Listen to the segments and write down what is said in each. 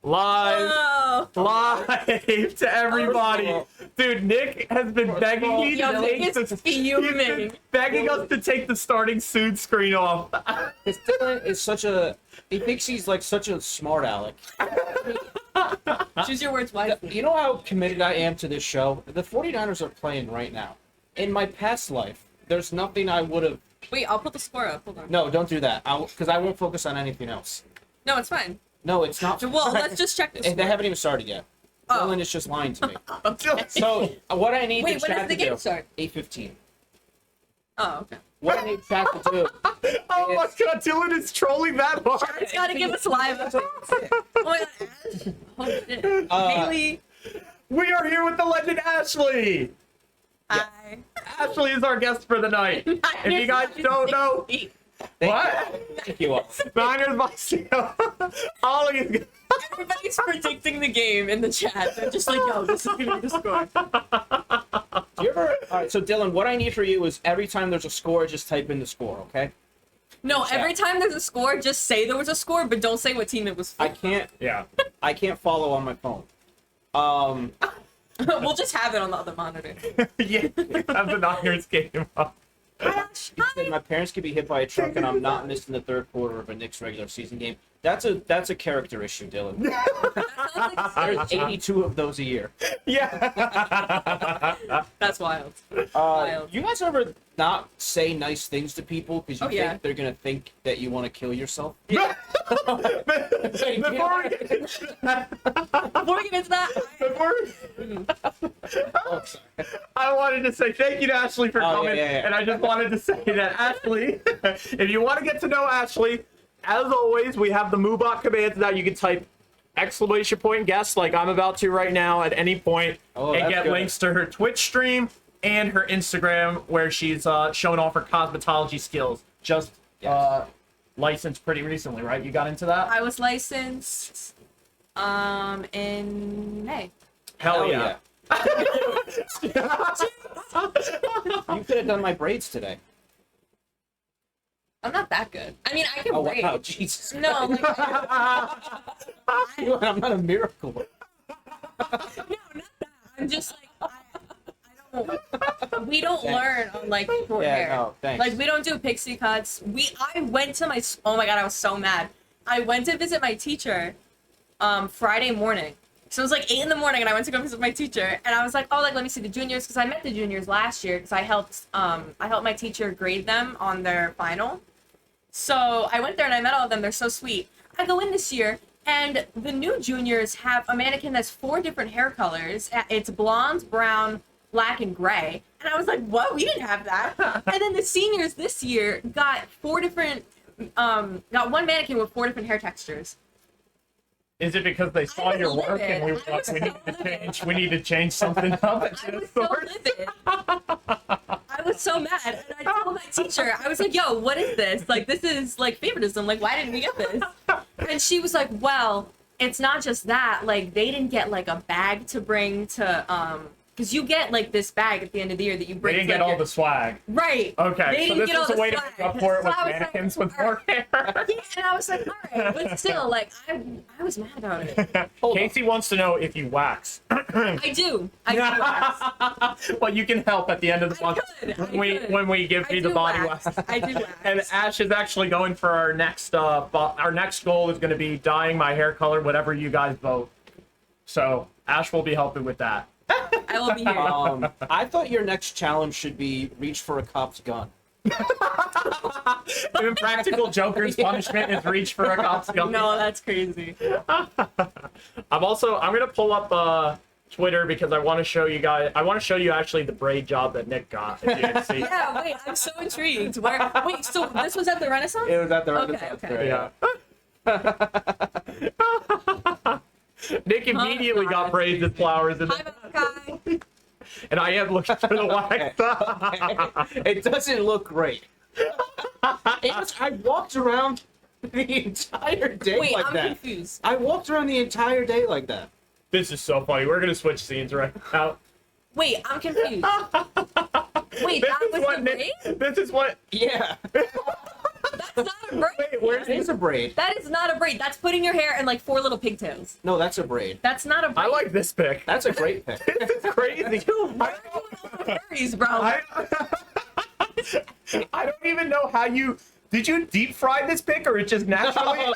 Live to everybody. Dude, Nick has been begging me to take begging us to take the starting soon screen off. This Dylan is such a... He thinks he's like such a smart aleck. Choose your words wisely. You know how committed I am to this show? The 49ers are playing right now. In my past life, there's nothing I would have... Wait, I'll put the score up. Hold on. No, don't do that. Because I won't focus on anything else. No, it's fine. No, it's not. Well, let's just check this. They haven't even started yet. Dylan is just lying to me. Okay. So, what I need Wait, the when chat does the to game do... start? 8:15. Oh, okay. What I need chat to do... Oh my god, Dylan is trolling that hard. It's gotta give us live. Oh my god, Ash. Oh shit. Haley. We are here with the legend Ashley. Hi. Ashley is our guest for the night. If you guys don't know... What? Thank you all. Niners by Seal. Ollie is... Everybody's predicting the game in the chat. They're just like, yo, this is gonna be the score. Do you ever... Alright, so Dylan, what I need for you is every time there's a score, just type in the score, okay? No, every time there's a score, just say there was a score, but don't say what team it was for. I can't follow on my phone. We'll just have it on the other monitor. Yeah, have the Niners game up. You said my parents could be hit by a truck and I'm not missing the third quarter of a Knicks regular season game. That's a character issue, Dylan. There's 82 of those a year. Yeah. That's wild. You guys ever not say nice things to people because you think they're gonna think that you want to kill yourself? Yeah. Before we get into that, I wanted to say thank you to Ashley for coming, and I just wanted to say that Ashley, if you want to get to know Ashley, as always, we have the Moobot commands that you can type exclamation point guest like I'm about to right now at any point, and get links to her Twitch stream and her Instagram where she's showing off her cosmetology skills. Just licensed pretty recently, right? You got into that? I was licensed in May. Hell yeah. You could have done my braids today. I'm not that good. I mean, I can braid. Wow, Jesus. No, like, I'm not a miracle. no, not that. I'm just like, we don't learn on like short hair. No, thanks. Like we don't do pixie cuts. I went to my, oh my god, I was so mad. I went to visit my teacher Friday morning. So it was like 8 in the morning and I went to go visit my teacher and I was like, oh, like let me see the juniors, because I met the juniors last year because I helped my teacher grade them on their final. So I went there and I met all of them. They're so sweet. I go in this year and the new juniors have a mannequin that's 4 different hair colors. It's blonde, brown, black, and gray. And I was like, what? We didn't have that. And then the seniors this year got 4 different, got one mannequin with 4 different hair textures. Is it because they saw your work and we need to change something up? I was so livid. I was so mad. And I told my teacher, I was like, yo, what is this? Like, this is like favoritism. Like, why didn't we get this? And she was like, well, it's not just that. Like, they didn't get like a bag to bring to, because you get like this bag at the end of the year that you bring. They didn't get all the swag. Right. Okay, so this is a way to make up for it with mannequins with more hair. Yeah, and I was like, all right, but still, like, I was mad about it. Casey wants to know if you wax. I do wax. Well, you can help at the end of the month when we give you the body wax. I do wax. And Ash is actually going for our next goal is going to be dyeing my hair color, whatever you guys vote. So Ash will be helping with that. I will be here. I thought your next challenge should be reach for a cop's gun. Impractical Joker's punishment is reach for a cop's gun. No, that's crazy. I'm gonna pull up Twitter because I want to show you guys. I want to show you actually the braid job that Nick got. If you didn't see. Yeah, wait, I'm so intrigued. Wait, so this was at the Renaissance? It was at the Renaissance. Okay. Yeah. Nick immediately got braids and flowers, and I am looking for the wax. It doesn't look great. I walked around the entire day like that. I'm confused. I walked around the entire day like that. This is so funny. We're gonna switch scenes right now. Wait, I'm confused. Wait, that was the braid? This is what. Yeah. That's That's not a braid. Wait, where's It is a braid. That is not a braid. That's putting your hair in like 4 little pigtails. No, that's a braid. That's not a braid. I like this pic. That's a great pick. This is crazy. Where are you with all the furries, bro? I don't even know how you. Did you deep fry this pic or it just naturally?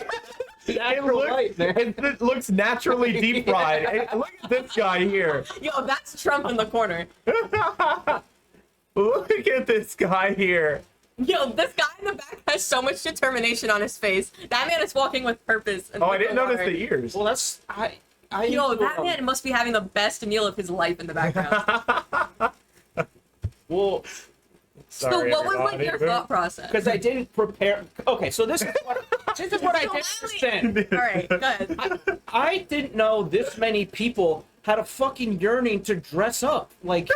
It looks naturally deep fried. Hey, look at this guy here. Yo, that's Trump in the corner. Look at this guy here. Yo, this guy in the back has so much determination on his face. That man is walking with purpose. Oh, I didn't notice the ears. Well, that's Yo, that man must be having the best meal of his life in the background. Well, Sorry, So what was like everybody. your thought process? because I didn't prepare. Okay, so this is what I didn't understand. All right, go ahead. I didn't know this many people had a fucking yearning to dress up. Like,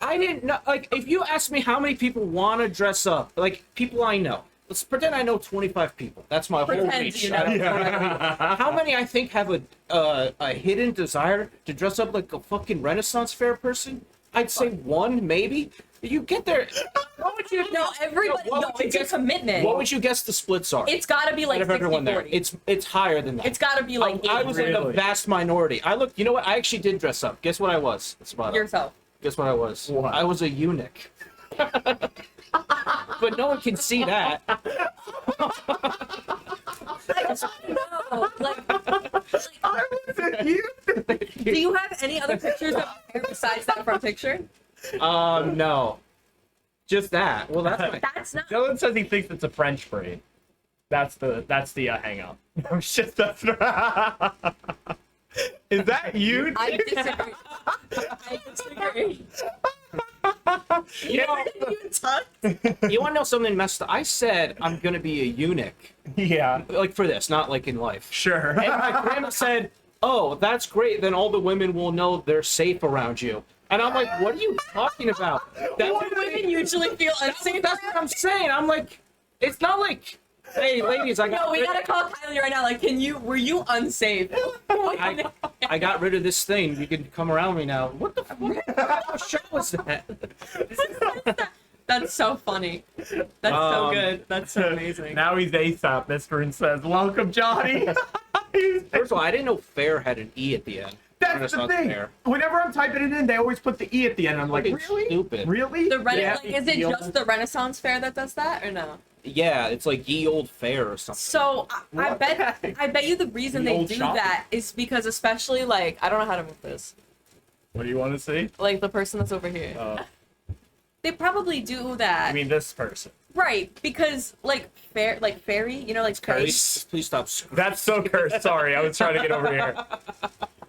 I didn't know. Like, if you ask me how many people want to dress up, like people I know. Let's pretend I know 25 people. That's my whole Pretend reach. you know. I don't know how many I think have a hidden desire to dress up like a fucking Renaissance fair person? I'd say one, maybe. You get there. What would you? No, everybody. what No, would you it's a guess- commitment. What would you guess the splits are? It's got to be like out of everyone 60, there. 40. It's higher than that. It's got to be like I 80. was in the Really? vast minority. I looked. You know what? I actually did dress up. Guess what I was? Spato. yourself. Guess what I was? What? I was a eunuch. But no one can see that. I just want to know, like, I was a huge. do you have any other pictures of your hair besides that front picture? No. Just that. Well, that's my... That's not. Dylan says he thinks it's a French braid. That's the hang up. I'm just that's Is that you? I disagree. I disagree. You know, You tucked? you want to know something messed up? I said I'm gonna be a eunuch, Yeah, like for this, not like in life. sure. And my grandma said, "Oh, that's great. Then all the women will know they're safe around you." And I'm like, "What are you talking about?" That's Why do women usually feel unsafe? That's what I'm saying. I'm like, it's not like, hey, ladies, I got. No, we gotta call Kylie right now. Like, were you unsafe? I got rid of this thing. You can come around me now. What the fuck? What show was that? That's so funny. That's so good. That's so amazing. Now he's ASAP. Mr. and says, "Welcome, Johnny." First of all, I didn't know Faire had an E at the end. That's the Renaissance thing. Fair. Whenever I'm typing it in, they always put the E at the end. I'm like, It's really? stupid. Really? The Yeah. like, is it just the Renaissance Fair that does that, or no? Yeah, it's like Ye Old Fair or something. So I What bet the heck? I bet you the reason The they old do shop? that is because, especially like, I don't know how to move this. What do you want to see? Like the person that's over here, they probably do that, I mean, this person. right? Because like fairy, you know, like fairy. Please stop screaming. That's so cursed. Sorry, I was trying to get over here.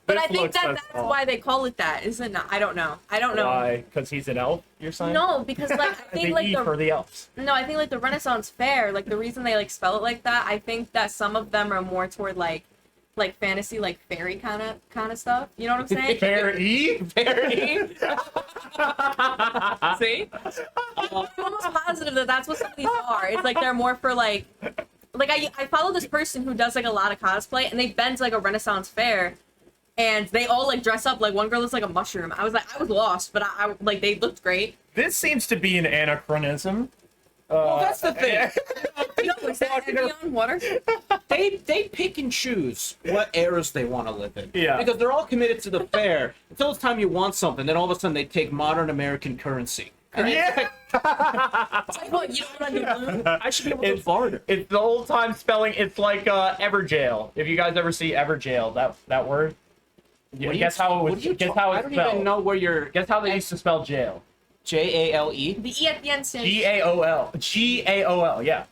But I This think looks that's off. why they call it that, isn't it? I don't know. I don't know. Why? Because he's an elf. You're saying? No, because like I think the like E for the elves. No, I think like the Renaissance Fair, like the reason they like spell it like that, I think that some of them are more toward like fantasy, like fairy kind of stuff. You know what I'm saying? Fair E. Very. See? I'm almost positive that that's what some of these are. It's like they're more for like I follow this person who does like a lot of cosplay, and they bend like a Renaissance Fair, and they all like dress up. Like one girl looks like a mushroom. I was lost, but I like they looked great. This seems to be an anachronism. Well, that's the thing. No, is that Evian water? They pick and choose what eras they want to live in. Yeah. Because they're all committed to the fair until it's time you want something. Then all of a sudden they take modern American currency. And Yeah. It's like, what, you don't want to do blue? I should be able to It's- barter. It's the old time spelling. It's like Everjail. If you guys ever see Everjail, that word. Yeah, What do you- guess how it what was. do you Guess ta- how I it's don't spelled. even know where you're. Guess how they used to spell jail. Jale. The E at the end stands. Gaol. Gaol. Yeah.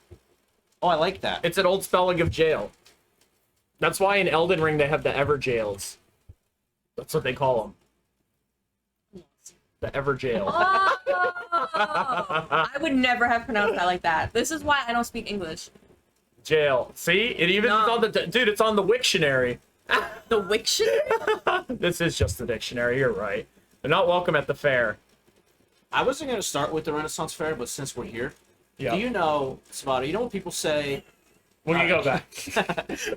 Oh, I like that. It's an old spelling of jail. That's why in Elden Ring they have the Everjails. That's what they call them. The Everjail. Oh, I would never have pronounced that like that. This is why I don't speak English. Jail. See? It even is No. on the dude, it's on the Wiktionary. The Wiktionary? This is just the dictionary, you're right. They're not welcome at the fair. I wasn't going to start with the Renaissance Fair, but since we're here, Yeah. do you know, Spato, you know when people say... We can go back.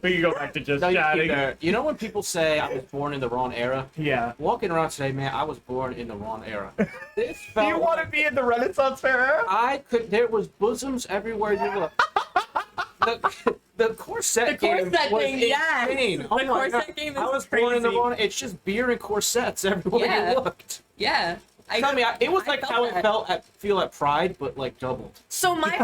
We can go back to just No, you keep chatting. there. You know when people say I was born in the wrong era? Yeah. Walking around today, man, I was born in the wrong era. This Do felt you want to be in the Renaissance fair era? I could. There was bosoms everywhere you look. The corset The game corset was game, yes. insane. The Oh my corset God. game is I was born in the crazy. morning. It's just beer and corsets everywhere Yeah. you looked. Yeah. Tell me, it was I like felt how that. it feel at Pride, but like doubled. So my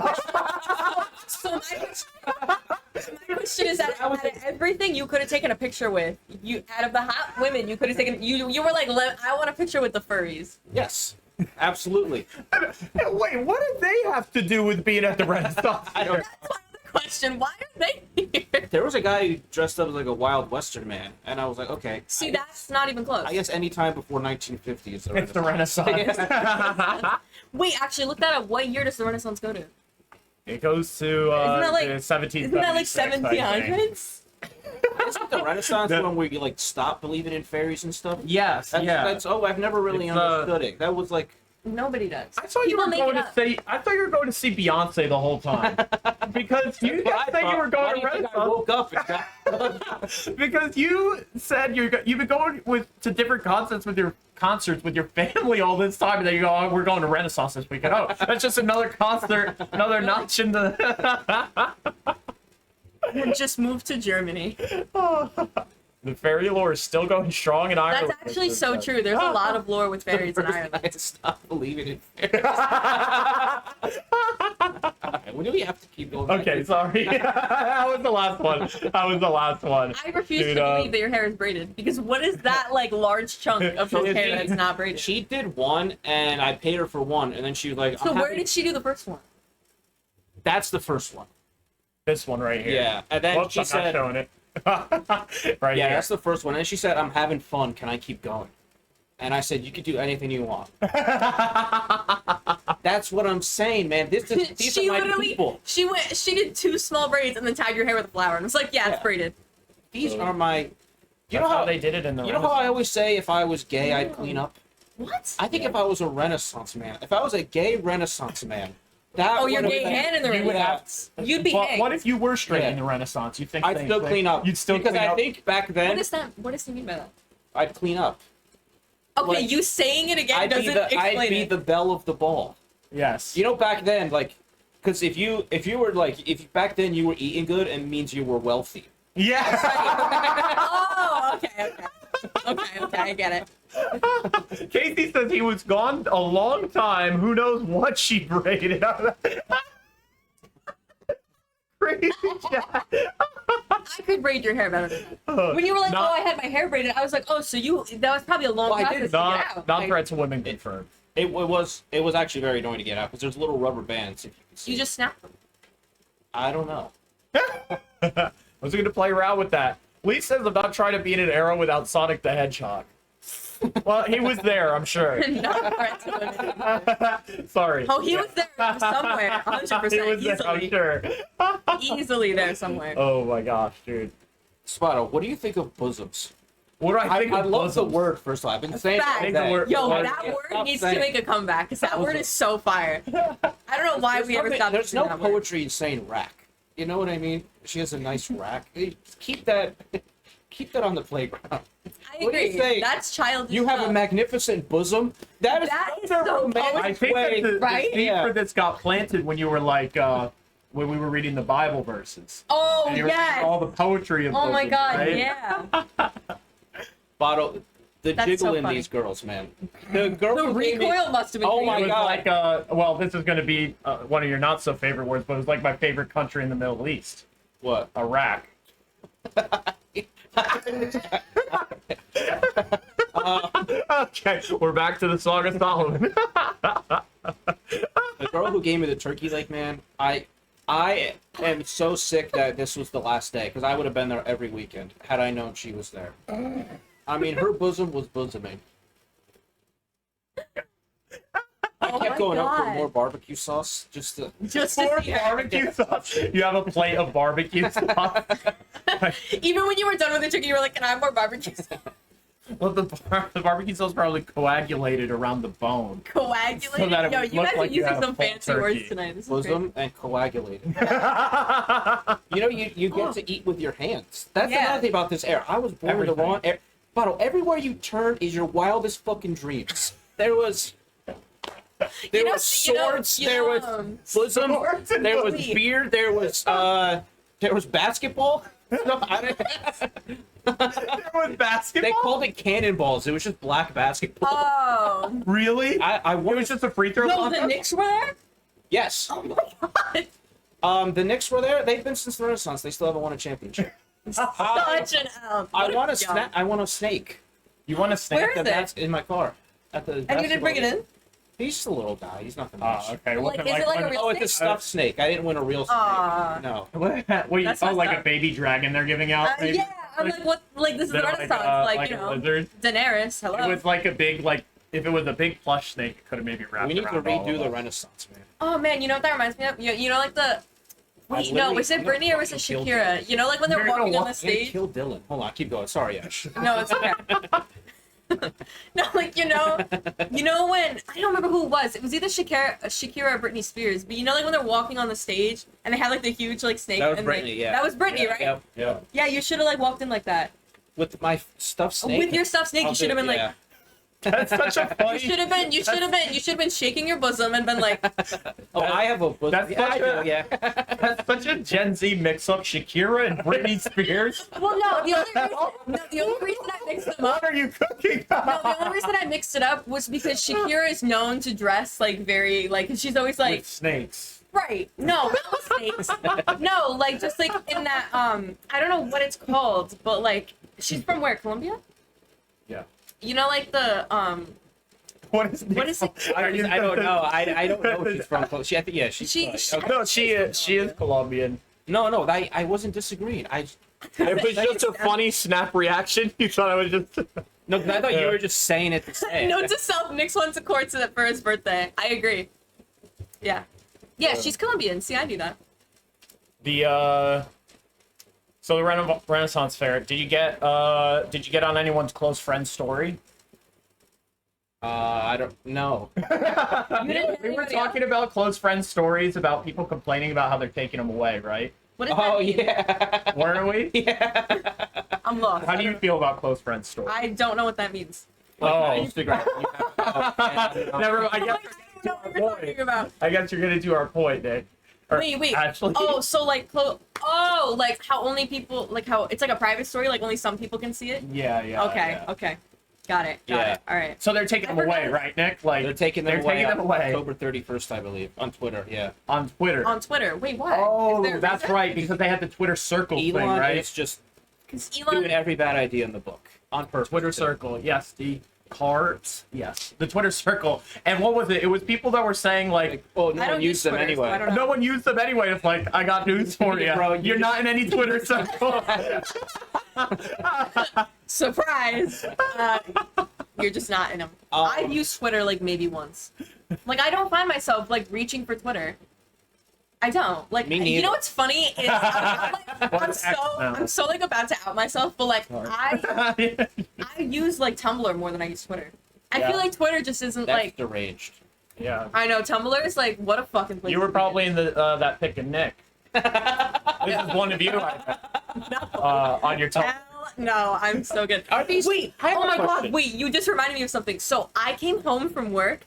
question is that out of everything you could have taken a picture with, you out of the hot women you could have taken, you were like, I want a picture with the furries. Yes, absolutely. Wait, what did they have to do with being at the Renaissance? I don't. That's my other question. Why are they here? There was a guy who dressed up as like a wild Western man, and I was like, okay. See, that's not even close. I guess any time before 1950 is the It's the Renaissance. Renaissance. Wait, actually, look that up. What year does the Renaissance go to? It goes to Isn't that like- the 1776. Isn't that like I think. 1700s? Isn't the Renaissance The- when we like stop believing in fairies and stuff? Yes, That's I've never really It's, understood it. That was like Nobody does. I thought you People were make going it to up. say. I thought you were going to see Beyonce the whole time because you what I said you thought. were Why going do to you think I Renaissance. woke up and got Because you said you've been going to different concerts with your family all this time, and then you go, oh, we're going to Renaissance this weekend. Oh, that's just another concert, another notch in the. And just moved to Germany. The fairy lore is still going strong in Ireland. That's actually so true. There's a lot of lore with fairies in First Ireland. night to stop believing in fairies. When do we have to keep going? back Okay, to- sorry. That was the last one. I refuse Dude, to believe that your hair is braided because what is that like large chunk of So his hair she- that's not braided? She did one, and I paid her for one, and then she was like, So I'm where happy- did she do the first one? That's the first one. This one right here. Yeah, and then Whoops, she I'm said, not showing it. Right yeah, here. that's the first one. And then she said, I'm having fun. Can I keep going? And I said, you can do anything you want. That's what I'm saying, man. These are She my literally people. she did 2 small braids and then tied your hair with a flower and was like, yeah, it's Yeah. braided. These are my. You That's know how they did it in the You know how I Renaissance. always say if I was gay, I'd clean up? What? I think if I was a Renaissance man, if I was a gay Renaissance man, that Oh, you're would gay have been- and in the you would have- Renaissance. You'd be Well, hanged. what if you were straight Yeah. in the Renaissance? You think I'd same still thing? clean up. You'd still because clean I up? think back then What is that? What does he mean by that? I'd clean up. Okay, Like, you saying it again I'd doesn't be explain it. the belle of the ball. Yes. You know, back then, like, because if you were like if back then you were eating good, it means you were wealthy. Yeah. Oh, okay. Okay, I get it. Casey says he was gone a long time. Who knows what she braided out of Crazy chat. I could braid your hair better than that. When you were like, Not- oh, I had my hair braided, I was like, oh, so that was probably a long Well, I process did to get out. Non-threat to women confirmed. It was actually very annoying to get out because there's little rubber bands. If you can see. You just snapped them. I don't know. I was going to play around with that. Lee says I'm not trying to be in an era without Sonic the Hedgehog. Well, he was there, I'm sure. Not threat to women. Sorry. Oh, he was there somewhere. 100%. He was there, I'm Easily. sure. Easily there somewhere. Oh my gosh, dude. Spotto, what do you think of bosoms? What do I think I of love the bosoms? word, first of all. I've been saying Fact. it all I think the day. word- Yo, Word- that word Stop needs saying to make a comeback because that word is so fire. I don't know why we ever stopped There's using no that word. poetry in saying rack. You know what I mean? She has a nice rack. Hey, keep that on the playground. I What do you agree. say? That's childish. You have a stuff. magnificent bosom. That is That's such a so romantic I think way. that the Right? seed Yeah. for this got planted when you were like, when we were reading the Bible verses. Oh, And you were reading yes. all the poetry of Oh my bosoms, god, right? yeah. Bottle, the That's jiggle so in funny. these girls, man. The girl The who gave me- recoil must have been Oh crazy. my It was God. like, well, this is going to be one of your not so favorite words, but it was like my favorite country in the Middle East, What? Iraq. Okay, we're back to the Song of Solomon. The girl who gave me the turkey leg, man. I am so sick that this was the last day because I would have been there every weekend had I known she was there. I mean, her bosom was bosoming. I Oh kept my going up for God. more barbecue sauce just to. Just More to see barbecue sauce. You have a plate of barbecue sauce. Even when you were done with the chicken, you were like, "Can I have more barbecue sauce?" Well, the barbecue sauce probably coagulated around the bone. Coagulated. So that it Yo, would you look guys like are you using had a some full fancy turkey. words tonight. This is crazy. Bosom and coagulated. You know, you get to eat with your hands. That's Yeah. another thing about this era. I was born in the Everything. wrong era. Bottle, everywhere you turn is your wildest fucking dreams. There was You know- swords, you know, there was bosom, Swords and there was belief. beard, there was There was basketball? No, There was basketball? they called it cannonballs. It was just black basketball. Oh. Really? I It won. was just a free throw No, contest? the Knicks were there? Yes. Oh my god. The Knicks were there. They've been since the Renaissance. They still haven't won a championship. Such an L. I want a Yeah. snack. I want a snake. You want to snake Where is the it? In my car. At the. And you didn't bring it in? He's just a little guy. He's nothing Oh, much. okay. Like, is it like a real Oh, it's a snake? stuffed snake. I didn't win a real snake. Aw. No. What? That's Oh, messed like a up. baby dragon they're giving out? maybe? Yeah, I'm like, what? Like, this is the They're Renaissance. Like, you a know, lizard. Daenerys, hello. It was like a big, like, if it was a big plush snake, it could have maybe wrapped We need to around all redo of the us. Renaissance, man. Oh man, you know what that reminds me of? You know, like the. Wait, no, literally- was it I'm gonna Britney or was it fucking kill Shakira? You know, like when they're You're gonna walking on the walk I'm gonna stage. kill Dylan. Hold on, keep going. Sorry, Ash. No, it's okay. No, like you know when I don't remember who it was. It was either Shakira or Britney Spears. But you know, like when they're walking on the stage and they had like the huge like snake. That was and, Britney, like, yeah. That was Britney, right? Yep. Yeah. Yeah, you should have like walked in like that. With my stuffed snake. With your stuffed snake, I'll you should have do- been yeah. like. That's such a funny. You should have been shaking your bosom and been like, Oh, I have a. That's yeah, I such a- do, yeah. That's such a Gen Z mix-up. Shakira and Britney Spears. well, no, the only reason I mixed them What up. are you cooking? No, the only reason I mixed it up was because Shakira is known to dress like very like she's always like With snakes. right. No, not with snakes. No, like just like in that I don't know what it's called, but like she's from where? Colombia? Yeah. You know, like the What is What is it? I don't know. I don't know if she's from. I think yeah, she's. She- okay. No, she is Colombian. No, I wasn't disagreeing. It was just a funny snap reaction. You thought I was just. No, 'cause I thought you were just saying it to say. note to self: Nick's wants a court for his birthday. I agree. Yeah, yeah, she's Colombian. See, I knew that. So the Renaissance Fair. Did you get on anyone's close friend story? I don't know. You didn't hear We were anybody talking else? about close friend stories about people complaining about how they're taking them away, right? What is Oh that mean? yeah. Weren't we? Yeah. I'm lost. How do you feel about close friend stories? I don't know what that means. Like Oh. on Instagram. Never. I don't know what you're talking about. I guess you're gonna do our point, Nick. Or Wait. Ashley. Oh, so like, like how only people, like how it's like a private story, like only some people can see it. Yeah. Okay. Yeah. Okay. Got it. Yeah. All right. So they're taking them I away, forgot. right, Nick? Like They're taking them they're away. October 31st, I believe, on Twitter. Yeah. on Twitter. On Twitter. Wait, what? Oh, Is there a that's reason? right, because they had the Twitter Circle thing, Elon right? is just 'Cause doing Elon. every bad idea in the book on purpose. Twitter Circle, yes. The cards, yes. The Twitter Circle. And what was it? It was people that were saying, like, Oh, no I don't one use used them Twitter, so anyway. I don't know. no one used them anyway. It's like, I got news for you. Bro, you You're not in any Twitter Circle. Surprise! You're just not in them. I've used Twitter like maybe once. Like I don't find myself like reaching for Twitter. I don't. Like Me you neither. know what's funny is I'm What's X now? I'm so like about to out myself, but like I use like Tumblr more than I use Twitter. I Yeah. feel like Twitter just isn't That's like deranged. Yeah. I know Tumblr is like what a fucking place. You were to be probably in the that pick of Nick. This is one of you I bet, No. on your top. Hell no, I'm so good. Are these? Wait, I have oh a my god, question. wait, you just reminded me of something. So I came home from work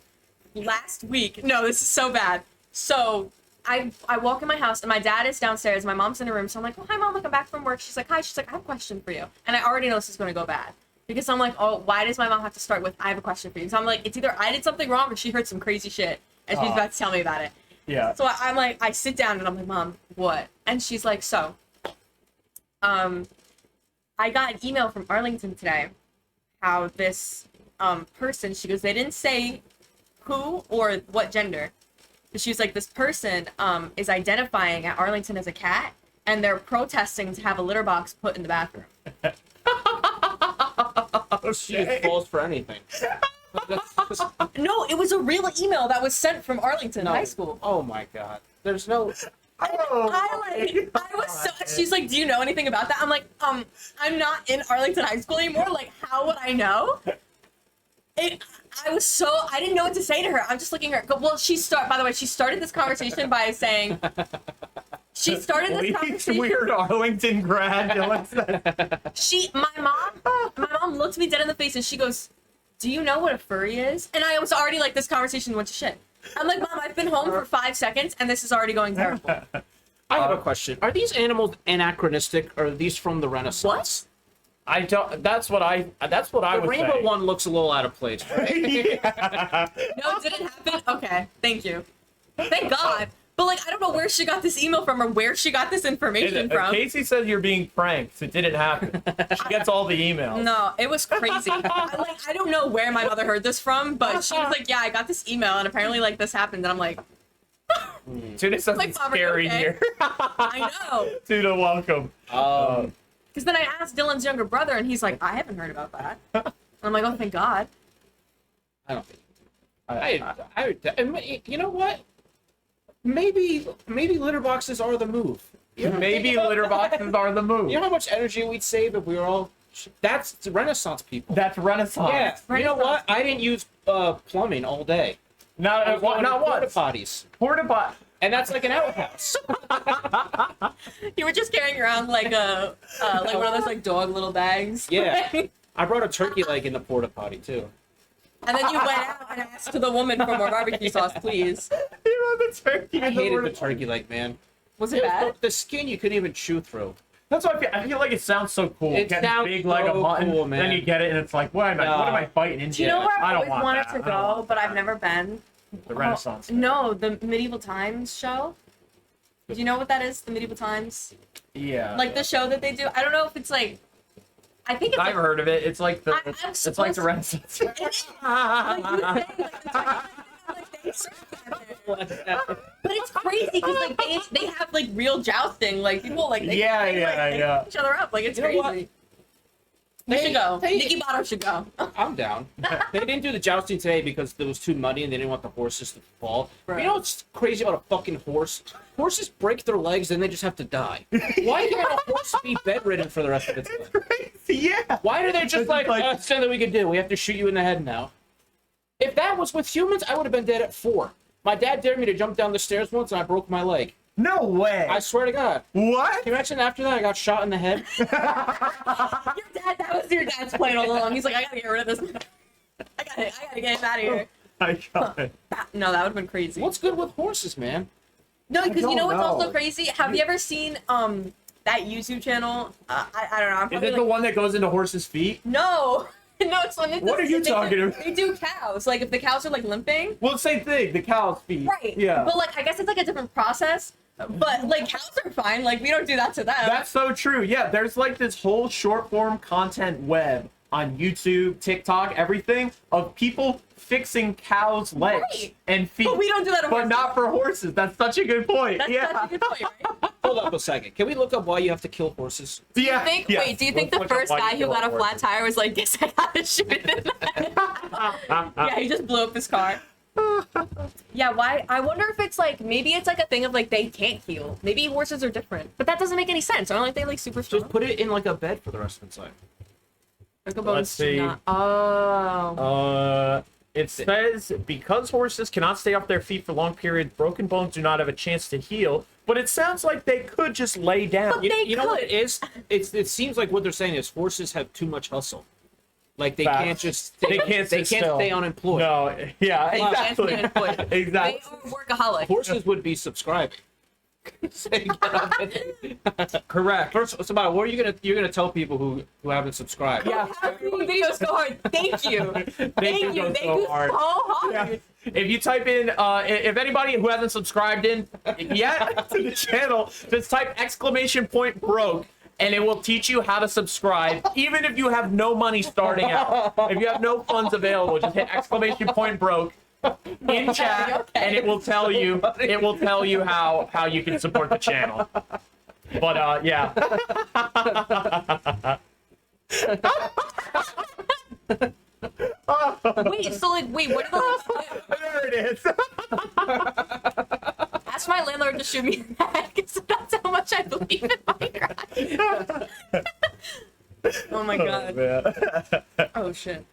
last week. No, this is so bad. So I walk in my house and my dad is downstairs, my mom's in her room, so I'm like, oh hi mom, like I'm back from work. She's like, hi, she's like, I have a question for you. And I already know this is gonna go bad. Because I'm like, oh, why does my mom have to start with I have a question for you? So I'm like, it's either I did something wrong or she heard some crazy shit and she's Aw. about to tell me about it. Yeah. So I'm like, I sit down and I'm like, Mom, what? And she's like, so, I got an email from Arlington today, how this person, she goes, they didn't say who or what gender. But she was like, this person is identifying at Arlington as a cat, and they're protesting to have a litter box put in the bathroom. She just falls for anything. No, it was a real email that was sent from Arlington No. High School. Oh my god. There's no. I was so. She's like, "Do you know anything about that?" I'm like, I'm not in Arlington High School anymore. Like, how would I know? I was so. I didn't know what to say to her. I'm just looking at her. Well, by the way, she started this conversation by saying. She started this Least conversation. weird Arlington grad. Dylan said. My mom looked me dead in the face and she goes, "Do you know what a furry is?" And I was already like, this conversation went to shit. I'm like, Mom, I've been home for 5 seconds and this is already going terrible. I have a question. Are these animals anachronistic, or are these from the Renaissance? I don't. That's what I would say. The rainbow one looks a little out of place. Right? Yeah. No, it didn't happen. Okay, thank you. Thank God. But like, I don't know where she got this email from or where she got this information from. Casey says you're being pranked. It didn't happen. She gets all the emails. No, it was crazy. I don't know where my mother heard this from, but she was like, "Yeah, I got this email, and apparently like this happened." And I'm like, Tuna says Like, it's Mom, are you scary okay? here. "I know." Tuna, welcome. Because then I asked Dylan's younger brother, and he's like, "I haven't heard about that." I'm like, "Oh, thank God." I don't think. You know what? Maybe litter boxes are the move. You know, Maybe litter boxes are the move. You know how much energy we'd save if we were all. That's the Renaissance people. That's Renaissance. Yeah. You know what? I didn't use plumbing all day. Not Porta once. potties. Porta pot. And that's like an outhouse. You were just carrying around like a like one of those like dog little bags. Yeah. I brought a turkey leg in the porta potty too. And then you went out and asked the woman for more barbecue sauce, please. You know the turkey. I in the hated porta the turkey leg, man. Was it bad? The skin you couldn't even chew through. That's why I feel like it sounds so cool. It Getting sounds big like a so mutton, cool, man. then you get it and it's like, what am I biting into? Do you know where I I've don't always want wanted that. to I don't want go, but I've never been? the Renaissance. No, the Medieval Times show. Do you know what that is? The Medieval Times? Yeah. Like the show that they do? I don't know if it's like... I think it's I've like... heard of it. It's like the I'm it's like supposed the to- Renaissance. Like you say, like the like they serve that there. But it's crazy because like they have like real jousting, like people like they Yeah. each other up, like it's You know crazy. what? We should go. They- NickyBato should go. I'm down. They didn't do the jousting today because it was too muddy and they didn't want the horses to fall. Right. You know what's crazy about a fucking horse? Horses break their legs and they just have to die. Why can't a horse be bedridden for the rest of its life? Yeah. Why are they just It's like, like- that's something that we could do. We have to shoot you in the head now. If that was with humans, I would have been dead at 4. My dad dared me to jump down the stairs once and I broke my leg. No way. I swear to God. What? Can you imagine after that I got shot in the head? That was your dad's plan all along. He's like, I gotta get rid of this. I gotta get him out of here. I got it. No, that would have been crazy. What's good with horses, man? No, because you know what's don't know. also crazy? Have you ever seen that YouTube channel? I don't know. I'm Is probably it the one that goes into horses' feet? No. No, it's one. What are you talking about? They do cows. Like if the cows are like limping. Well, same thing. The cow's feet. Right. Yeah. But like I guess it's like a different process. But like cows are fine. Like we don't do that to them. That's so true. Yeah, there's like this whole short form content web on YouTube, TikTok, everything of people fixing cows' legs Right. and feet. But we don't do that to But horses. not for horses. That's such a good point. That's yeah. such a good point, right? Hold up a second. Can we look up why you have to kill horses? Yeah. Think, yes. wait, do you think Let's the look up first why guy you who got a kill flat tire was like, guess I gotta shoot it in the head? Yeah, he just blew up his car. Yeah, why? I wonder if it's like, maybe it's like a thing of like they can't heal. Maybe horses are different. But that doesn't make any sense. Aren't they like super strong? Just put it in like a bed for the rest of its life. Let's see. Oh. It says because horses cannot stay off their feet for long periods, broken bones do not have a chance to heal. But it sounds like they could just lay down. But You know what could. it is? It seems like what they're saying is horses have too much hustle. Like they Facts. can't just They can't sit still. stay unemployed. No, yeah, They can't stay exactly. unemployed. Exactly. They are workaholic. Horses would be subscribing. Say, get on it. Correct. First, what's about what are you gonna tell people who haven't subscribed? Yeah. How can you video so hard? Thank you. Thank you. go Thank so you hard. so hard. Yeah. If you type in, if anybody who hasn't subscribed in yet to the channel, just type !broke, and it will teach you how to subscribe, even if you have no money starting out. If you have no funds available, just hit !broke in chat, Okay. and it will tell you how you can support the channel. But yeah. Wait, so like, wait, what are the links? There it is. Ask my landlord to shoot me in the head because that's how much I believe in Minecraft. Oh my god. Oh shit.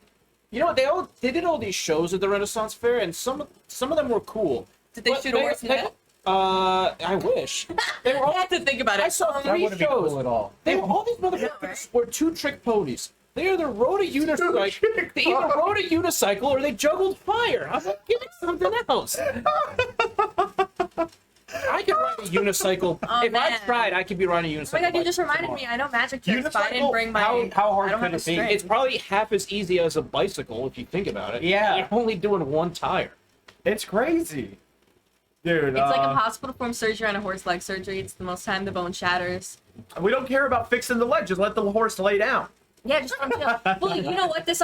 You know what? They did all these shows at the Renaissance Fair, and some of them were cool. Did they But shoot a horse in the head? I wish. They were I all. had to think about it. I saw That 3 wouldn't be shows. cool at all. They were all these know, motherfuckers right? were 2-trick ponies. They either rode a unicycle. They either rode a unicycle or they juggled fire. I'm like, give me something else. I could ride a unicycle. Oh, If I man. tried, I could be riding a unicycle. Oh my god, you by just reminded tomorrow. me. I know magic tricks, but I didn't Unicycle? bring my. How hard I don't could have it be? a string. It's probably half as easy as a bicycle if you think about it. Yeah. You're only doing one tire. It's crazy. Dude, It's like impossible to perform surgery on a horse leg surgery. It's the most time the bone shatters. we don't care about fixing the leg. Just let the horse lay down. Yeah, just well, you know what? This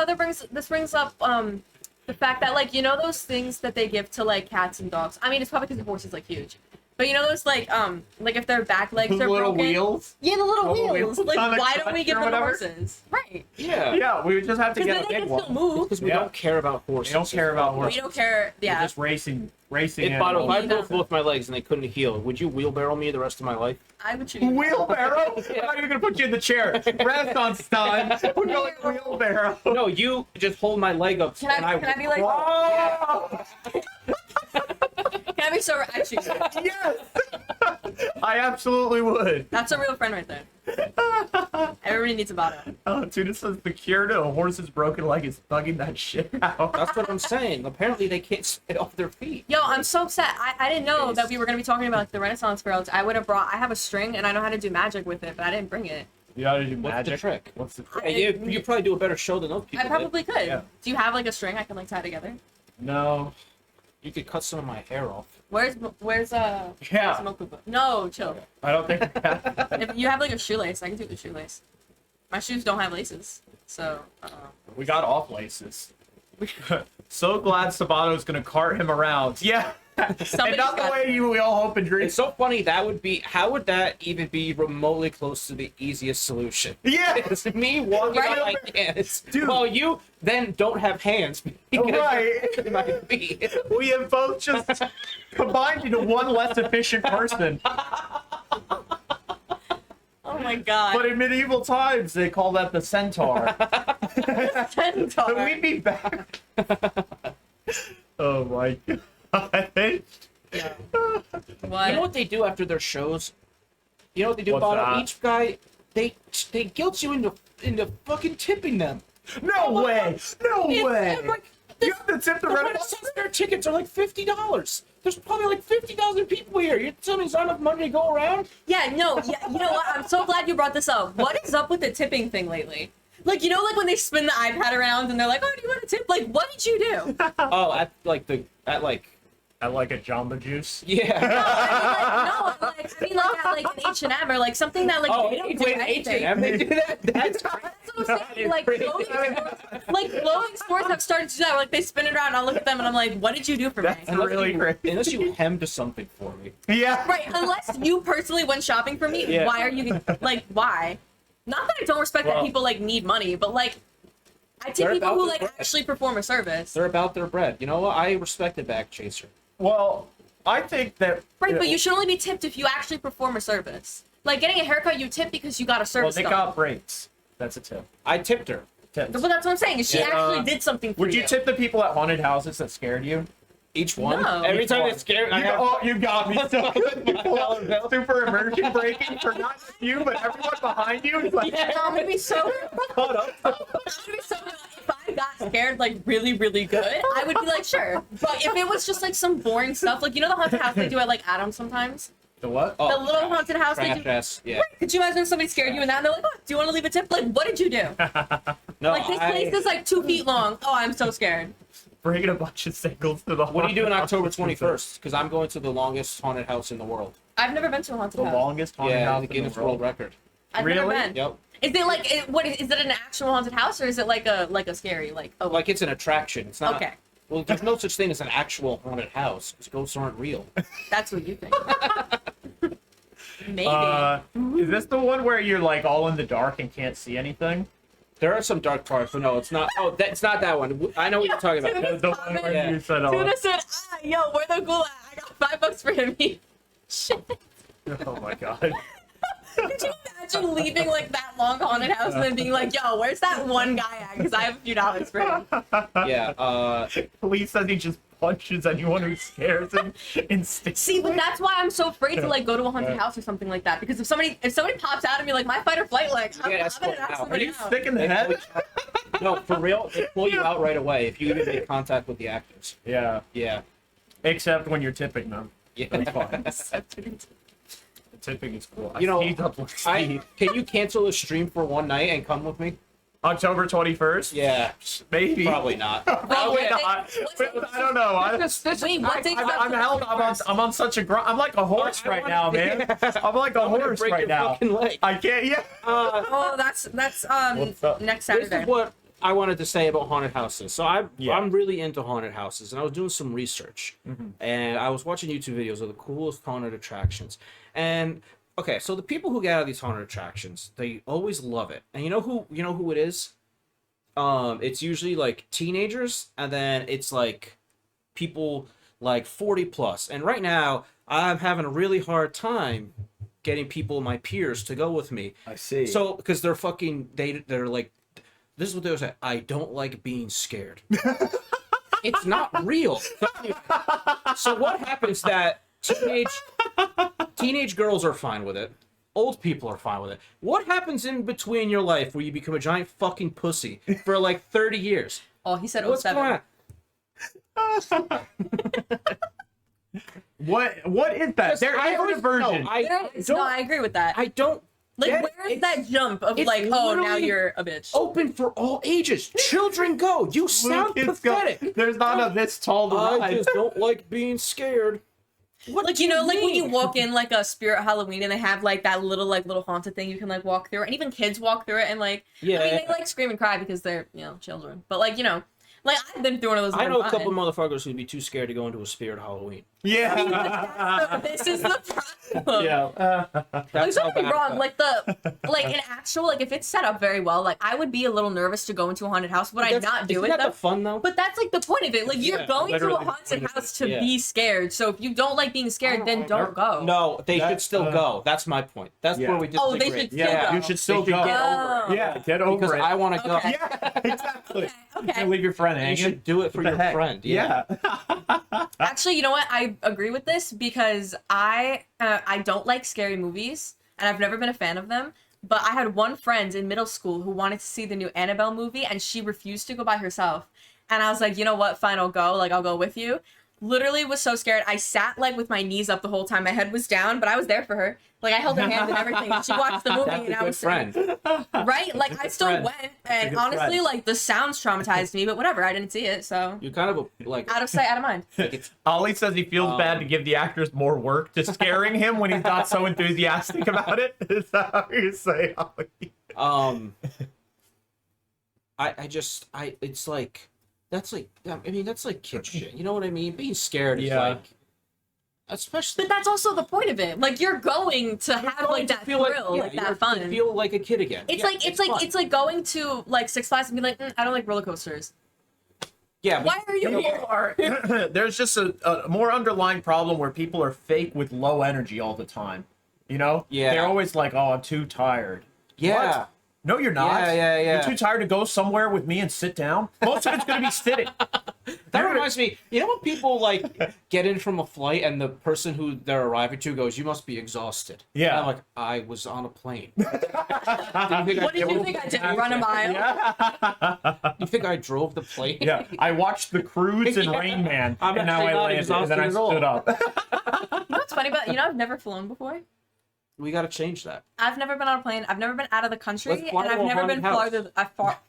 brings up the fact that like those things that they give to like cats and dogs. I mean, it's probably because the horse is like huge. But you know those like if their back legs The are little broken. wheels. Yeah, the little Little wheels. wheels Like, on a why don't we clutch give or them to whatever? horses? Right. Yeah. Yeah, we would just have to Because get then a they big can still one. move. Because we Yeah. don't care about horses. We don't care about horses. We don't care. We're Yeah. just racing. If animals. I broke both my legs and they couldn't heal, would you wheelbarrow me the rest of my life? I would choose. Wheelbarrow? I'm not even gonna put you in the chair. Renaissance time. We're going wheelbarrow. No, you just hold my leg up Can I be like? Oh! Can I be so? Actually, Yes! I absolutely would. that's a real friend right there. Everybody needs a bottle. Oh, Tuna says the cure to a horse's broken leg is thugging that shit out. That's what I'm saying. Apparently they can't stay off their feet. Yo, I'm so upset. I didn't know that we were gonna be talking about like, the Renaissance girls. I would have brought. I have a string and I know how to do magic with it, but I didn't bring it. You gotta do What's the trick? What's the Yeah, you probably do a better show than those people. I probably could. Yeah. Do you have like a string I can like tie together? No. did. You could cut some of my hair off. Where's Yeah. Smoke Poopa? No, chill. I don't think If you have like a shoelace, I can do the shoelace. My shoes don't have laces, so. we got off laces. So glad Sabato's gonna cart him around. Yeah. And Somebody's not the got- way we all hope and dream. It's so funny. That would be. How would that even be remotely close to the easiest solution? Yeah. It's me walking Right? on my hands. Dude. Well, you then don't have hands. Right. My feet. We have both just combined into one less efficient person. Oh my god. But in medieval times, they call that the centaur. Centaur. So we'd be back. Oh my god. Yeah. You know what they do after their shows? You know what they do What's about that? it? Each guy, they guilt you into fucking tipping them. No way! No way! I'm like, You have to tip the the Renaissance. Renaissance Fair tickets are like $50. There's probably like 50,000 people here. You're telling me there's not enough money to go around? Yeah, no, yeah, you know what? I'm so glad you brought this up. What is up with the tipping thing lately? Like, like when they spin the iPad around and they're like, oh, do you want to tip? Like, what did you do? Oh, at I like a Jamba Juice. yeah. I mean, like at like an H&M or like something that like Oh, they don't do wait, anything. H&M, they do that? That's That's what I'm saying. Like crazy. clothing stores have started to do that. Where, like they spin it around, and I look at them and I'm like, what did you do for me? That's really great. Unless you hemmed something for me. Yeah. Right, unless you personally went shopping for me, Yeah. why are you like why? Not that I don't respect that Well- people like need money, but like I take They're people about who their like bread. actually perform a service. They're about their bread. You know what? I respect a back chaser. Well, I think that. Right, but you should only be tipped if you actually perform a service. Like getting a haircut, you tip because you got a Well, service they done. got breaks. That's a tip. I tipped her. Tips. But that's what I'm saying. Is she Yeah, actually did something for Would you tip the people at haunted houses that scared you? Each one? No. Every Each time one. they scare You, I have... oh, you got me. So $5 bill. super immersion breaking for not just you, but everyone behind you. It's like, I'm gonna be so. Caught up. I'm gonna be so. If I got scared like really, really good, I would be like, sure. But if it was just like some boring stuff, like the haunted house they do at like Adams sometimes. the what? Oh, The little haunted house they trash do. ass. Yeah. Could you imagine if somebody scared you and that and they're like, oh, do you want to leave a tip? Like, what did you do? No, Like, this place is like 2 feet long. Oh, I'm so scared. Bringing a bunch of singles to the. What do you do on haunted October house. 21st? Because I'm going to the longest haunted house in the world. I've never been to a haunted The house. longest haunted Yeah, house the in the Guinness world. World Record. I've never Really? been. Yep. Is it like, is it an actual haunted house or is it like a scary, like, oh, Like it's an attraction. It's not. okay. Well, there's no such thing as an actual haunted house because ghosts aren't real. That's what you think. Maybe. Is this the one where you're like all in the dark and can't see anything? There are some dark parts, but no, it's not. Oh, it's not that one. I know what you're talking about. That's the one where Yeah. you said, Tuna said, yo, where the ghoul at? I got $5 for him. Shit. oh my god. Could you imagine leaving like that long haunted house and then being like, yo, where's that one guy at? Because I have a few dollars for him. Yeah. Police says he just punches anyone who scares him instinctively. See, but that's why I'm so afraid to like go to a haunted house or something like that. Because if somebody pops out at me like my fight or flight, like I'm Yeah, gonna escort knock out. somebody Are you out. sick in the head? No, for real, they pull you out right away if you even make contact with the actors. Yeah. Yeah. Except when you're tipping them. Yeah. That's fine. The tipping is cool. You know, I can you cancel a stream for one night and come with me? October 21st? Yeah. Maybe. Probably not. Probably not. I don't know. I'm on such a grind. I'm like a horse right now, man. I'm like a horse right now. I can't. Yeah. Oh, that's next This Saturday. is what I wanted to say about haunted houses. So I'm really into haunted houses, and I was doing some research, and I was watching YouTube videos of the coolest haunted attractions. And okay, so the people who get out of these haunted attractions, they always love it. And you know who it is? It's usually like teenagers, and then it's like people like 40 plus. And right now, I'm having a really hard time getting people, my peers, to go with me. I see. So because they're like, this is what they say. I don't like being scared. It's not real. So what happens that teenage girls are fine with it. Old people are fine with it. What happens in between your life where you become a giant fucking pussy for like 30 years? Oh, he said What's 07. going on? What is that? There is a version. No, I agree with that. I don't. Like, where is that jump of like, oh, now you're a bitch? Open for all ages. Children go. You sound pathetic. There's not a this tall to I ride. just don't like being scared. What Like, do you know, like when mean? you walk in like a Spirit Halloween and they have like that little haunted thing you can like walk through, and even kids walk through it and like, Yeah. I mean, they like scream and cry because they're, children. But like, like I've been through one of those. I know a fun. couple motherfuckers who'd be too scared to go into a Spirit Halloween. Yeah. This is the problem. Yeah. Like, That's don't how get me bad wrong. it's got. Like an actual, like if it's set up very well, like I would be a little nervous to go into a haunted house. Would I not do Isn't it that though? the fun though? But that's like the point of it. Like you're Yeah, going to a literally the haunted point of house it. to Yeah. be scared. So if you don't like being scared, then don't go. No, they That, should still go. That's my point. That's Yeah. where we disagree. Oh, they should still Yeah. go. You should still They should go. get over it. Yeah. Get over because it. I want to go. Okay. Yeah. Exactly. Okay. You can't leave your friend You hanging. should do it for What the your heck? friend. Yeah. Actually, you know what? I agree with this because I don't like scary movies and I've never been a fan of them. But I had one friend in middle school who wanted to see the new Annabelle movie and she refused to go by herself. And I was like, you know what? Fine, I'll go. Like, I'll go with you. Literally was so scared. I sat like with my knees up the whole time. My head was down, but I was there for her. Like I held her hand and everything. And she watched the movie That's and a I good was friend. right. Like I still friend. went, and good honestly, friend. like the sounds traumatized me. But whatever, I didn't see it, so You're kind of a, like, out of sight, out of mind. Ollie says he feels bad to give the actors more work to scaring him when he's not so enthusiastic about it. Is that how you say, Ollie? it's like, that's like, I mean, that's like kid shit. You know what I mean? Being scared is Yeah. like, especially. But that's also the point of it. Like you're going to have like that thrill, like that fun. To feel like a kid again. It's Yeah, like fun. it's like going to like Six Flags and be like, I don't like roller coasters. Yeah. Why are you here? There's just a more underlying problem where people are fake with low energy all the time. You know? Yeah. They're always like, oh, I'm too tired. Yeah. What? No, you're not. Yeah. You're too tired to go somewhere with me and sit down. Most of it's going to be sitting. That reminds me, you know when people like get in from a flight and the person who they're arriving to goes, "You must be exhausted." Yeah. And I'm like, I was on a plane. What did you think I did? Run a mile? You think I drove the plane? Yeah. I watched The Cruise and Yeah. Rain Man, I'm and now actually I not landed, and then I exhausted at all. stood up. You know what's funny about I've never flown before. We got to change that. I've never been on a plane. I've never been out of the country, Let's fly and to I've a never been haunted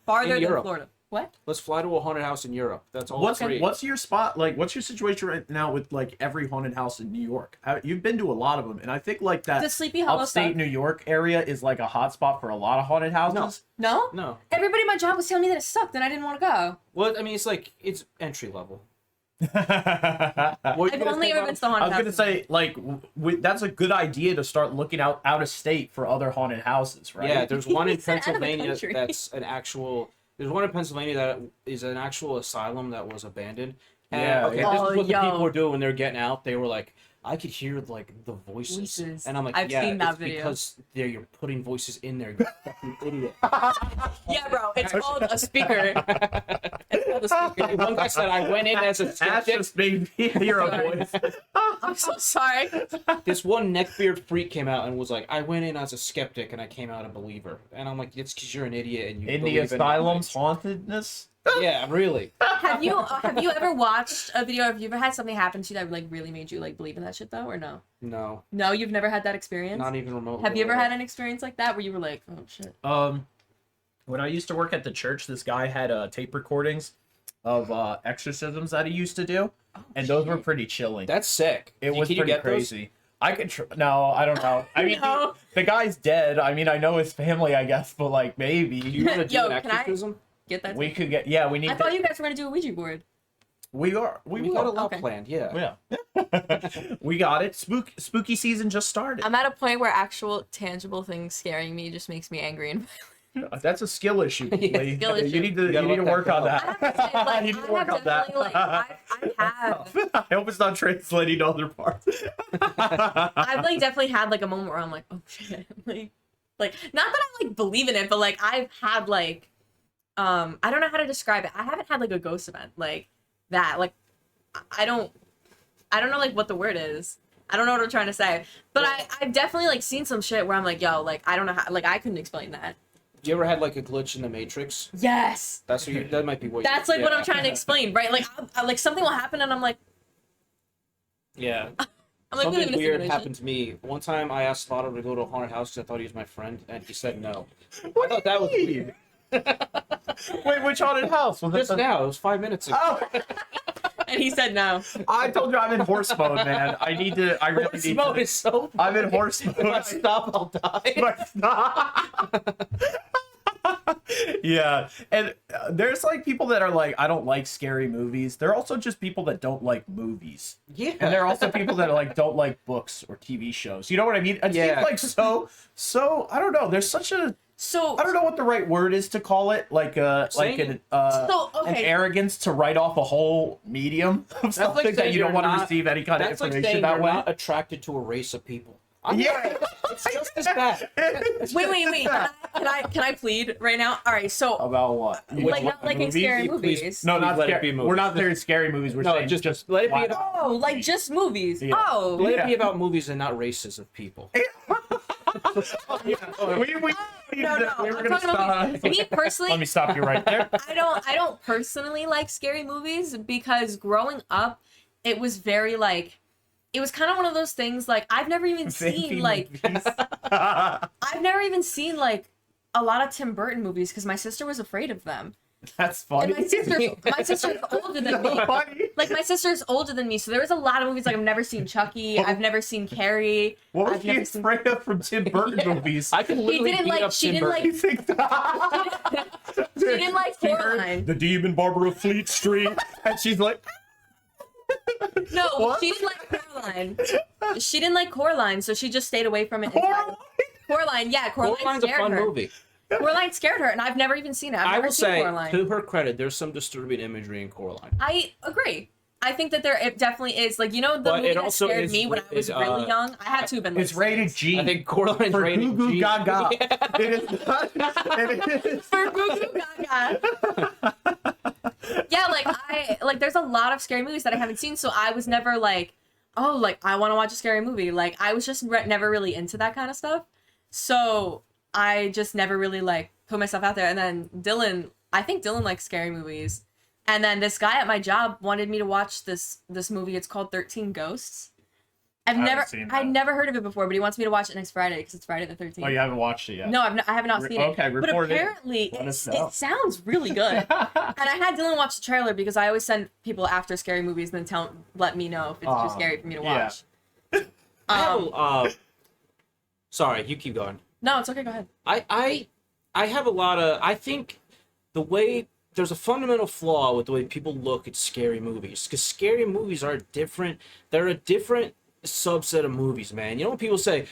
farther In than Europe. Florida. What? Let's fly to a haunted house in Europe. That's all. What's your spot like? What's your situation right now with like every haunted house in New York? You've been to a lot of them, and I think like that The Sleepy Hollow upstate stuff. New York area is like a hot spot for a lot of haunted houses. No? No. Everybody in my job was telling me that it sucked, and I didn't want to go. Well, I mean, it's like it's entry level. I I've only ever been to the haunted was gonna houses. say like that's a good idea to start looking out of state for other haunted houses, right? Yeah, there's one in He said out of the Pennsylvania country. that's an actual. There's one in Pennsylvania that is an actual asylum that was abandoned. And, Yeah, okay, yeah. this Oh, is what the yo. people were doing when they're getting out. They were like, I could hear like the voices, Voices. and I'm like, I've yeah, seen that it's video. because you're putting voices in there. You fucking idiot. Yeah, bro, it's called a speaker. It's called a speaker. One guy said I went in as a Ash skeptic. just made me hear a voice. I'm so sorry. This one neckbeard freak came out and was like, I went in as a skeptic and I came out a believer. And I'm like, it's because you're an idiot and you In the believe asylum's in hauntedness. Yeah, really. have you ever watched a video? Have you ever had something happen to you that like really made you like believe in that shit though, or no? No. No, you've never had that experience. Not even remotely. Have you ever had an experience like that where you were like, oh shit? When I used to work at the church, this guy had tape recordings of exorcisms that he used to do, and those were pretty chilling. That's sick. It was Can pretty you get crazy. I could no, I don't know. I mean, No. the guy's dead. I mean, I know his family, I guess, but like maybe You want to do Yo, an can I- exorcism? Get that? we could get. Yeah, we need. I thought you guys were gonna do a Ouija board. We are. We will. got a lot Okay. planned. Yeah. Yeah. We got it. Spooky season just started. I'm at a point where actual tangible things scaring me just makes me angry and That's a skill issue. Lee. skill issue. You need to gotta let that work on go. I that. have to say, like, You need to I work have on that. definitely, like, I have. I hope it's not translating to other parts. I've like definitely had like a moment where I'm like, oh shit, like not that I like believe in it, but like I've had like, I don't know how to describe it. I haven't had like a ghost event like that. Like, I don't know like what the word is. I don't know what I'm trying to say, but I've definitely like seen some shit where I'm like, yo, like I don't know how, like I couldn't explain that. You ever had like a glitch in the Matrix? Yes. That's what that might be what. That's like what I'm trying to explain, right? Like, like something will happen and I'm like, Yeah. I'm like Something living in a weird simulation. happened to me. One time I asked Spotto to go to a haunted house because I thought he was my friend, and he said no. I thought that was weird. Wait, which haunted house? Was Just it now, it was 5 minutes ago. Oh, And he said no. I told you I'm in horse mode, man. I really Horse need mode to. is so. I'm in horse If I mode. stop, I'll die. But stop. Yeah, and there's like people that are like, I don't like scary movies. There are also just people that don't like movies. Yeah. And there are also people that are like don't like books or TV shows. You know what I mean? It Yeah. seems like so I don't know. There's such a So I don't know what the right word is to call it, like an okay. arrogance to write off a whole medium of something that saying you don't you're want to not- receive any kind of That's like information saying that you're way. not attracted to a race of people. Yeah. It's just as bad. wait. Can I plead right now? All right. So About what? like not liking movies? scary Please- movies. No, not Let it scary. be movies. We're not there scary movies. We're No, saying just let it be wow. about- Oh, like just movies. Yeah. Oh. Let Yeah. it be about movies and not races of people. we No. we were I'm gonna talking about stop. me personally. Let me stop you right there. I don't personally like scary movies because growing up, it was very like, it was kind of one of those things like I've never even seen like I've never even seen like a lot of Tim Burton movies because my sister was afraid of them. That's funny. And my sister's older than me. Funny. Like my sister's older than me, so there was a lot of movies like I've never seen Chucky, I've never seen Carrie. What was I've she never seen. afraid of from Tim Burton movies? I can literally didn't beat like- up she Tim didn't Burton. You think She didn't like She heard Coraline. the Demon Barber of Fleet Street, and she's like, No, What? she didn't like Coraline. She didn't like Coraline, so she just stayed away from it. Coraline? Coraline, yeah, Coraline Coraline's a scared fun her. movie. Coraline scared her, and I've never even seen it. I've I never will seen say, Coraline. to her credit, there's some disturbing imagery in Coraline. I agree. I think that it definitely is. Like, you know, the But movie it that also scared is- me when I was is, really young? I had to have been like it's rated G. I think Coraline's for rated Goo Goo G. Gaga. Yeah. It is not. It is. for Goo Goo Gaga. Yeah, like there's a lot of scary movies that I haven't seen, so I was never like, oh, like I want to watch a scary movie. Like I was just never really into that kind of stuff. So I just never really like put myself out there. And then I think Dylan likes scary movies. And then this guy at my job wanted me to watch this movie. It's called 13 Ghosts. I'd never heard of it before, but he wants me to watch it next Friday because it's Friday the 13th. Oh, you haven't watched it yet? No, I have not seen it. Okay, but report it. apparently Let us know. it sounds really good. And I had Dylan watch the trailer because I always send people after scary movies and then let me know if it's too scary for me to yeah. watch. Sorry, you keep going. No, it's okay. Go ahead. I have a lot of. I think the way there's a fundamental flaw with the way people look at scary movies because scary movies are different. They're a different subset of movies, man. You know when people say,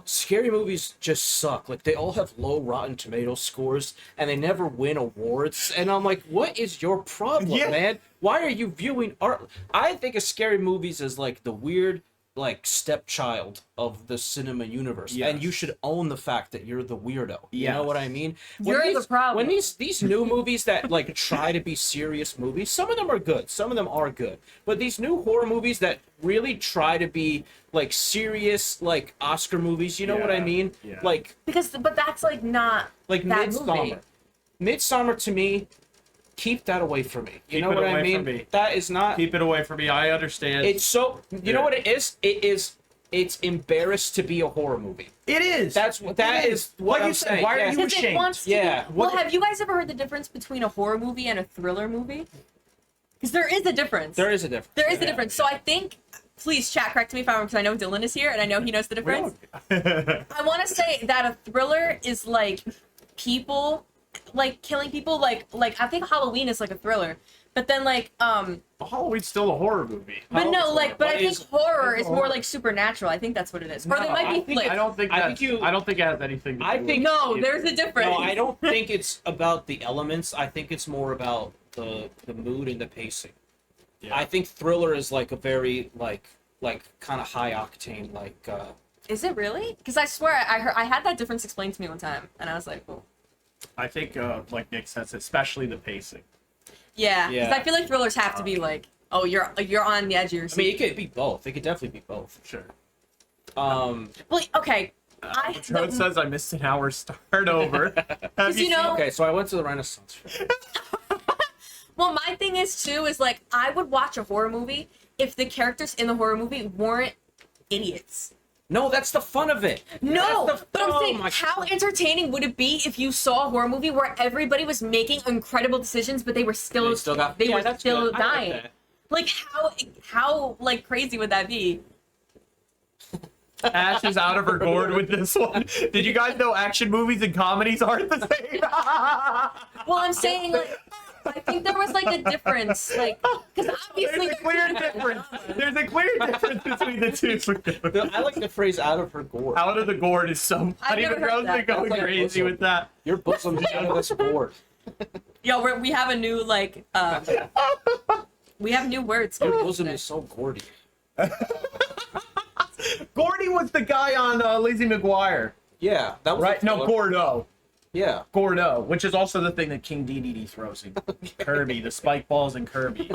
scary movies just suck. Like they all have low Rotten Tomato scores and they never win awards. And I'm like, what is your problem, man? Why are you viewing art? I think of scary movies as like the weird, like stepchild of the cinema universe, and you should own the fact that you're the weirdo. You know what I mean? You're the problem. When these new movies that like try to be serious movies, some of them are good, some of them are good, but these new horror movies that really try to be like serious, like Oscar movies, you know what I mean? Yeah. But That's like not like that Midsommar. movie. Midsommar to me keep that away from me. You Keep know it what I away mean? from me. That is not. Keep it away from me. I understand. It's so. You know what it is? It's embarrassed to be a horror movie. It is. That is what like I'm you said, saying. why are Yeah. you Because it ashamed? wants to Yeah. be- Well, have you guys ever heard the difference between a horror movie and a thriller movie? Because there is a difference. There is a difference. There is a difference. So I think, please chat, correct me if I'm wrong, because I know Dylan is here and I know he knows the difference. I want to say that a thriller is like people, like killing people, like I think Halloween is like a thriller, but then like Halloween's still a horror movie. but no, like but I think horror is more horror. like supernatural. I think that's what it is. Or No, they I might be think- like I don't think I that. think I don't think it has anything to do I with think- it. no, there's a difference. No, I don't think it's about the elements. I think it's more about the mood and the pacing. Yeah. I think thriller is like a very like kind of high octane Is it really? Because I swear I had that difference explained to me one time, and I was like, oh. I think, like Nick says, especially the pacing. Yeah, because Yeah. I feel like thrillers have to be like, oh, you're on the edge of your I seat. mean, it could be both. It could definitely be both. Sure. Um. Well, okay. Joe says I missed an hour. Start over. Have you know- Okay, so I went to the Renaissance Fair. Well, my thing is too is like I would watch a horror movie if the characters in the horror movie weren't idiots. No, that's the fun of it. No, That's the- but I'm oh saying, my how God. entertaining would it be if you saw a horror movie where everybody was making incredible decisions, but they were still They still got. they yeah, were that's still good. I like dying? that. Like how like crazy would that be? Ash is out of her gourd with this one. Did you guys know action movies and comedies aren't the same? Well, I'm saying like I think there was like a difference, like because obviously There's a clear difference. There's a clear difference between the two. I like the phrase "out of her gourd." Out of the gourd is so I've funny. never The heard girls that. are going That's like a crazy bosom. with that. Your bosom is out of this gourd. Yo, we have a new like we have new words. Your bosom is so gourdy. Gordy was the guy on Lizzie McGuire, Yeah, that was right? the No, filler. Gordo. Yeah. Gordo, which is also the thing that King DDD throws in Kirby, the spike balls in Kirby.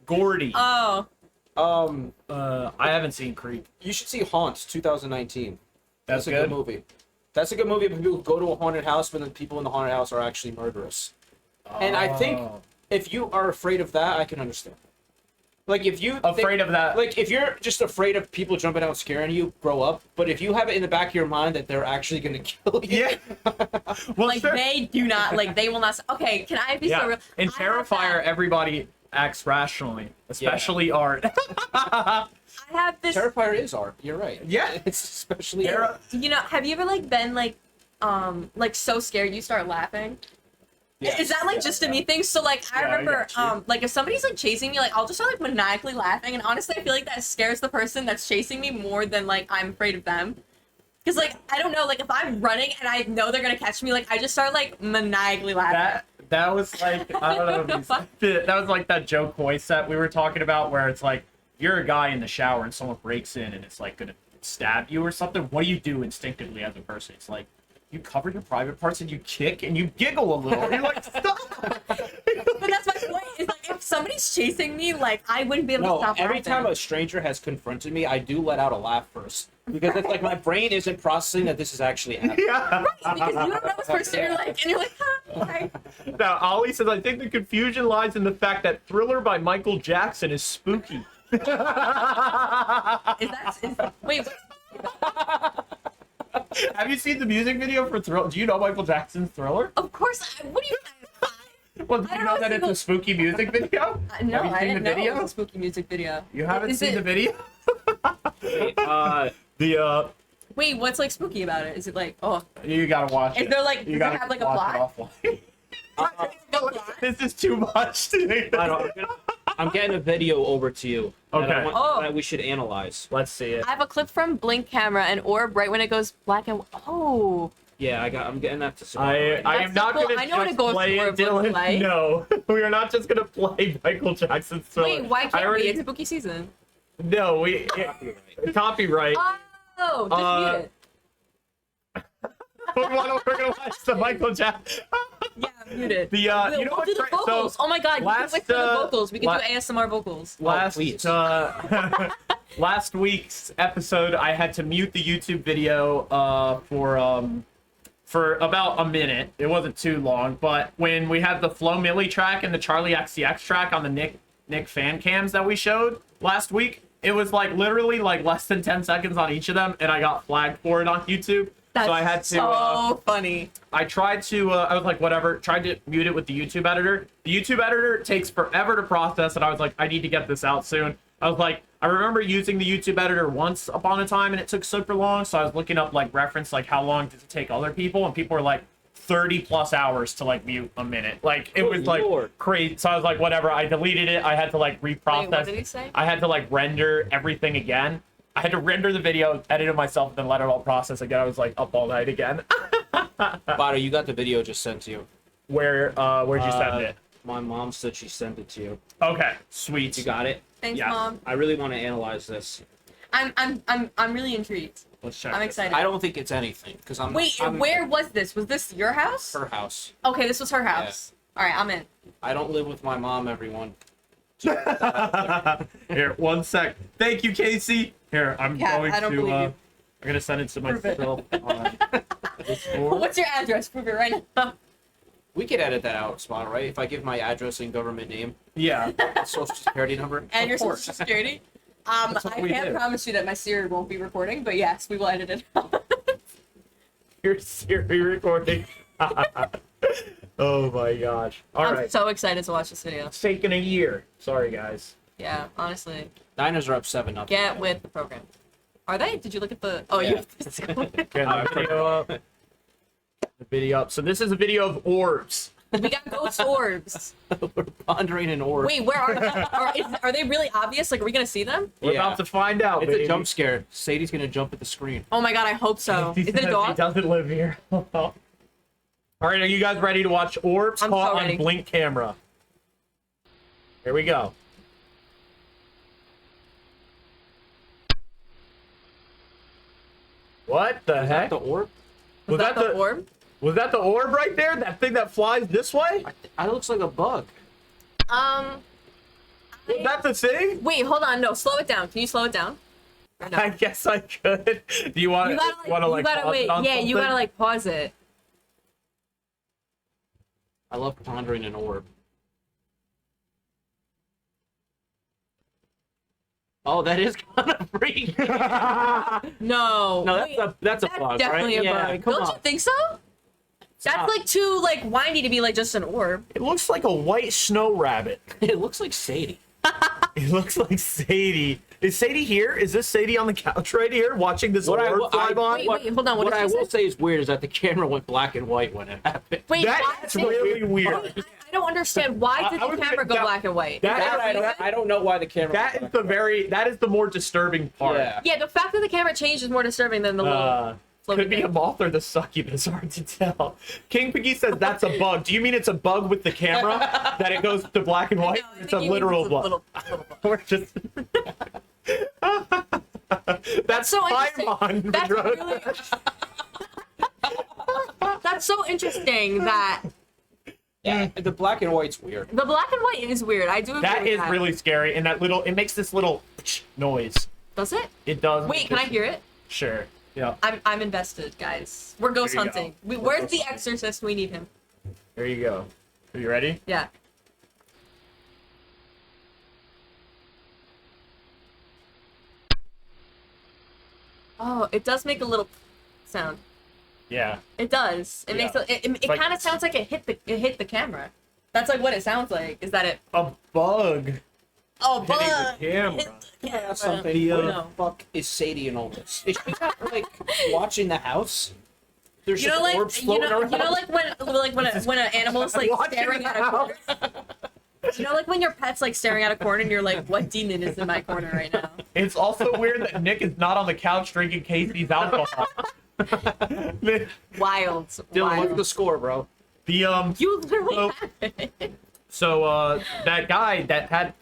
Gordy. Oh, I haven't seen Creep. You should see Haunt 2019. That's a good. movie. That's a good movie. But people go to a haunted house, but the people in the haunted house are actually murderous. And I think Oh. if you are afraid of that, I can understand. Like if you Afraid of that. like if you're just afraid of people jumping out scaring you, grow up. But if you have it in the back of your mind that they're actually gonna kill you, Yeah. Well, like sure. they do not like they will not. Okay, can I be so Yeah. real? In I have Terrifier, that- everybody acts rationally, especially Art. I have this. Terrifier is art. You're right. Yeah. It's especially Terra- You know, have you ever like been like so scared you start laughing? Yes, Is that like yeah, just a yeah. me thing? So like I Yeah, I remember got you. like if somebody's like chasing me, like I'll just start like maniacally laughing, and honestly I feel like that scares the person that's chasing me more than like I'm afraid of them. Because like I don't know, like if I'm running and I know they're gonna catch me, like I just start like maniacally laughing. That was like I don't know. That was like that Joe Coy set we were talking about, where it's like you're a guy in the shower and someone breaks in and it's like gonna stab you or something. What do you do instinctively as a person? It's like you cover your private parts and you kick and you giggle a little. You're like, stop. But that's my point. Is like if somebody's chasing me, like I wouldn't be able to No, stop every laughing. time a stranger has confronted me, I do let out a laugh first. Because it's like my brain isn't processing that this is actually happening. Yeah. because you don't know this person, you're like, huh, okay. Now, Ollie says, I think the confusion lies in the fact that Thriller by Michael Jackson is spooky. Is wait, Have you seen the music video for Thriller? Do you know Michael Jackson's Thriller? of course. What do you? Well, do I you don't know know that a it's a single- spooky music video? No, Have you I seen didn't the know it video? was a spooky music video. You haven't Is seen the it- video? Uh, The Wait, what's like spooky about it? Is it like, oh, you gotta watch Is it. there, like- you does it gotta have, like, a watch it offline. This is too much. I don't, I'm getting a video over to you that, Okay. I want, Oh. that we should analyze. Let's see it. I have a clip from Blink Camera and Orb right when it goes black and oh. Yeah, I'm getting that to I am That's not so cool. gonna I know what just a ghost play it, orb looks Dylan. like. No, we are not just gonna play Michael Jackson's Thriller. Wait, why I can't already, we? It's spooky season. No, we copyright. Oh, just mute it. We're gonna watch the Michael Jackson. Yeah, mute it. The you know We'll what's do the great? vocals. So Oh my god, you last, can wait for the vocals. We can la- do ASMR vocals. last please. last week's episode, I had to mute the YouTube video for for about a minute. It wasn't too long, but when we had the Flo Milli track and the Charlie XCX track on the Nick fan cams that we showed last week, it was like literally like less than 10 seconds on each of them, and I got flagged for it on YouTube. That's so I had to. So funny. I tried to. I was like, whatever. Tried to mute it with the YouTube editor. The YouTube editor takes forever to process, and I was like, I need to get this out soon. I was like, I remember using the YouTube editor once upon a time, and it took super long. So I was looking up like reference, like how long does it take other people, and people were like 30+ hours to like mute a minute. Like it was like crazy. So I was like, whatever. I deleted it. I had to like reprocess. Wait, what did he say? I had to like render everything again. I had to render the video, edit it myself, and then let it all process again. I was like up all night again. Bato, you got the video just sent to you. Where'd you send it? My mom said she sent it to you. Okay, sweet. You got it? Thanks, Yeah. Mom. I really want to analyze this. I'm really intrigued. Let's check. I'm this. excited. I don't think it's anything because Wait, where was this? Was this your house? her house. Okay, this was her house. All right, I'm in. I don't live with my mom, everyone. Here, one sec. Thank you, Casey. Here, I'm Yeah, going I don't to. believe you. I'm gonna send it to Prove it. myself. on Discord. What's your address? Prove it right now. We could edit that out, Spot, right? If I give my address and government name, Yeah. social security number. And your course. social security. That's what I we can't do. promise you that my Siri won't be recording, but yes, we will edit it out. Your Siri recording. Oh my gosh. All I'm right. so excited to watch this video. It's taken a year. Sorry, guys. Yeah, honestly. Niners are up 7-0. Get with the program. Are they? Did you look at the... Oh, Yeah. you... Get the video up. The video up. So this is a video of orbs. We got ghost orbs. We're pondering an orb. Wait, where are they? Are they really obvious? Like, are we going to see them? We're Yeah. about to find out. It's baby. a jump scare. Sadie's gonna jump at the screen. Oh my god, I hope so. He Is it a says dog? He doesn't live here. All right, are you guys ready to watch orbs I'm caught so on ready. Blink camera? Here we go. What the Is heck? that the orb? Was that the orb? Was that the orb right there? That thing that flies this way? It looks like a bug. Was that the thing? Wait, hold on. No, slow it down. Can you slow it down? Or no? I guess I could. Do you want You to gotta, like, you gotta pause wait. it on Yeah, you something? gotta like pause it. I love pondering an orb. Oh, that is kind of freaky. No. No, wait, that's a bug, definitely right? a Yeah, bug. come Don't on. you think so? That's not. like too like whiny to be like just an orb. It looks like a white snow rabbit. It looks like Sadie. It looks like Sadie. Is Sadie here? Is this Sadie on the couch right here watching this What I orb will- fly by? Wait, hold on. What What did I you will say? say is weird is that the camera went black and white when it happened. Wait, why- That's really weird. I don't understand. Why did I the would camera think go that- black and white? that- Is there a I reason? don't know why the camera. That went is black. that is the more disturbing part. Yeah. Yeah, the fact that the camera changed is more disturbing than the little. floaty Could be a thing. moth or the succubus, hard to tell. King Piggy says that's a bug. Do you mean it's a bug with the camera that it goes to black and white? No, I It's think a he means literal it's a bug. little bug. We're just. That's So interesting. Paimon. That's really. That's so interesting that Yeah, the black and white's weird. the black and white is weird. I do agree That with is that. really scary, and that little it makes this little noise. Does it? It does. Wait, can I hear it? Sure. Yeah. I'm invested, guys. We're ghost There you hunting. go. Where's ghost the hunting. exorcist? We need him. There you go. Are you ready? Yeah. Oh, it does make a little sound. Yeah. It does. It makes Yeah. it Like- kind of sounds like it hit the camera. That's like what it sounds like. Is that it? A bug Oh, hitting bug. the camera. Hit the camera. Something. The, Where no. the fuck is Sadie in all this? Is she not like watching the house? There's You know, just like orbs you floating know, around. you know, like when an animal's like Watching staring the at a corner. You know, like when your pet's like staring at a corner and you're like, what demon is in my corner right now? It's also weird that Nick is not on the couch drinking Casey's alcohol. Wild. Dylan, look at Wild. the score, bro. The You literally Oh. have it. So that guy that had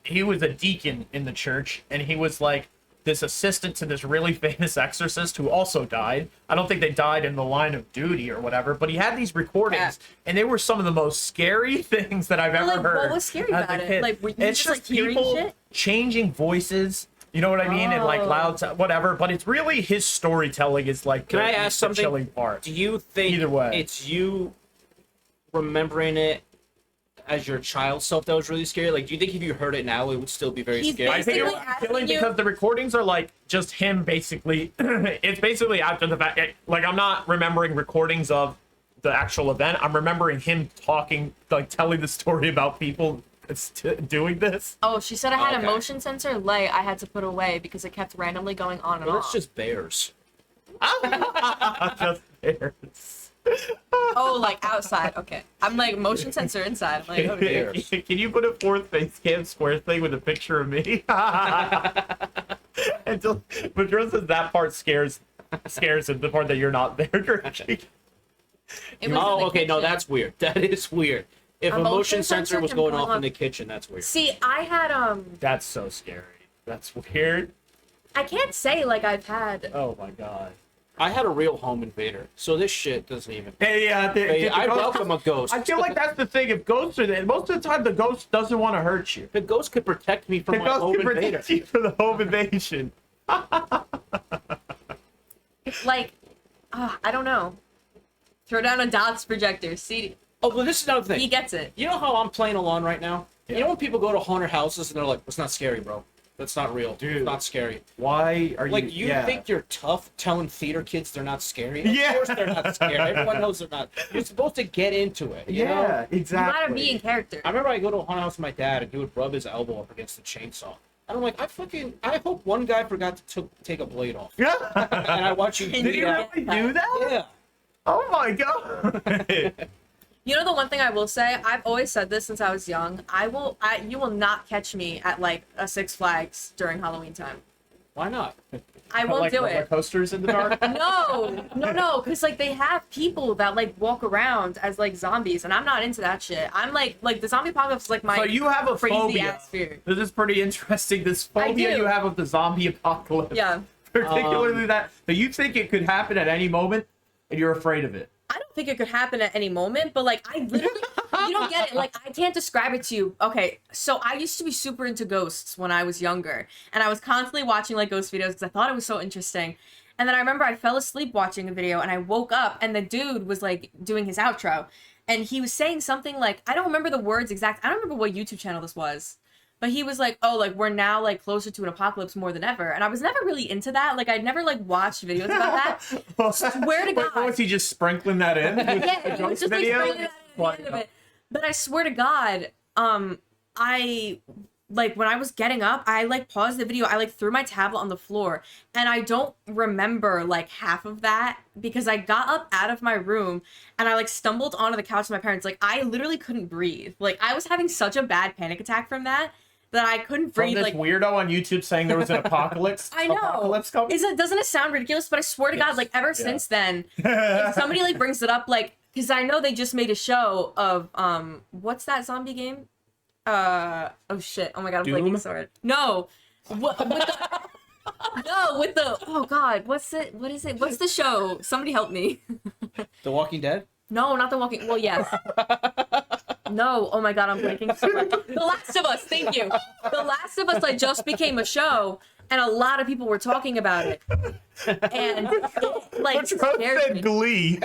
he was a deacon in the church, and he was like this assistant to this really famous exorcist who also died. I don't think they died in the line of duty or whatever, but he had these recordings, and they were some of the most scary things that I've ever Like, what heard. was scary as a about it? kid. Like, were you it's just, like, hearing people shit? changing voices. You know what I mean? And like Oh. loud, whatever. But it's really his storytelling is like. Can I ask something? Chilling part. Do you think Either way. it's you remembering it as your child self that was really scary? Like, do you think if you heard it now, it would still be very He's scary? I think it basically was asking killing you- because the recordings are like just him basically. It's basically after the fact. Like I'm not remembering recordings of the actual event. I'm remembering him talking, like telling the story about people doing this. Oh, she said I had Okay. a motion sensor light I had to put away because it kept randomly going on and Well, off. it's just bears. Just bears. Oh, like outside. Okay. I'm like motion sensor inside. I'm like, Who okay. cares? Can you put a fourth face cam square thing with a picture of me? Until Madrid says that part scares him, the part that you're not there, Gurky. It was in Oh, the okay, no, kitchen. that's weird. That is weird. If A a motion motion sensor sensor was can going point off in on- the kitchen, that's weird. See, I had That's so scary. That's weird. I can't say like I've had. Oh my god. I had a real home invader, so this shit doesn't even. Hey, Hey, I welcome a ghost. I feel like that's the thing. If ghosts are there, most of the time the ghost doesn't want to hurt you. The ghost could protect me from The my ghost home can invader. protect you from the home invasion. Like, I don't know. Throw down a dots projector. See, Oh, but this is another thing. he gets it. You know how I'm playing alone right now? Yeah. You know when people go to haunted houses and they're like, "It's not scary, bro. That's not real. Dude. It's not scary." Why are Like, you yeah. think you're tough telling theater kids they're not scary? Of Yeah. course they're not scary. Everyone knows they're not. You're supposed to get into it. You know? Yeah, You exactly. gotta be in character. I remember I go to a haunted house with my dad and he would rub his elbow up against the chainsaw. And I'm like, I hope one guy forgot to take a blade off. Yeah. And I watch you do Did he that. really do that? Yeah. Oh my god. You know the one thing I will say, I've always said this since I was young. You will not catch me at like a Six Flags during Halloween time. Why not? I won't like do roller it. coasters in the dark. No, because like they have people that like walk around as like zombies, and I'm not into that shit. I'm like the zombie apocalypse is like my So you have a crazy phobia. ass fear. This is pretty interesting. This I phobia do. you have of the zombie apocalypse. Yeah, Particularly that. So you think it could happen at any moment, and you're afraid of it. I don't think it could happen at any moment, but like I literally, you don't get it. Like I can't describe it to you. Okay, so I used to be super into ghosts when I was younger, and I was constantly watching like ghost videos because I thought it was so interesting. And then I remember I fell asleep watching a video, and I woke up, and the dude was like doing his outro, and he was saying something like, I don't remember the words exact. I don't remember what YouTube channel this was. But he was like, oh, like, we're now, like, closer to an apocalypse more than ever. And I was never really into that. Like, I'd never, like, watched videos about that. Swear to God. Wait, was he just sprinkling that in? Yeah, he was just, like, Video? throwing it at the end of it. But I swear to God, I, like, when I was getting up, I, like, paused the video. I, like, threw my tablet on the floor. And I don't remember, like, half of that because I got up out of my room and I, like, stumbled onto the couch with my parents. Like, I literally couldn't breathe. Like, I was having such a bad panic attack from that I couldn't From breathe. this Like, weirdo on YouTube saying there was an apocalypse. I know. Apocalypse coming. Doesn't it sound ridiculous? But I swear to God, like ever since then, if somebody like brings it up, like, because I know they just made a show of what's that zombie game? Oh shit! Oh my God, I'm Doom? blanking sword. No, with the oh God, what's it? What is it? What's the show? Somebody help me. The Walking Dead? No, not the Walking. Well, yes. No, oh my God, I'm blanking. The Last of Us. Thank you. The Last of Us like just became a show, and a lot of people were talking about it, and it, like Trump scared said me. Glee.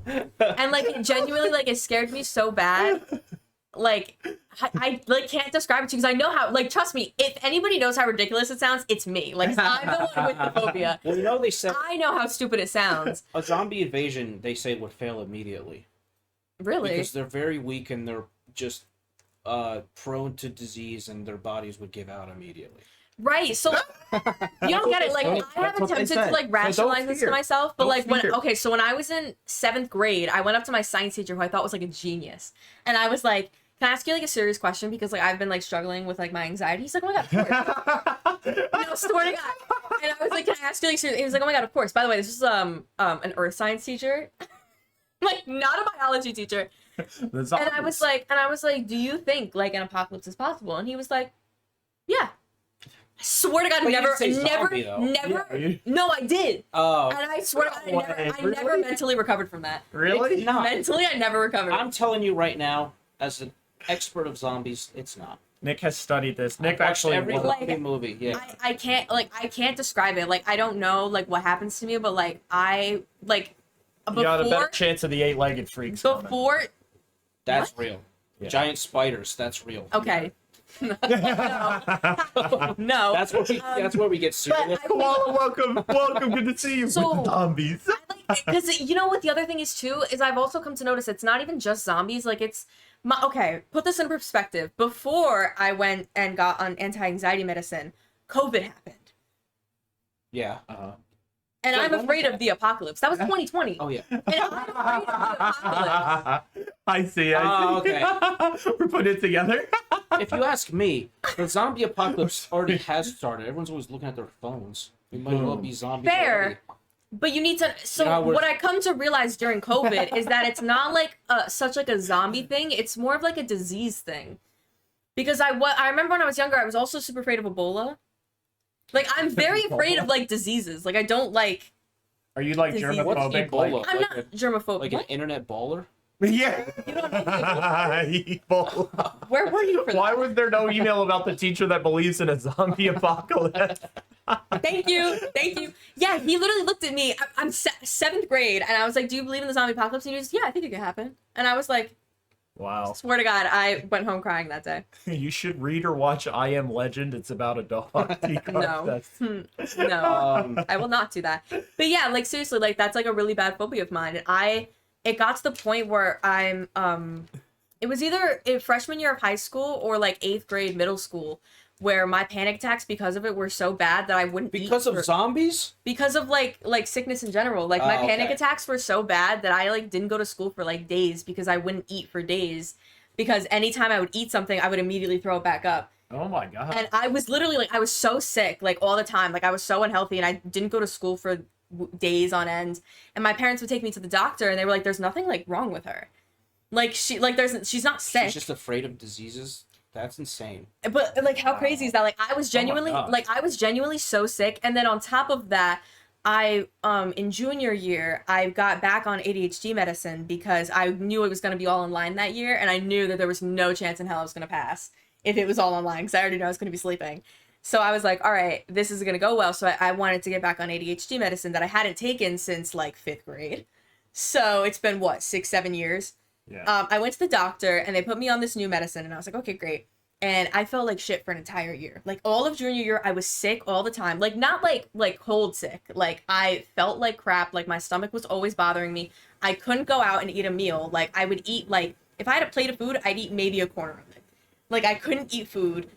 And like it genuinely like it scared me so bad. Like I like can't describe it to you because I know how. Like trust me, if anybody knows how ridiculous it sounds, it's me. Like I'm the one with the phobia. Well, you know they said I know how stupid it sounds. a zombie invasion, they say, would fail immediately. Really. Because they're very weak and they're just prone to disease and their bodies would give out immediately. Right, so you don't get it. Like I have That's what they attempted say. to like So don't rationalize this to fear. myself, but Don't like when fear. okay, so when I was in 7th grade, I went up to my science teacher who I thought was like a genius, and I was like, "Can I ask you like a serious question? Because like I've been like struggling with like my anxiety." He's like, "Oh my God, of course." No, swear to God. And I was like, "Can I ask you like serious?" He was like, "Oh my God, of course." By the way, this is an earth science teacher, like not a biology teacher. And I was like, "Do you think like an apocalypse is possible?" And he was like, "Yeah." I swear to God, But you never, didn't say never, zombie, though. never. Yeah, you- No, I did. Oh, And I swear to God, No way. I never Really? mentally recovered from that. Really? it's not. Mentally, I never recovered. I'm telling you right now, as an expert of zombies, it's not. Nick has studied this. Nick Watched actually every won- zombie movie. Yeah. I can't describe it. Like I don't know like what happens to me, but like I like you got a better before chance of the eight-legged freaks. coming. before That's What? real. Yeah. Giant spiders. That's real. okay. No. No. That's where we get serious. I- Koala, welcome. Good to see you So- with the zombies. Because you know what the other thing is too is I've also come to notice it's not even just zombies. Like it's okay. Put this in perspective. Before I went and got on anti-anxiety medicine, COVID happened, Yeah. and Wait, I'm when was afraid that? of the apocalypse. That was 2020. Oh yeah. And I'm afraid of the apocalypse. I see. Oh, okay. We're putting it together. If you ask me, the zombie apocalypse already has started. Everyone's always looking at their phones. We might as well be zombies. Fair. already. But you need to. So Yeah, we're- what I come to realize during COVID is that it's not like such like a zombie thing. It's more of like a disease thing. Because I remember when I was younger, I was also super afraid of Ebola. Like I'm very afraid of like diseases. Like I don't like. Are you like Disease. What's germophobic? Ebola? I'm Like not a- germophobic. Like an internet baller? Yeah. You don't know Ebola? Ebola. Where were you for Why that? was there no email about the teacher that believes in a zombie apocalypse? Thank you. Yeah, he literally looked at me. I'm seventh grade, and I was like, "Do you believe in the zombie apocalypse?" And he was, "Yeah, I think it could happen." And I was like, Wow. "Swear to God, I went home crying that day." You should read or watch I Am Legend. It's about a dog. No. No, I will not do that. But yeah, like seriously, like that's like a really bad phobia of mine. And it got to the point where I'm it was either a freshman year of high school or like 8th grade middle school where my panic attacks because of it were so bad that I wouldn't eat Because of zombies? because of like sickness in general. Like my Oh, panic okay. attacks were so bad that I like didn't go to school for like days because I wouldn't eat for days because anytime I would eat something I would immediately throw it back up. Oh my god. And I was literally like I was so sick like all the time. Like I was so unhealthy and I didn't go to school for days on end. And my parents would take me to the doctor and they were like there's nothing like wrong with her. Like she's not sick. She's just afraid of diseases? That's insane. But like how crazy is that? Like I was genuinely God. so sick, and then on top of that, I in junior year I got back on ADHD medicine because I knew it was going to be all online that year, and I knew that there was no chance in hell I was going to pass if it was all online because I already knew I was going to be sleeping. So I was like, all right, this is going to go well. So I wanted to get back on ADHD medicine that I hadn't taken since like 5th grade. So it's been what 6-7 years. Yeah. I went to the doctor and they put me on this new medicine and I was like, okay, great. And I felt like shit for an entire year. Like all of junior year, I was sick all the time. Like not like cold sick. Like I felt like crap. Like my stomach was always bothering me. I couldn't go out and eat a meal. Like I would eat like if I had a plate of food, I'd eat maybe a corner of it. Like I couldn't eat food.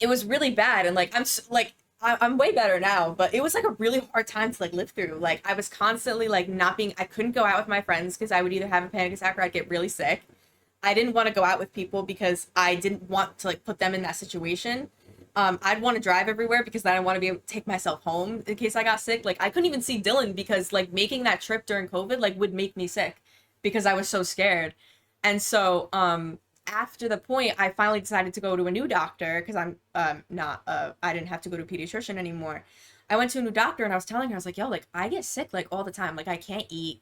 It was really bad. And like I'm way better now, but it was like a really hard time to like live through. Like I was constantly like I couldn't go out with my friends because I would either have a panic attack or I'd get really sick. I didn't want to go out with people because I didn't want to like put them in that situation. I'd want to drive everywhere because then I want to be able to take myself home in case I got sick. Like I couldn't even see Dylan because like making that trip during COVID like would make me sick because I was so scared. And so after the point, I finally decided to go to a new doctor because I didn't have to go to a pediatrician anymore. I went to a new doctor and I was telling her, I was like, yo, like I get sick like all the time. Like I can't eat.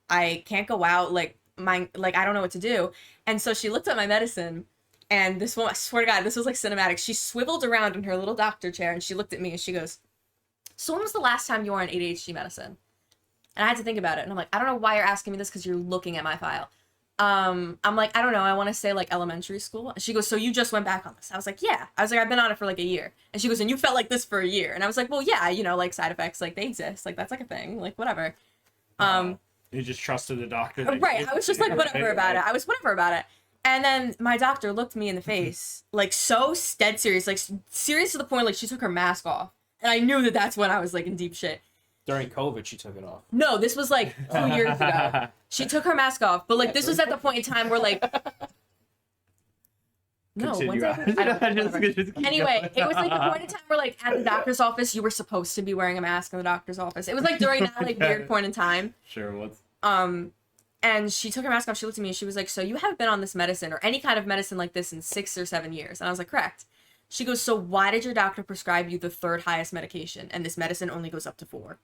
I can't go out. Like I don't know what to do. And so she looked at my medicine and this one, I swear to God, this was like cinematic. She swiveled around in her little doctor chair and she looked at me and she goes, so when was the last time you were on ADHD medicine? And I had to think about it. And I'm like, I don't know why you're asking me this because you're looking at my file. I'm like, I don't know. I want to say like elementary school. And she goes, so you just went back on this? I was like, yeah. I was like, I've been on it for like a year. And she goes, and you felt like this for a year? And I was like, well, yeah, you know, like side effects, like they exist. Like that's like a thing, like whatever. You just trusted the doctor. Right. I was just like, whatever about it. I was whatever about it. And then my doctor looked me in the face, like so dead serious, like serious to the point, like she took her mask off. And I knew that that's when I was like in deep shit. During COVID, she took it off. No, this was like 2 years ago. She took her mask off, but like this was at the point in time where like no, when's that? I don't know, whatever. Anyway, it was like the point in time where like at the doctor's office you were supposed to be wearing a mask in the doctor's office. It was like during that like weird point in time. Sure, what's And she took her mask off, she looked at me and she was like, so you haven't been on this medicine or any kind of medicine like this in 6 or 7 years. And I was like, correct. She goes, so why did your doctor prescribe you the 3rd highest medication and this medicine only goes up to 4?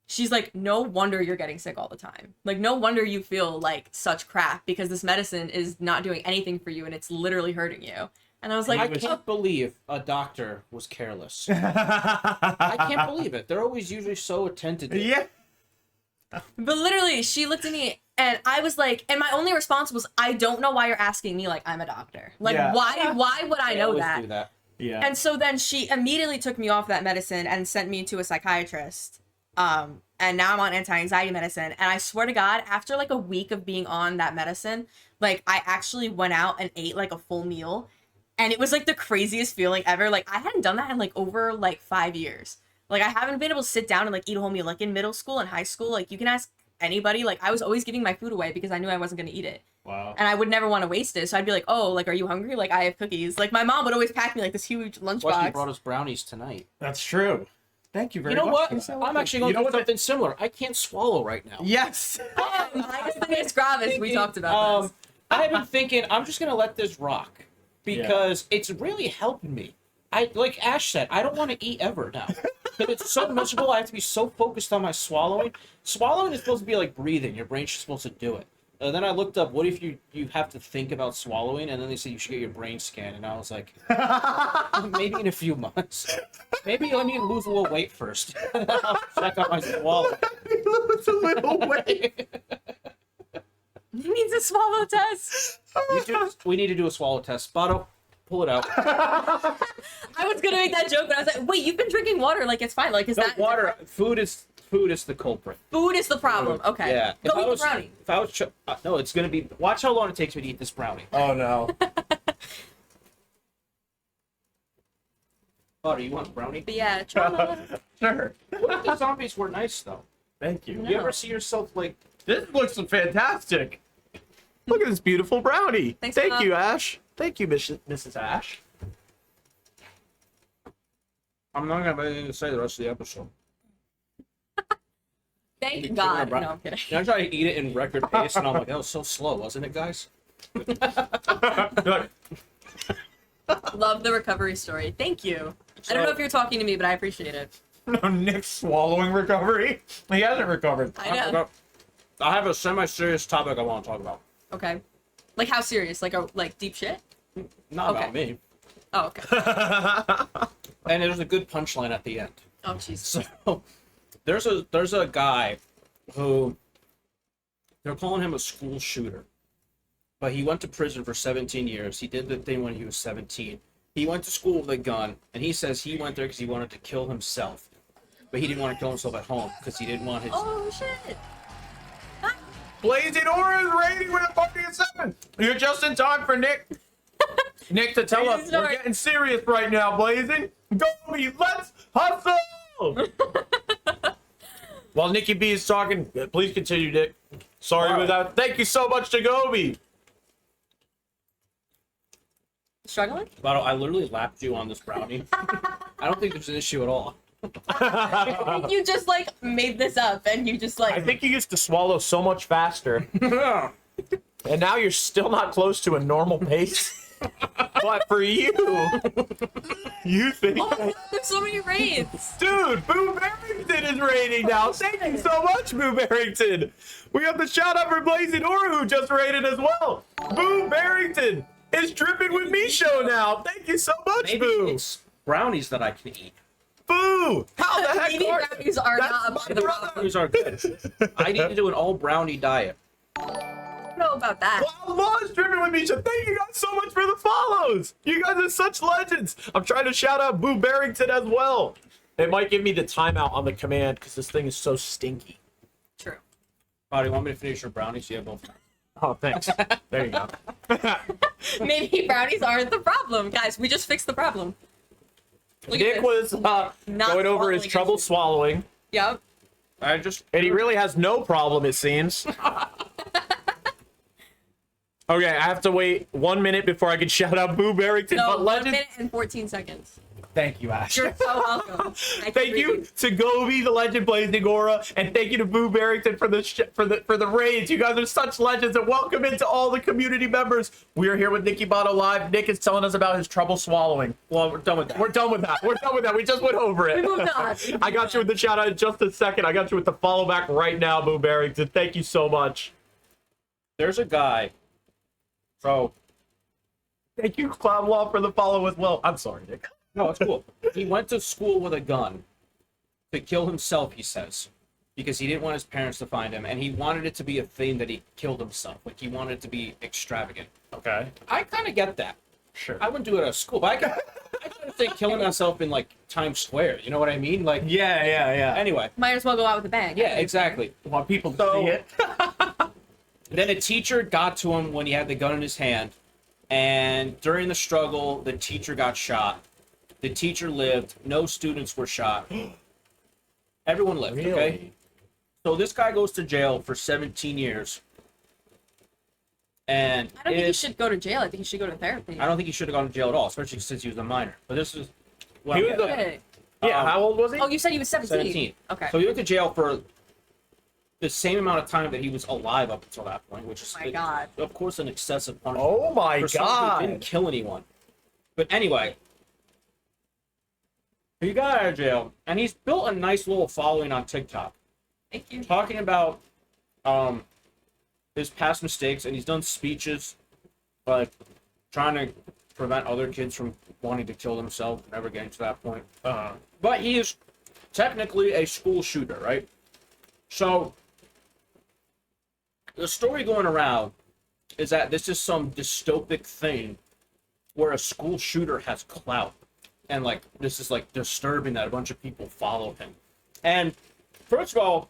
She's like, no wonder you're getting sick all the time. Like, no wonder you feel like such crap because this medicine is not doing anything for you and it's literally hurting you. And And I was like, I can't believe a doctor was careless. I can't believe it. They're always usually so attentive. Yeah. but literally, she looked at me and I was like, and my only response was, I don't know why you're asking me like I'm a doctor. Like, Yeah. why would I They know always that? do that. Yeah. And so then she immediately took me off that medicine and sent me to a psychiatrist. And now I'm on anti-anxiety medicine. And I swear to God, after like a week of being on that medicine, like I actually went out and ate like a full meal. And it was like the craziest feeling ever. Like I hadn't done that in like over like 5 years. Like I haven't been able to sit down and like eat a whole meal. Like in middle school and high school, like you can ask anybody. Like I was always giving my food away because I knew I wasn't going to eat it. Wow. And I would never want to waste it. So I'd be like, oh, like, are you hungry? Like I have cookies. Like my mom would always pack me like this huge Why she lunchbox. brought us brownies tonight. That's true. Thank you very You know much. what? for that. I'm actually going You know to do what something similar. I can't swallow right now. Yes. Minus the Miss Gravis, we talked about this. I've been thinking I'm just going to let this rock because it's really helping me. I like Ash said, I don't want to eat ever now. Because it's so miserable. I have to be so focused on my swallowing. Swallowing is supposed to be like breathing. Your brain's just supposed to do it. And then I looked up, what if you have to think about swallowing? And then they said you should get your brain scanned. And I was like, maybe in a few months. Maybe let me lose a little weight first. I'll check out my swallowing. Lose a little weight. He needs a swallow test. We need to do a swallow test. Bato, pull it out. I was gonna make that joke, but I was like, wait, you've been drinking water, like it's fine. Like is No, that water. Food is the culprit. Food is the problem. Okay. Yeah. Go eat the brownie. If I was, no, it's gonna be. Watch how long it takes me to eat this brownie. Oh no. Bato, you want a brownie? But yeah, trauma. Sure. What if the zombies were nice though? Thank you. No. You ever see yourself like? This looks fantastic. Look at this beautiful brownie. Thanks, Thank Mom. you, Ash. Thank you, Mrs. Ash. I'm not gonna have anything to say the rest of the episode. Thank God. No, I'm kidding. I tried to eat it in record pace, and I'm like, that was so slow, wasn't it, guys? You're like, Love the recovery story. Thank you. I don't know if you're talking to me, but I appreciate it. no, Nick's swallowing recovery. He hasn't recovered. I know. I have a semi-serious topic I want to talk about. Okay. Like how serious? Like deep shit? Not Okay. about me. Oh, okay. And there's a good punchline at the end. Oh, jeez. So there's a guy who they're calling him a school shooter, but he went to prison for 17 years. He did the thing when he was 17. He went to school with a gun, and he says he went there because he wanted to kill himself, but he didn't want to kill himself at home because he didn't want his. Oh shit. Blazing Aura is rating with a party of 7. You're just in time for Nick. Nick to tell us we're getting serious right now, Blazing. Go me, let's hustle. While Nicky B is talking, please continue, Nick. Sorry Wow. about that. Thank you so much to Gobi. Struggling? Bato, I literally lapped you on this brownie. I don't think there's an issue at all. I think you just like made this up and you just like I think you used to swallow so much faster, and now you're still not close to a normal pace. But for you, you think, Oh, there's so many raids. dude, Boo Barrington is raiding now. Thank you so much, Boo Barrington. We have the shout out for Blazing Aura who just raided as well. Boo Barrington is dripping with me show now. Thank you so much, Maybe Boo. it's brownies that I can eat. Boo! How the heck Maybe are brownies are That's not a my part of the brother. problem. Brownies are good. I need to do an all brownie diet. I don't know about that. Wow, Law's dripping with me. So thank you guys so much for the follows. You guys are such legends. I'm trying to shout out Boo Barrington as well. It might give me the timeout on the command because this thing is so stinky. True. Bato, you want me to finish your brownies? You have both. Oh, thanks. There you go. Maybe brownies aren't the problem. Guys, we just fixed the problem. Look at Nick this. was Not going over his swallowing trouble issues. swallowing, Yep. I just and he really has no problem, it seems. Okay, I have to wait 1 minute before I can shout out Boo Barrington. No, but 1 legend. minute and 14 seconds. Thank you, Ash. You're so welcome. Thank you to Gobi, the legend Blazing Aura, and thank you to Boo Barrington for the raids. You guys are such legends, and welcome into all the community members. We are here with NickyBato Live. Nick is telling us about his trouble swallowing. well, we're done with that. We're done with that. We're done with that. We just went over it. We moved on. I got you with the shout out in just a second. I got you with the follow back right now, Boo Barrington. Thank you so much. There's a guy. So Thank you, Cloud Wall, for the follow as well. I'm sorry, Nick. No, it's cool. He went to school with a gun to kill himself, he says, because he didn't want his parents to find him, and he wanted it to be a thing that he killed himself. Like, he wanted it to be extravagant. Okay. I kind of get that. Sure. I wouldn't do it at school, but I can think killing myself in, like, Times Square. You know what I mean? Like, Yeah. anyway. Might as well go out with a bang. Yeah, exactly. Want people to So- see it. Then a teacher got to him when he had the gun in his hand, and during the struggle, the teacher got shot. The teacher lived. No students were shot. Everyone lived, okay? So this guy goes to jail for 17 years. And I don't think he should go to jail. I think he should go to therapy. I don't think he should have gone to jail at all, especially since he was a minor. But this is... Well, He was a- Okay. Yeah, how old was he? Oh, you said he was 17. 17. Okay. So he went to jail for the same amount of time that he was alive up until that point, which is, Oh my God. of course, an excessive punishment. Oh my For someone who didn't god. kill anyone. But anyway, he got out of jail, and he's built a nice little following on TikTok, Thank you. talking about his past mistakes, and he's done speeches, like trying to prevent other kids from wanting to kill themselves, never getting to that point. But he is technically a school shooter, right? So the story going around is that this is some dystopic thing where a school shooter has clout, and like this is like disturbing that a bunch of people follow him. And first of all,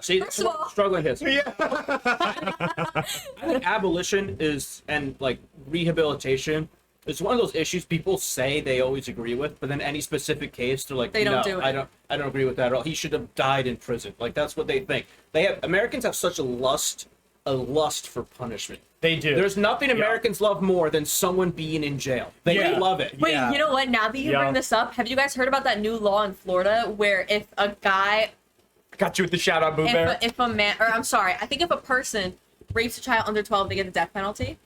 see, First of all- struggling his. Yeah. I think abolition is, and like rehabilitation, is one of those issues people say they always agree with, but then any specific case they're like, They don't no, do it. I don't agree with that at all. He should have died in prison. Like that's what they think. Americans have such a lust for punishment. They do. There's nothing Americans love more than someone being in jail. They Yeah. love it. Wait, Yeah. you know what? Now that you Yeah. bring this up, have you guys heard about that new law in Florida where if a guy, Got you with the shout out, Boo Bear. if a man, or I'm sorry, I think if a person rapes a child under 12, they get the death penalty?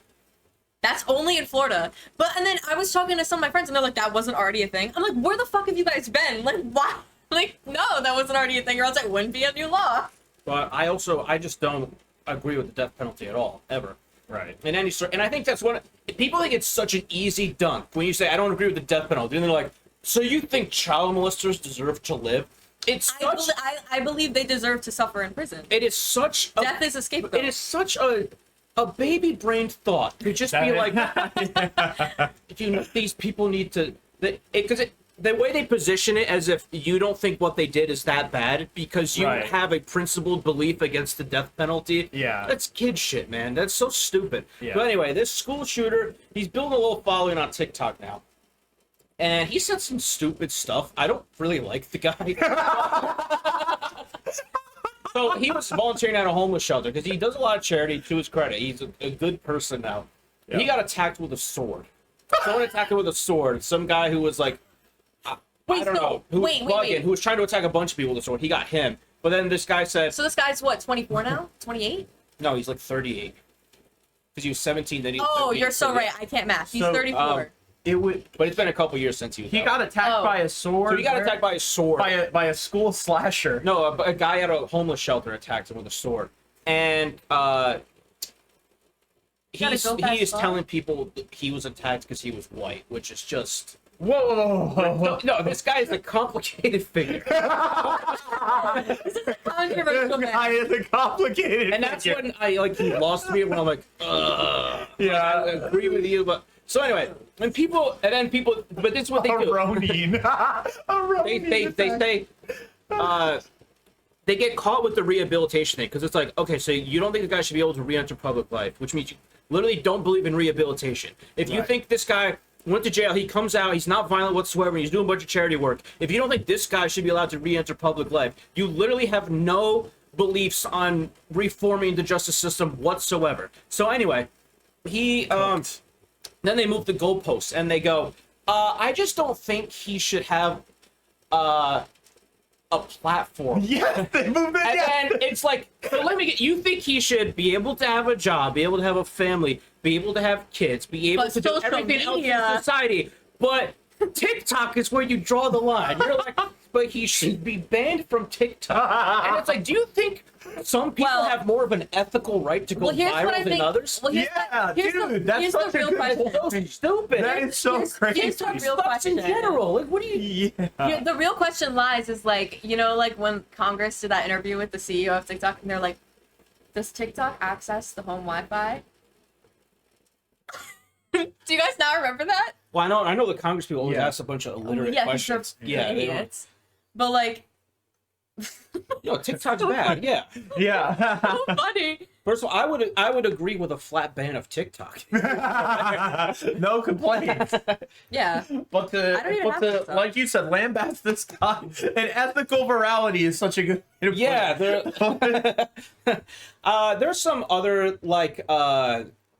That's only in Florida. And then I was talking to some of my friends and they're like, that wasn't already a thing. I'm like, where the fuck have you guys been? Like, why? Like, no, that wasn't already a thing or else it wouldn't be a new law. But I just don't agree with the death penalty at all, ever. Right. In any sort, and I think that's one. People think it's such an easy dunk when you say I don't agree with the death penalty, and they're like, "So you think child molesters deserve to live?" It's such. I believe they deserve to suffer in prison. It is such. Death is a scapegoat. It is such a baby brained thought to just be like, these people need to, because the way they position it as if you don't think what they did is that bad because you Right. have a principled belief against the death penalty. Yeah. That's kid shit, man. That's so stupid. Yeah. But anyway, this school shooter, he's building a little following on TikTok now. And he said some stupid stuff. I don't really like the guy. So he was volunteering at a homeless shelter because he does a lot of charity, to his credit. He's a good person now. Yeah. He got attacked with a sword. Someone attacked him with a sword. Some guy who was like, I don't know, who was bugging, who was trying to attack a bunch of people with a sword. He got him. But then this guy said, So this guy's what, 24 now? 28? no, he's like 38. Because he was 17, then he Oh, he you're was so 38. right. I can't math. He's So, 34. It would. But it's been a couple years since he was He out. got attacked Oh. by a sword. So he got attacked by a sword. by a school slasher. No, a guy at a homeless shelter attacked him with a sword. And Gotta he's go fast, he is huh? telling people that he was attacked because he was white, which is just Whoa. no. This guy is a complicated figure, Controversial This man. guy is a complicated. and that's figure. when I like he lost me when I'm like, ugh. Yeah. I agree with you, but so anyway, but this is what they A do. Ronin. A Ronin. They get caught with the rehabilitation thing because it's like, okay, so you don't think the guy should be able to re-enter public life, which means you literally don't believe in rehabilitation. If you Right. think this guy went to jail, he comes out, he's not violent whatsoever, and he's doing a bunch of charity work. If you don't think this guy should be allowed to re-enter public life, you literally have no beliefs on reforming the justice system whatsoever. So anyway, then they move the goalposts and they go, I just don't think he should have a platform. Yes, they moved it. And Yes. then it's like, so let me get, you think he should be able to have a job, be able to have a family, be able to have kids, be able But to do social everything else media- in society. But TikTok is where you draw the line. You're like, but he should be banned from TikTok. And it's like, do you think some people have more of an ethical right to go viral than others? Well, that's such a real good question. So stupid. That is so crazy. Here's the real question. In general, like, what do you? Yeah, the real question lies is like, you know, like when Congress did that interview with the CEO of TikTok, and they're like, does TikTok access the home Wi-Fi? Do you guys not remember that? Well, I know the Congress people always ask a bunch of illiterate questions. Yeah, idiots. But like, yo, TikTok's bad. Yeah. Yeah. so funny. First of all, I would agree with a flat ban of TikTok. No complaints. Yeah. But like you said, lambast this guy. And ethical morality is such a good. Yeah, there's some other like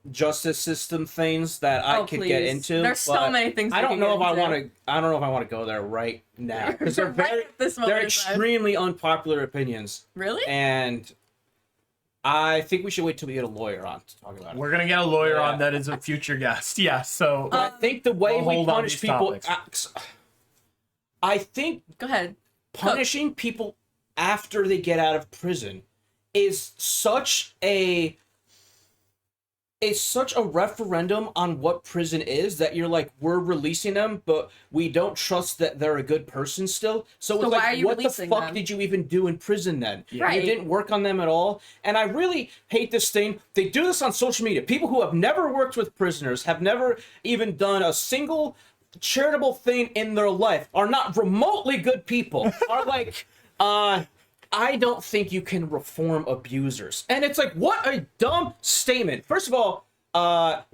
justice system things that I could get into. There's so many things. I don't know if I want to. I don't know if I want to go there right now because they're they're extremely unpopular opinions. Really? And I think we should wait till we get a lawyer on to talk about it. We're gonna get a lawyer on that is a future guest. Yeah. So I think the way we punish people. I think. Go ahead. Punishing people after they get out of prison is such a referendum on what prison is that you're like, we're releasing them, but we don't trust that they're a good person still. So it's like, what the fuck did you even do in prison then? Right. You didn't work on them at all. And I really hate this thing. They do this on social media. People who have never worked with prisoners, have never even done a single charitable thing in their life, are not remotely good people, are like, I don't think you can reform abusers. And it's like, what a dumb statement. First of all,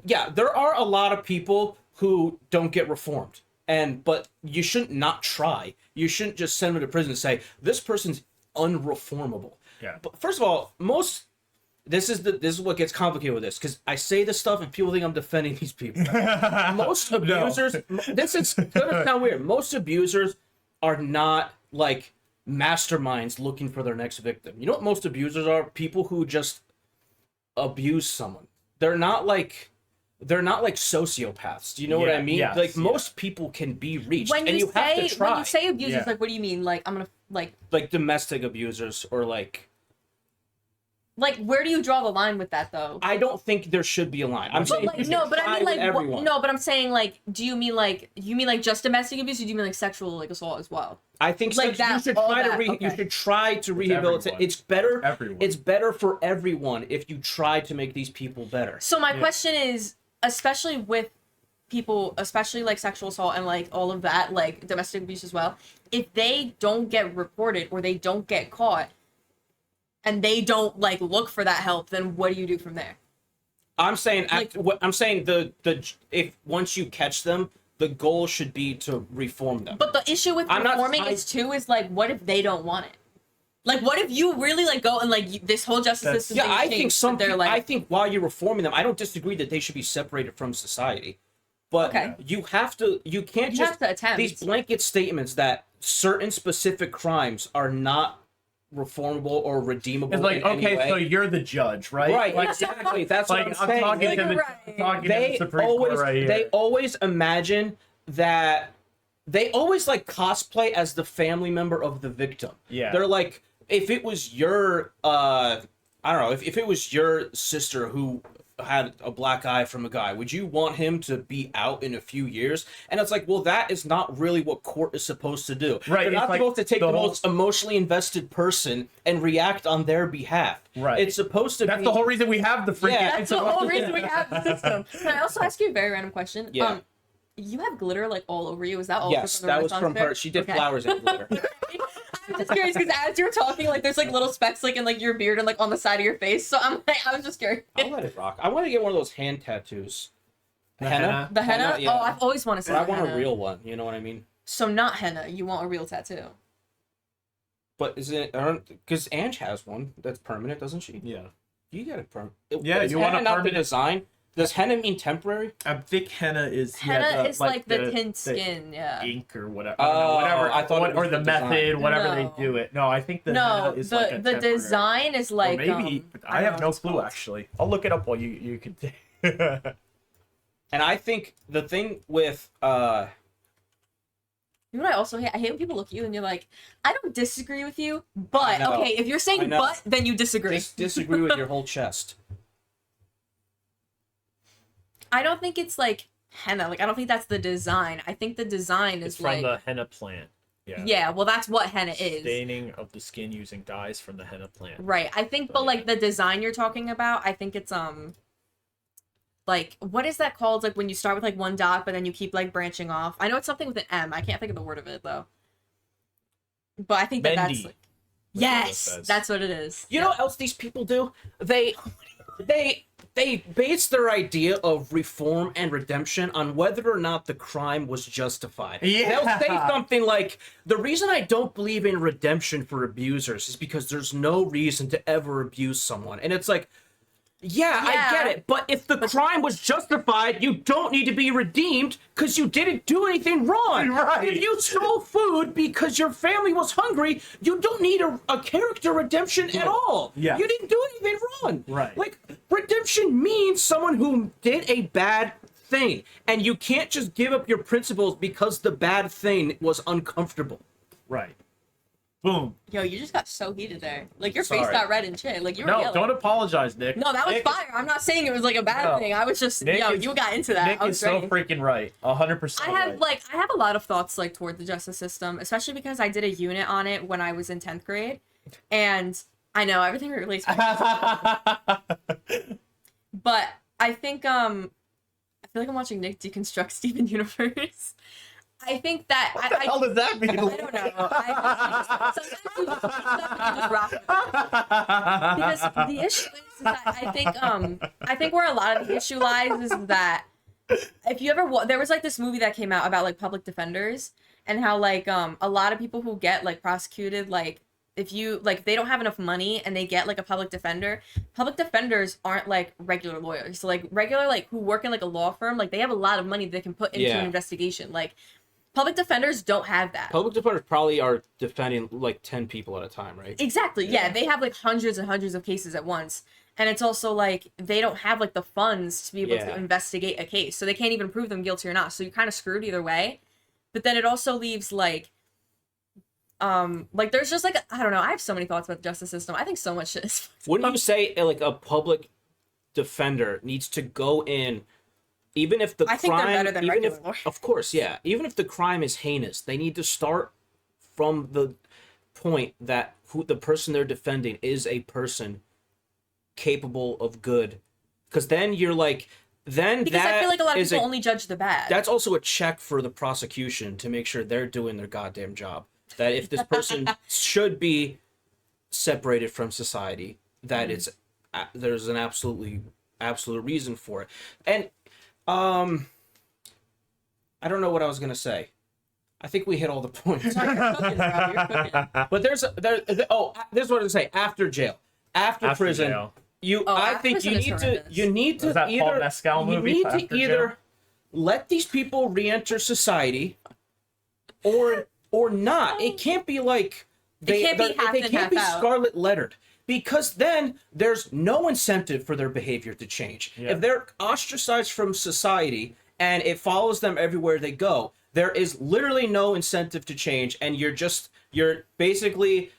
yeah, there are a lot of people who don't get reformed. But you shouldn't not try. You shouldn't just send them to prison and say, this person's unreformable. Yeah. But first of all, this is what gets complicated with this, because I say this stuff and people think I'm defending these people. Most abusers, this is gonna sound weird. Most abusers are not like masterminds looking for their next victim. You know what most abusers are? People who just abuse someone. They're not like sociopaths. Do you know what I mean? Yes, most people can be reached, when and you have to try. When you say abusers, like, what do you mean? Like, I'm gonna like domestic abusers, or like where do you draw the line with that though? I don't think there should be a line. I'm saying but I mean like everyone. no, but I'm saying like, do you mean like just domestic abuse, or do you mean like sexual like assault as well? I think like you should try to rehabilitate. It's better. Everyone. It's better for everyone if you try to make these people better. So my question is, especially with people, especially like sexual assault and like all of that, like domestic abuse as well, if they don't get reported or they don't get caught and they don't like look for that help, then what do you do from there? I'm saying if once you catch them, the goal should be to reform them. But the issue with reforming is like, what if they don't want it? Like, what if you really like go and like this whole justice system? Yeah, I think I think while you're reforming them, I don't disagree that they should be separated from society. But you have to attempt these blanket statements that certain specific crimes are not reformable or redeemable. It's like, in any way. So you're the judge, right? Right, like, exactly. That's like, what I'm saying. Talking to the Supreme Court right here. They always imagine that they always like cosplay as the family member of the victim. Yeah. They're like, if it was your I don't know, if it was your sister who had a black eye from a guy, would you want him to be out in a few years? And it's like, well, that is not really what court is supposed to do. Right. They're not supposed to take the most emotionally invested person and react on their behalf. Right. It's supposed to That's the whole reason we have the freaking... Yeah. That's the whole reason we have the system. Can I also ask you a very random question? Yeah. You have glitter like all over you. Is that all? Yes, that was from her. She did flowers and glitter. I'm just curious because as you're talking, like there's like little specks like in like your beard and like on the side of your face. So I was just curious. I'll let it rock. I want to get one of those hand tattoos. The henna? The henna? Yeah. Oh, I've always wanted to. But I want a real one. You know what I mean? So not henna. You want a real tattoo? But is it? Because Ange has one that's permanent, doesn't she? Yeah. You got it permanent. Yeah, you want a not the permanent design. Does henna mean temporary? I think henna is is like the tint skin, ink or whatever. Oh, whatever. I thought or the method, whatever they do it. No, I think the henna is like a the design is like or maybe I have no clue actually. I'll look it up while you can. And I think the thing with you're You know what I also hate? I hate when people look at you and you're like, I don't disagree with you, but okay, if you're saying but, then you disagree. Just disagree with your whole chest. I don't think it's like henna. Like, I don't think that's the design. I think the design is from like the henna plant. Yeah. Yeah, well, that's what henna is. Staining of the skin using dyes from the henna plant. Right. I think, but like the design you're talking about, I think it's like, what is that called? Like when you start with like one dot, but then you keep like branching off. I know it's something with an M. I can't think of the word of it though. But I think that's like, yes, that's what it is. You know what else these people do? They base their idea of reform and redemption on whether or not the crime was justified. Yeah. They'll say something like, the reason I don't believe in redemption for abusers is because there's no reason to ever abuse someone. And it's like, yeah, I get it, but if the crime was justified, you don't need to be redeemed because you didn't do anything wrong. Right. If you stole food because your family was hungry, you don't need a character redemption at all. Yeah. You didn't do anything wrong. Right. Like, redemption means someone who did a bad thing, and you can't just give up your principles because the bad thing was uncomfortable. Right. Boom. Yo, you just got so heated there. Like your face Sorry. got red and shit. Like you were No, yelling. don't apologize, Nick. No, that was Nick, fire. I'm not saying it was like a bad thing. I was just, Nick yo, is- you got into that. Nick I is was so ready. freaking right. 100%. I have right. I have a lot of thoughts like toward the justice system, especially because I did a unit on it when I was in 10th grade, and I know everything relates. But I think I feel like I'm watching Nick deconstruct Steven Universe. I think that What the hell does that mean? I don't know. Sometimes you just see stuff and you just rock with it. Because the issue is that I think where a lot of the issue lies is that if you ever there was like this movie that came out about like public defenders and how like a lot of people who get like prosecuted, like if you like they don't have enough money and they get like a public defenders aren't like regular lawyers. So like regular like who work in like a law firm, like they have a lot of money they can put into an investigation. Like public defenders don't have that. Public defenders probably are defending like 10 people at a time, right? Exactly. Yeah, they have like hundreds and hundreds of cases at once. And it's also like they don't have like the funds to be able to investigate a case. So they can't even prove them guilty or not. So you're kind of screwed either way. But then it also leaves like there's just like I don't know, I have so many thoughts about the justice system. I think so much shit is Wouldn't you say like a public defender needs to go in, even if the I think they're better than regular lawyers. Of course, yeah. Even if the crime is heinous, they need to start from the point that the person they're defending is a person capable of good. Because then you're like, because I feel like a lot of people only judge the bad. That's also a check for the prosecution to make sure they're doing their goddamn job. That if this person should be separated from society, that there's an absolute reason for it. And I don't know what I was gonna say. I think we hit all the points. You're cooking, bro. You're cooking. But this is what I say. After jail, after prison, jail. I after think prison is you need to Was that Paul Mescal movie, you need After to Jail? either let these people re-enter society, or not. It can't be like they can't be half they in, can't half be out. scarlet lettered, because then there's no incentive for their behavior to change. Yeah. If they're ostracized from society and it follows them everywhere they go, there is literally no incentive to change, and you're basically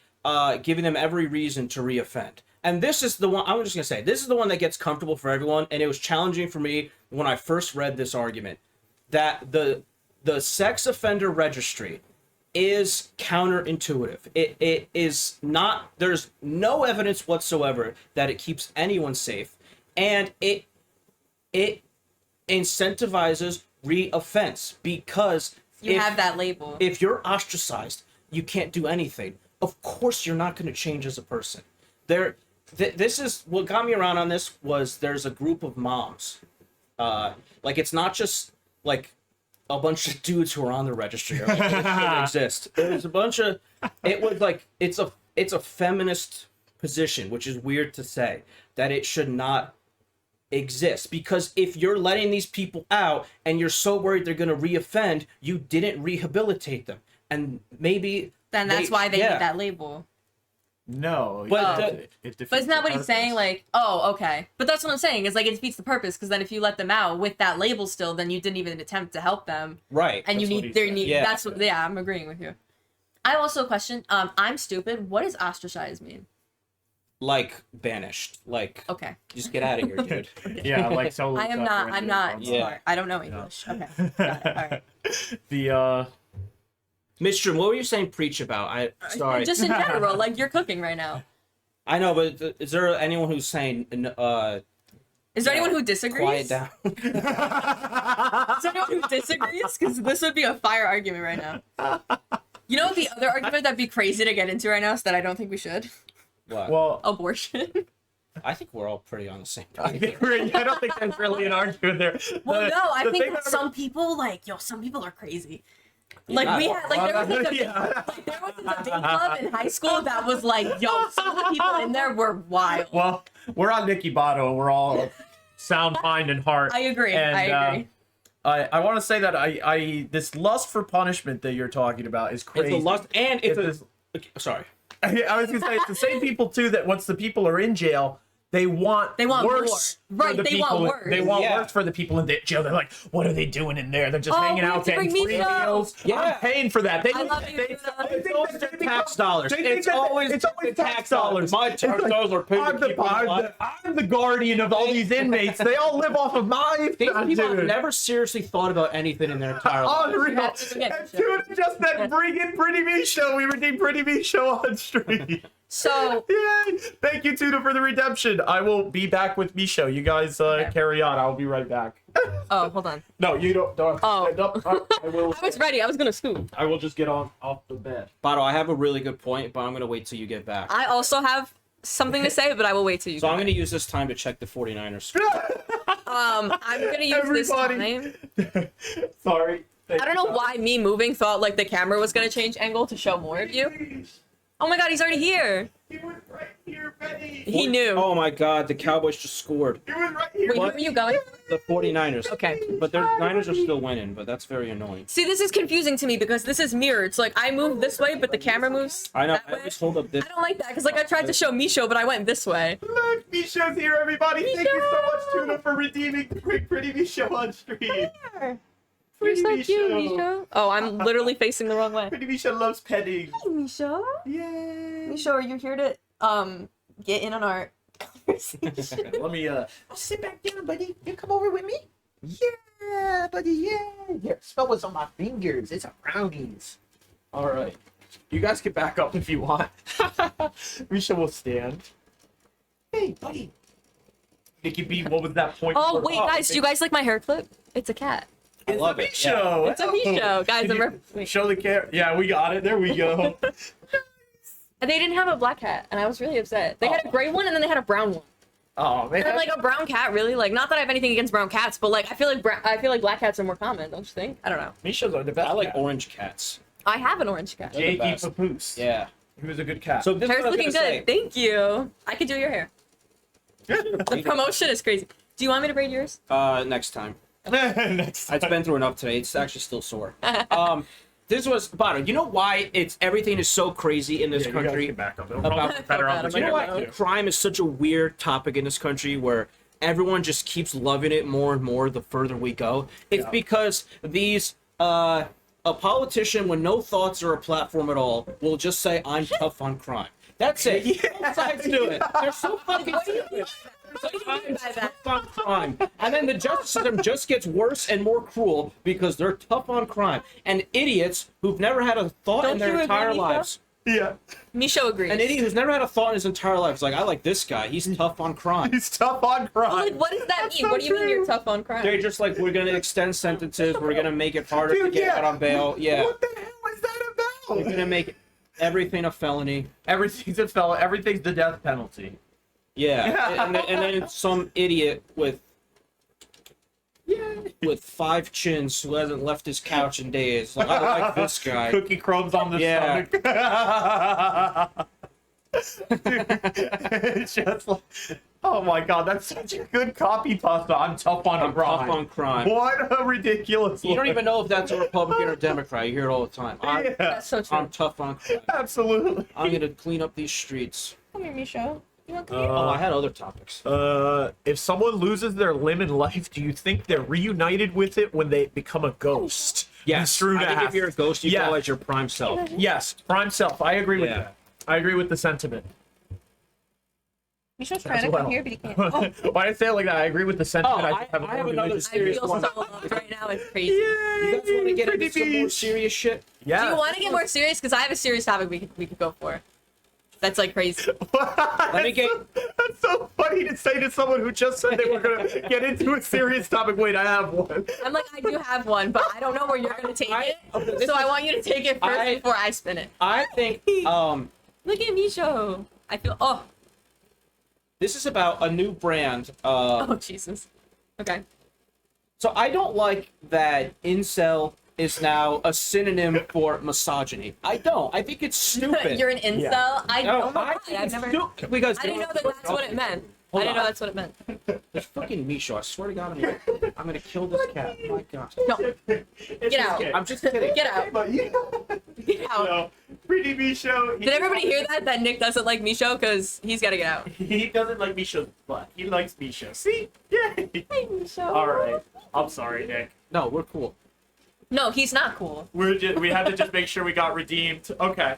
giving them every reason to reoffend. And this is the one, I'm just going to say, this is the one that gets comfortable for everyone, and it was challenging for me when I first read this argument, that the sex offender registry is counterintuitive. It is not, there's no evidence whatsoever that it keeps anyone safe, and it incentivizes reoffense, because You have that label. if you're ostracized, you can't do anything. Of course you're not going to change as a person. This is what got me around on this. Was there's a group of moms, like it's not just like a bunch of dudes who are on the registry or like, it doesn't exist. There's a bunch of, it was like it's a feminist position, which is weird to say that it should not exist, because if you're letting these people out and you're so worried they're going to reoffend, you didn't rehabilitate them, and maybe Then that's why they need that label. No. But it defeats But isn't that the what he's saying? purpose. Like, oh, okay. But that's what I'm saying. Is like it defeats the purpose because then if you let them out with that label still, then you didn't even attempt to help them. right. And That's you what need he their said. need. Yeah. That's what. Yeah, I'm agreeing with you. I have also a question. I'm stupid. What does ostracize mean? Like banished. Like Okay. just get out of here, dude. Yeah, like so. I am not. I'm not Yeah. smart. I don't know English. Okay. Got it. All right. The Mistrum, what were you saying preach about? Sorry. Just in general, like you're cooking right now. I know, but is there anyone who's saying Is there anyone who disagrees? quiet down? Is there anyone who disagrees? Because this would be a fire argument right now. You know the other argument that'd be crazy to get into right now is that I don't think we should? What? well, Abortion. I think we're all pretty on the same I page. think I don't think there's really an argument there. Well, The- no, I the think thing that that- some people, like, some people are crazy. Like, Yeah. we had, like, there was like a, Yeah. like, there was a debate club in high school that was like, yo, some of the people in there were wild. Well, we're on NickyBato. We're all sound mind and heart. I agree. And, I agree. I want to say that I this lust for punishment that you're talking about is crazy. It's a lust, and it's It's a. Sorry. I was gonna say it's the same people too that once the people are in jail, they want worse. more. Right, for the they want people worse. They want Yeah. worse for the people in the jail. They're like, what are they doing in there? They're just Oh, hanging we out, have to getting bring free meat meals. Yeah. I'm paying for that. They, I love you, they, Tuna. they think Those that are they tax become- dollars. they think It's that always tax dollars. My It's tax like, dollars are paid I'm to the, keep them alive. I'm the guardian of all these inmates. They all live off of my These people have dude. never seriously thought about anything in their entire lives. Unreal. Yeah, And Tuna just that bring in Pretty Me show. We redeemed Pretty Me show on stream. So, Yay! Thank you, Tuna, for the redemption. I will be back with Misho. You guys carry on. I'll be right back. oh, hold on. No, you don't have to Oh. stand up. I will. I was ready. I was gonna scoop. I will just get on off the bed. Bato, I have a really good point, but I'm gonna wait till you get back. I also have something to say, but I will wait till you. So get I'm back. gonna use this time to check the 49ers. I'm gonna use Everybody. this time. Sorry. I don't know why me moving thought like the camera was gonna change angle to show more of you. Oh my god, he's already here. He was right here, Betty. He knew. Oh my god, the Cowboys just scored. He was right here. Wait, where are you going? The 49ers. Okay. But the Niners are still winning, but that's very annoying. See, this is confusing to me because this is mirrored. It's like I move this way, but the camera moves I know, that I way. always hold up this. I don't like that because like I tried to show Misho, but I went this way. Look, Misho's here, everybody. Thank you so much, Tuna, for redeeming the quick Pretty Me show on stream. You're so Pretty cute, Misho. Misho. Oh, I'm literally facing the wrong way. Pretty Me show loves petting. Hey, Misho. Yay. Misho, are you here to get in on our conversation? Let me I'll sit back down, buddy. You come over with me? Yeah, buddy, yeah. Here, smell what's on my fingers. It's a brownies. Alright. You guys can back up if you want. Misha will stand. Hey, buddy. Nicky B, what was that point? Oh for? wait, guys, do you guys like my hair clip? It's a cat. I It's love a it. Misho. It's a Misho, guys. Can I'm you wait. show the camera. Yeah, we got it. There we go. And they didn't have a black cat, and I was really upset. They had a gray one, and then they had a brown one. Oh man. And like a brown cat, really? Like, not that I have anything against brown cats, but like I feel like black cats are more common, don't you think? I don't know. Misho's are the best. I like cat. orange cats. I have an orange cat. They're the Jakey best. Papoose. Yeah. He was a good cat. So this is Hair's what I was looking gonna good. Thank you. I could do your hair. The promotion is crazy. Do you want me to braid yours? say. Next time. Next I've been through enough today. It's actually still sore. This was Bato. You know why everything is so crazy in this country? Back up. About- better I on the feel You know bad. why crime is such a weird topic in this country where everyone just keeps loving it more and more the further we go? It's Yeah. because these a politician with no thoughts or a platform at all will just say, I'm tough on crime. That's it. Both sides do it. They're so fucking stupid. I'm tough on crime. And then the justice system just gets worse and more cruel because they're tough on crime. And idiots who've never had a thought Don't in you their agree, entire Nico? lives. Yeah. Misho agrees. An idiot who's never had a thought in his entire life is like, I like this guy. He's tough on crime. He's tough on crime. Like, what does that mean? so What do you mean true. you're tough on crime? They're just like, we're gonna extend sentences. We're gonna make it harder to Dude, get yeah. out on bail. Yeah, What the hell is that we're about? gonna make everything a felony. Everything's a fella. Everything's the death penalty. Yeah, and then some idiot with 5 chins who hasn't left his couch in days. Like, I like this guy. Cookie crumbs on the Yeah. stomach. It's just like, oh my god, that's such a good copy pasta. I'm tough on crime. Tough on crime. What a ridiculous. You don't line. even know if that's a Republican or Democrat. You hear it all the time. Yeah, That's so true. I'm tough on crime. absolutely. I'm gonna clean up these streets. Come here, Misha. You want to come here? Oh, I had other topics. If someone loses their limb in life, do you think they're reunited with it when they become a ghost? Yes. True I think if you're a ghost, you Yeah. go as your prime self. Yes, prime self. I agree with Yeah. that. I agree with the sentiment. Misha's As trying to well. come here, but he can't. Oh, Why did I say it like that? I agree with the sentiment. Oh, just I have a another religious- I serious feel one. so loved right now. It's crazy. You guys want to get Pretty into some more beach. serious shit? Yeah. Do you want to get more serious? Because I have a serious topic we could go for. That's like crazy. Let me get. That's so funny to say to someone who just said they were going to get into a serious topic. Wait, I have one. I'm like, I do have one, but I don't know where you're gonna take it. okay, So I want you to take it first I- before I spin it. I think Look at Misha. I feel. Oh. this is about a new brand. Oh Jesus. Okay. So I don't like that incel is now a synonym for misogyny. I don't. I think it's stupid. You're an incel. Yeah. I No, oh my I God, think I've it's never. stupid because I didn't know that that's what it meant. Hold I didn't know on. that's what it meant. There's fucking Misha. I swear to God, I'm gonna kill this cat. Oh my God. No. Get out. I'm just kidding. Get out. But you Get out. know, pretty Misha. Did everybody hear that? That Nick doesn't like Misha because he's got to get out. He doesn't like Misha's butt. He likes Misha. See? Yay. Hey, Misha. All right. I'm sorry, Nick. No, we're cool. No, he's not cool. We had to just make sure we got redeemed. Okay.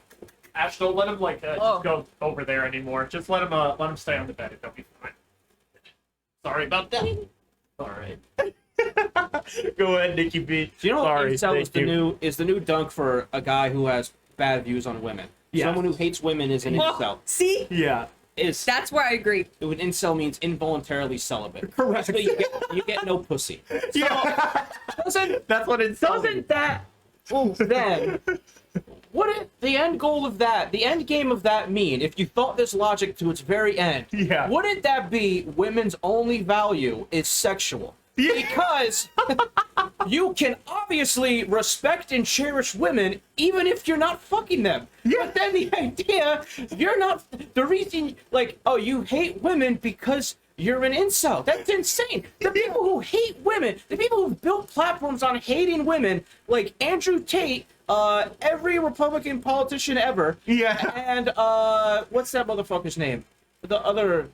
Ash, don't let him just go over there anymore. Just let him stay on the bed. It'll be fine. Sorry about that. All right. Go ahead, Nicky B. Do you know Sorry, incel thank is the new dunk for a guy who has bad views on women? Yeah. Someone who hates women is an incel. See? Yeah. Is That's where I agree. an incel means involuntarily celibate. Correct. Basically, you get no pussy. Yeah. Doesn't That's what it's that then what is the end goal of that, the end game of that mean, if you thought this logic to its very end, Yeah. wouldn't that be women's only value is sexual? Yeah. Because you can obviously respect and cherish women even if you're not fucking them. Yeah. But then the idea, you're not, the reason, like, oh, you hate women because you're an incel. That's insane. The people who hate women, the people who've built platforms on hating women, like Andrew Tate, every Republican politician ever, Yeah. and what's that motherfucker's name? The other,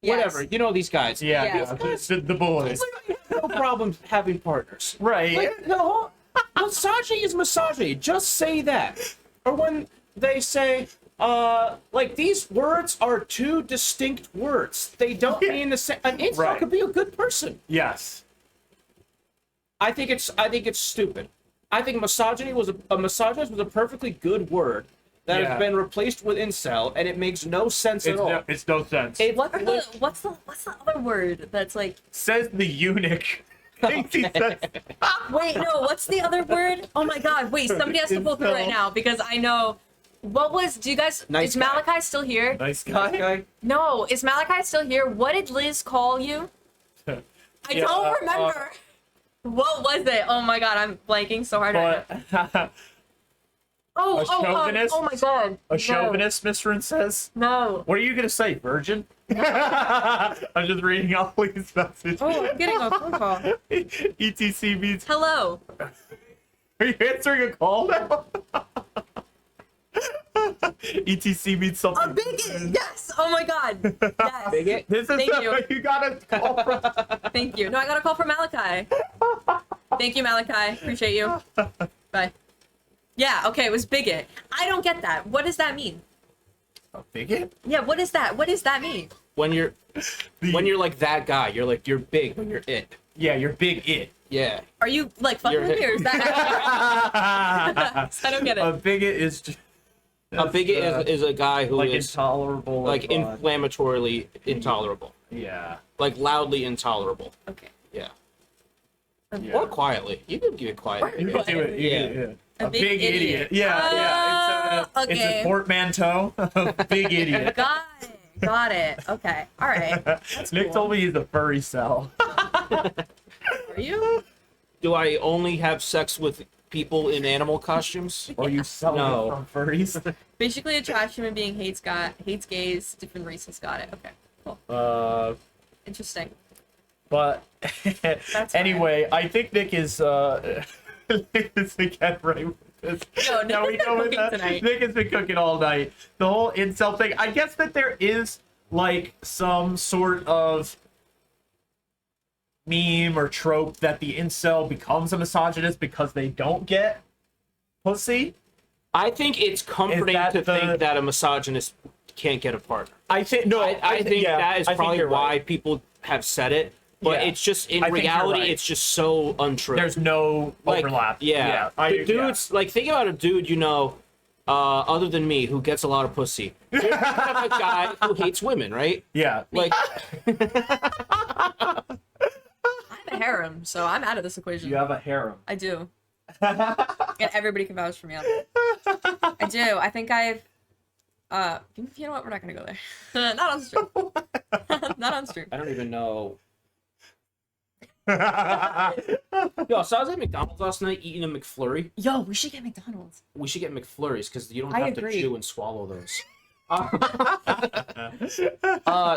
whatever. You know these guys. Yeah. Yeah. The boys. Like, I have no problem having partners. Right. Like, the whole misogyny is misogyny. Just say that. Or when they say, like, these words are two distinct words. They don't mean the same. An incel Right. could be a good person. Yes. I think it's stupid. I think misogyny was a misogynist was a perfectly good word that Yeah. has been replaced with incel, and it makes no sense at all. It's no sense. It- What's the other word that's like? Says the eunuch. Casey says, Wait, no. What's the other word? Oh my God! Wait, somebody has to pull through right now because I know. What was? Do you guys? Nice is guy. Malachi still here? nice guy. No, is Malachi still here? What did Liz call you? I Yeah, don't remember. What was it? Oh my God, I'm blanking so hard. Right now. But Oh, chauvinist? oh my God. a chauvinist, Mr. says. No. What are you gonna say, virgin? I'm just reading all these messages. Oh, I'm getting a phone call. ETC means. Hello. Are you answering a call now? ETC means something. A bigot. Yes. Oh my God. Yes. Bigot? This is Thank the, you. you gotta call from. Thank you. No, I got a call from Malachi. Thank you, Malachi. Appreciate you. Bye. Yeah. Okay. It was bigot. I don't get that. What does that mean? A bigot? Yeah. What is that? What does that mean? When you're like that guy, you're big when you're it. Yeah, you're big it. Yeah. Are you like fucking You're with me, or is that? I don't get A it. bigot is just. A bigot is a guy who like is intolerable. like of, inflammatorily intolerable, Yeah. like loudly intolerable. Okay. Yeah. Yeah. Or quietly. You can give it quiet. You can do it. You Yeah. can do it. A A big big idiot. idiot. Yeah, it's okay. a portmanteau. A big idiot. Got it. Got it. Okay. All right. Nick cool. told me he's a furry cell. Are you? Do I only have sex with people in animal costumes. Or you sell No. it from furries? Basically, a trash human being hates gays. Different races got it. Okay, cool. Interesting. But That's anyway, I think Nick is again right with this. No, Nick Now has we been go with cooking that. tonight. Nick has been cooking all night. The whole incel thing. I guess that there is like some sort of meme or trope that the incel becomes a misogynist because they don't get pussy. I think it's comforting that to the- think that a misogynist can't get a partner. I think no. I think yeah, that is I think probably you're why right. people have said it. But Yeah. it's just, in I think you're reality, right. it's just so untrue. There's no like, overlap. Yeah. The dudes, like, think about a dude you know, other than me, who gets a lot of pussy. There's kind of a guy who hates women, right? Yeah. Like, I have a harem, so I'm out of this equation. You have a harem. I do. And everybody can vouch for me on it. I do. I think I've. You know what? We're not gonna go there. Not on stream. Not on stream. I don't even know. Yo, so I was at McDonald's last night eating a McFlurry. Yo, we should get McDonald's. We should get McFlurries because you don't I have agree. to chew and swallow those.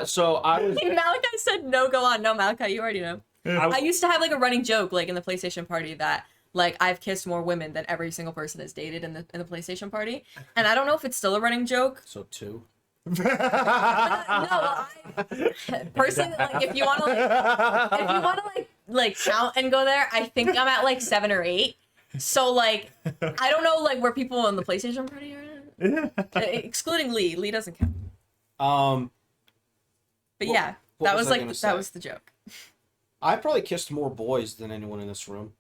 So I was. Malachi said no, go on. No, Malachi, you already know. I used to have like a running joke, like in the PlayStation party, that like I've kissed more women than every single person has dated in the PlayStation party, and I don't know if it's still a running joke. So 2. No, I personally, like, if you want to like count and go there, I think I'm at like 7 or 8. So like, I don't know like where people in the PlayStation party are, excluding Lee. Lee doesn't count. But yeah, what that was was I like gonna that say? was the joke. I probably kissed more boys than anyone in this room.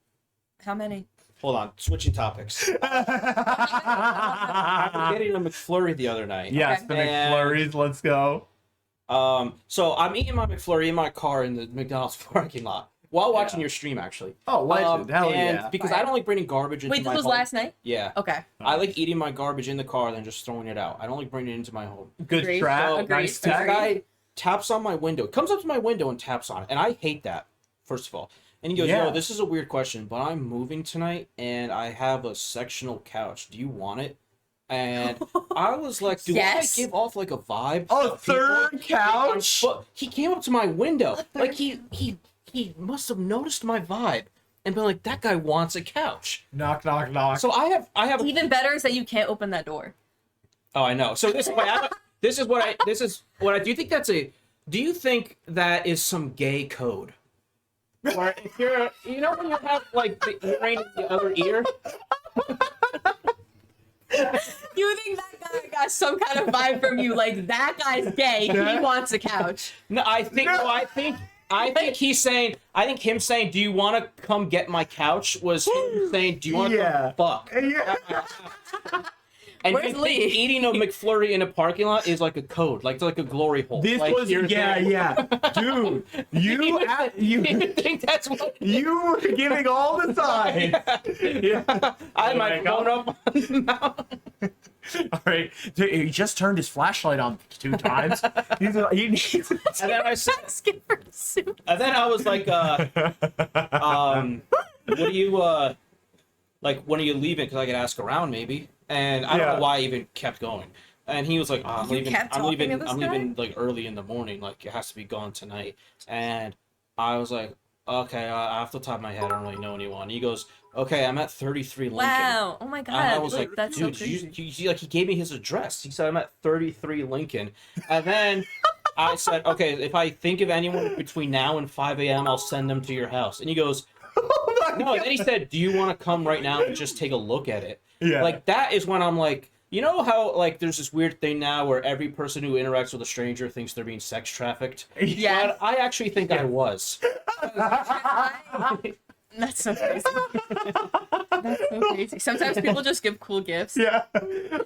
How many? Hold on, switching topics. I was getting a McFlurry the other night. Yes, Okay. the McFlurries. Let's go. So I'm eating my McFlurry in my car in the McDonald's parking lot while watching your stream, actually. Oh, legend. Hell and yeah. because I don't like bringing garbage into Wait, my this was home. last night? Yeah. Okay. I like eating my garbage in the car and then just throwing it out. I don't like bringing it into my home. Good Agreed. strat. Agreed. Nice This tech. guy taps on my window, comes up to my window and taps on it, and I hate that, first of all. And he goes, Yeah. yo, this is a weird question, but I'm moving tonight and I have a sectional couch. Do you want it? And I was like, do Yes. I give off like a vibe? A of people? third couch? But he came up to my window. Like he must have noticed my vibe and been like, that guy wants a couch. Knock, knock, knock. So I have Even better is that you can't open that door. Oh, I know. So this is what I do you think that's a do you think that is some gay code? Where if you're you know when you have like the earring in the other ear? You think that guy got some kind of vibe from you? Like that guy's gay. He wants a couch. No, I think he's saying I think him saying, do you want to come get my couch was him saying, do you want to Yeah. fuck? Yeah. And Where's you think Lee? eating a McFlurry in a parking lot is like a code, like it's like a glory hole. This like, was you're yeah, there. yeah, dude. You You think that's what? you were giving all the signs. Yeah. I had Oh my my phone God. up on the mountain. All right. Dude, he just turned his flashlight on 2 times. He needs. And then I said, Skipper soup. and then I was like, what do you, like, when are you leaving? Because I could ask around maybe. And I don't Yeah. know why I even kept going. And he was like, oh, I'm You leaving. kept I'm talking leaving. to this I'm guy? leaving like early in the morning. Like it has to be gone tonight. And I was like, okay. Off the top of my head, I don't really know anyone. He goes, okay, I'm at 33 Lincoln. Wow. Oh my And I god. was like, That's dude, so you, crazy. you, like he gave me his address. He said I'm at 33 Lincoln, and then I said, okay, if I think of anyone between now and 5 a.m., I'll send them to your house. And he goes, no. Then he said, do you want to come right now and just take a look at it? Yeah. Like that is when I'm like, you know how like there's this weird thing now where every person who interacts with a stranger thinks they're being sex trafficked. Yes. But I actually think I was. That's so crazy. That's so crazy. Sometimes people just give cool gifts. Yeah.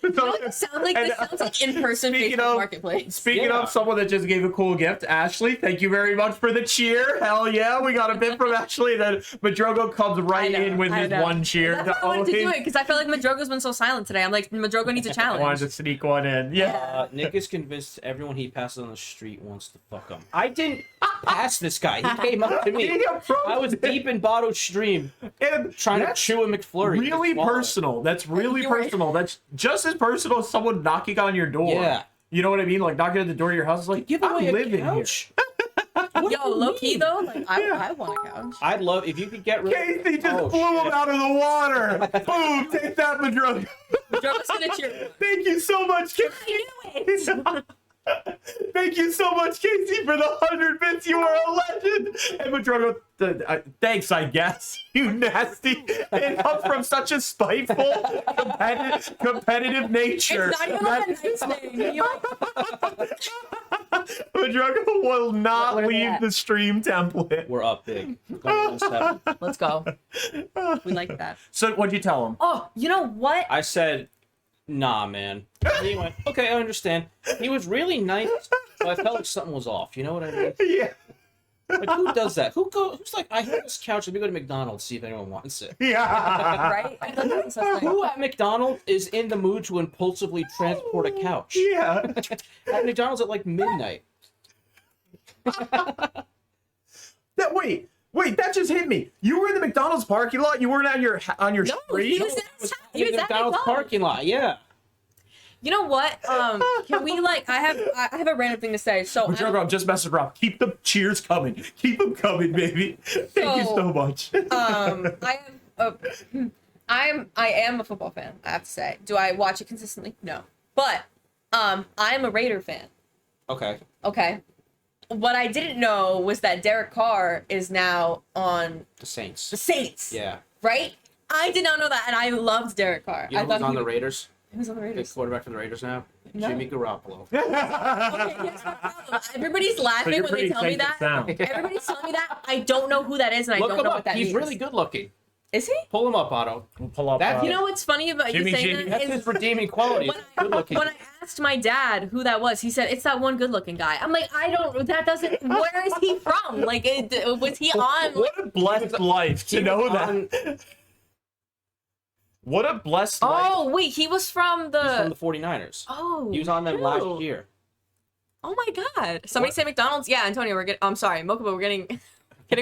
You know what this sounds like? This sounds like in-person Speaking Facebook of- Marketplace. Speaking Yeah. of someone that just gave a cool gift, Ashley, thank you very much for the cheer. Hell yeah, we got a bit from Ashley. Then Madrogo comes right in with his one cheer. That's why I wanted to do always- it because I feel like Madrogo's been so silent today. I'm like, Madrogo needs a I challenge. wanted to sneak one in. Yeah. Nick is convinced everyone he passes on the street wants to fuck him. I didn't pass this guy. He came up to me. He approached I was deep in Bato's stream And trying to that's- chew a McFlurry. flurry. really personal. That's really You're right. personal. That's just as personal as someone knocking on your door. Yeah. You know what I mean? Like knocking at the door of your house. It's like, Give I'm away a living here. couch. What Yo, do you low key mean? though, like I want a couch. I'd love if you could get rid of. Casey just Oh, blew him shit. out of the water. Boom! Take that, Madrug. Joe's gonna cheer. Thank you so much, Casey. I knew it. Thank you so much, Casey, for the 100 bits. You are a legend. And Madrug, thanks, I guess. You nasty. It comes from such a spiteful, competitive nature. It's not even like a nice thing. Madrug will not What are they leave at? the stream template. We're up big. 1-7. Let's go. We like that. So, what'd you tell him? Oh, you know what? I said, nah, man. And he went, okay, I understand. He was really nice, but I felt like something was off. You know what I mean? Yeah. Like, who does that? Who's like, I have this couch. Let me go to McDonald's, see if anyone wants it. Yeah. Right? I thought that was so funny. Who at McDonald's is in the mood to impulsively transport a couch? Yeah. At McDonald's at like midnight. Wait, that just hit me. You were in the McDonald's parking lot. You weren't on your No, street. he was In the at McDonald's McDonald's. parking lot, yeah. You know what? Can we like? I have a random thing to say. So I'm just messing around. Keep the cheers coming. Keep them coming, baby. Thank you so much. I am a football fan. I have to say. Do I watch it consistently? No. But I am a Raider fan. Okay. Okay. What I didn't know was that Derek Carr is now on The Saints. the Saints. Yeah. Right? I did not know that, and I loved Derek Carr. You know I thought who's on he the Raiders? was on the Big Raiders. quarterback for the Raiders now? No. Jimmy Garoppolo. Okay, here's my problem. Everybody's laughing when they tell me that. Everybody's telling me that. I don't know who that is, and I Look don't him know up. what that He's means. really good looking. Is he? Pull him up, Otto. We'll pull up. That- You know what's funny about Jimmy you saying G. that That's is his redeeming quality. when Good looking. when I asked my dad who that was, he said it's that one good-looking guy. I'm like, I don't. That doesn't. Where is he from? Like, was he on? What a blessed life to know that. What a blessed life. Oh wait, he was from He's the. from the 49ers. Oh. He was on them shoot. last year. Oh my God! Somebody say McDonald's. Yeah, Antonio, we're getting. I'm sorry, Mokuba, we're getting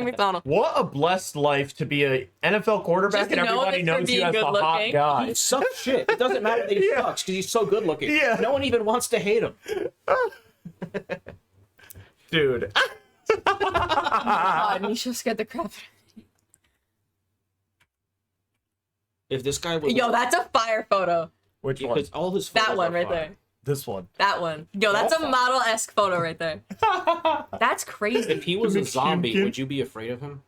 McDonald's. What a blessed life to be a NFL quarterback Just and known everybody for knows you being as the hot good-looking. guy. He sucks shit. It doesn't matter that he Yeah. sucks because he's so good looking. Yeah. No one even wants to hate him. Dude. God, Misha scared the crap out of me. If this guy was Yo, that's a fire photo. Which one? because all his That photos one are right fire. there. This one. That one. Yo, that's a model-esque photo right there. That's crazy. If he was a Jimmy zombie, Kimkin. would you be afraid of him?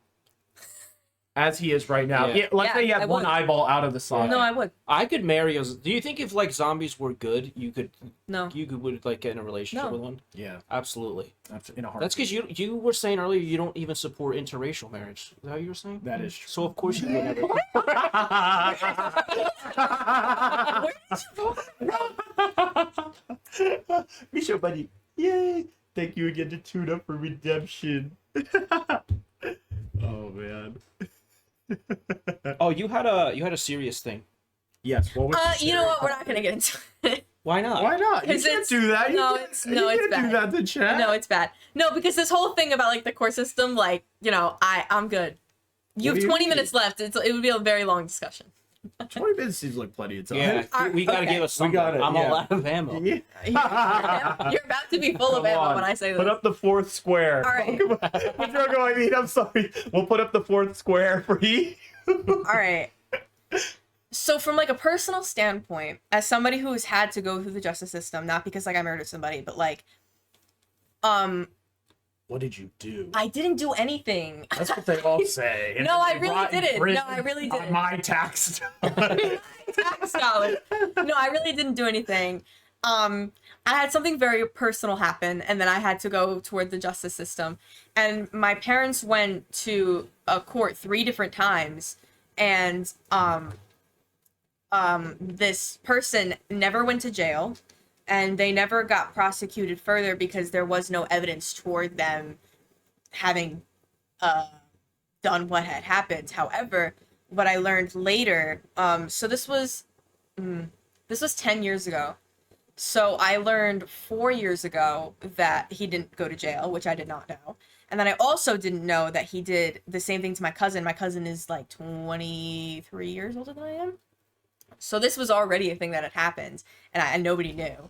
As he is right now. Yeah. Yeah, let's Yeah, say you I have one would. eyeball out of the side. No, I would. I could marry a. Do you think if like zombies were good, you could No. would like get in a relationship No. with one? Yeah. Absolutely. That's in a heart. That's because you were saying earlier you don't even support interracial marriage. Is that what you were saying? That is true. So of course you would never. Misha, buddy. Yay. Thank you again to Tune Up for redemption. Oh man. Oh, you had a serious thing. Yes. What was You know what? We're not gonna get into it. Why not? Why not? You 'Cause can't it's- do that. You no, can't, it's- you no, it's can't do bad. that to chat. No, it's bad. No, because this whole thing about like the court system, like, you know, I'm good. You What have do you 20 mean? minutes left. It would be a very long discussion. 20 minutes seems like plenty of time. Yeah, we gotta Okay. give us We something. got it, I'm yeah. all out of ammo. Yeah. You're about to be full of Come ammo on. when I say this. Put up the fourth square. All right. I mean, I'm sorry. We'll put up the fourth square for you. All right. So from like a personal standpoint, as somebody who has had to go through the justice system, not because like I murdered somebody, but like, What did you do? I didn't do anything. That's what they all say. And No, then I they really rot in didn't. prison No, I really on didn't. my tax. Tax dollars. No, I really didn't do anything. I had something very personal happen, and then I had to go toward the justice system. And my parents went to a court 3 different times, and this person never went to jail, and they never got prosecuted further because there was no evidence toward them having done what had happened. However, what I learned later, so this was 10 years ago. So I learned 4 years ago that he didn't go to jail, which I did not know. And then I also didn't know that he did the same thing to my cousin. My cousin is like 23 years older than I am. So this was already a thing that had happened, and nobody knew.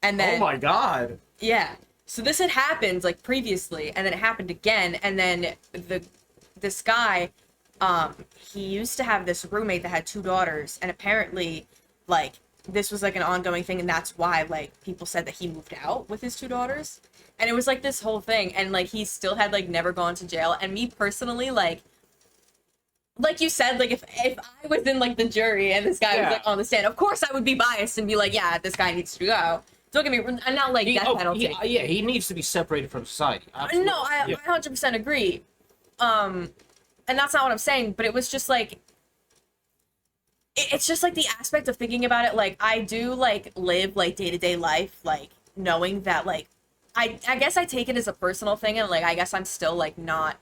And then, Oh my god. yeah. So this had happened like previously, and then it happened again. And then this guy, he used to have this roommate that had 2 daughters, and apparently, like, this was like an ongoing thing, and that's why like people said that he moved out with his 2 daughters. And it was like this whole thing, and like he still had like never gone to jail. And me personally, like you said, like if I was in like the jury and this guy was like on the stand, of course I would be biased and be like, yeah, this guy needs to go. Don't get me wrong, I'm not like death penalty. He needs to be separated from society. Absolutely. No, I 100% agree. And that's not what I'm saying, but it was just like, it's just like the aspect of thinking about it. Like I do like live like day-to-day life, like knowing that like, I guess I take it as a personal thing, and like I guess I'm still like not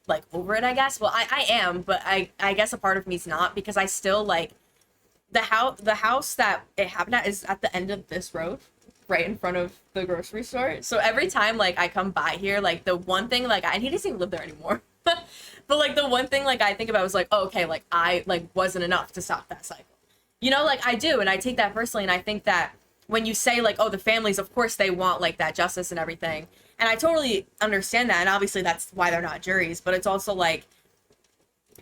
like over it, I guess. Well, I am, but I guess a part of me's not, because I still like the house that it happened at is at the end of this road, right in front of the grocery store. So every time like I come by here, like the one thing like and he doesn't even live there anymore. But like the one thing like I think about was like, oh, okay, like I like wasn't enough to stop that cycle. You know, like I do, and I take that personally, and I think that when you say like, oh, the families, of course they want like that justice and everything. And I totally understand that. And obviously that's why they're not juries, but it's also like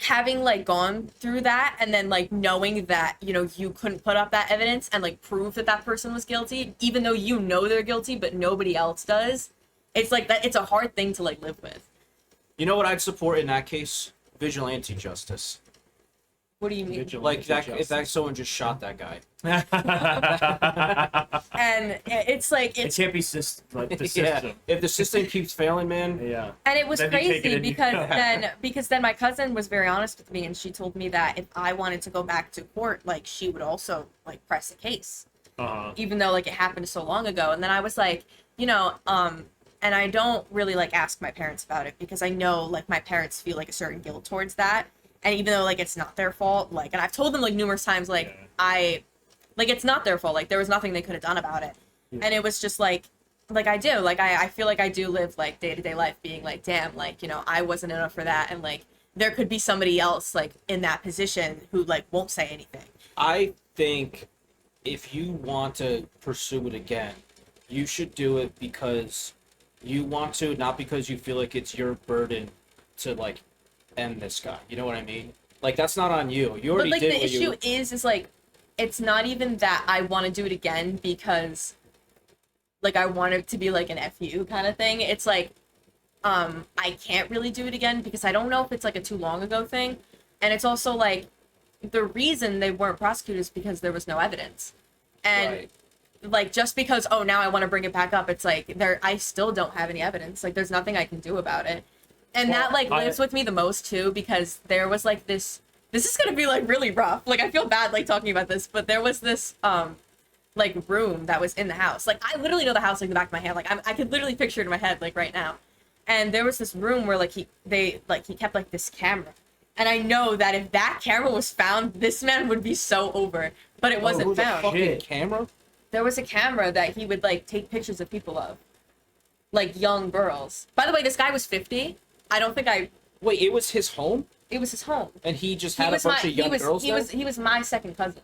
having like gone through that, and then like knowing that, you know, you couldn't put up that evidence and like prove that that person was guilty, even though you know they're guilty, but nobody else does. It's like that. It's a hard thing to like live with. You know what I'd support in that case? Vigilante justice. What do you mean? Like that, if that someone just shot that guy. And it's like It can't be like the system. If the system keeps failing, man. Yeah. And it was Then you take it crazy and you- because then my cousin was very honest with me, and she told me that if I wanted to go back to court, like she would also like press a case, even though like it happened so long ago. And then I was like, you know, and I don't really like ask my parents about it, because I know like my parents feel like a certain guilt towards that. And even though like it's not their fault, like, and I've told them like numerous times, like it's not their fault. Like there was nothing they could have done about it. Yeah. And it was just like I do, like I feel like I do live like day-to-day life being like, damn, like, you know, I wasn't enough for that. And like, there could be somebody else like in that position who like won't say anything. I think if you want to pursue it again, you should do it because you want to, not because you feel like it's your burden to like end this guy. You know what I mean? Like that's not on you. You already but like did the what issue is like, it's not even that I want to do it again because like I want it to be like an FU kind of thing. It's like I can't really do it again because I don't know if it's like a too long ago thing. And it's also like the reason they weren't prosecuted is because there was no evidence. And Right. like just because, oh, now I want to bring it back up, it's like I still don't have any evidence. Like there's nothing I can do about it. And that like lives with me the most too, because there was like this is gonna be like really rough. Like I feel bad like talking about this, but there was this like room that was in the house. Like I literally know the house like the back of my hand. Like I could literally picture it in my head like right now. And there was this room where like he kept like this camera. And I know that if that camera was found, this man would be so over. But it wasn't found. Fucking camera? There was a camera that he would like take pictures of people of, like young girls. By the way, this guy was 50. I don't think I. Wait, it was his home? It was his home. And he just had a bunch of young girls there? He was my second cousin.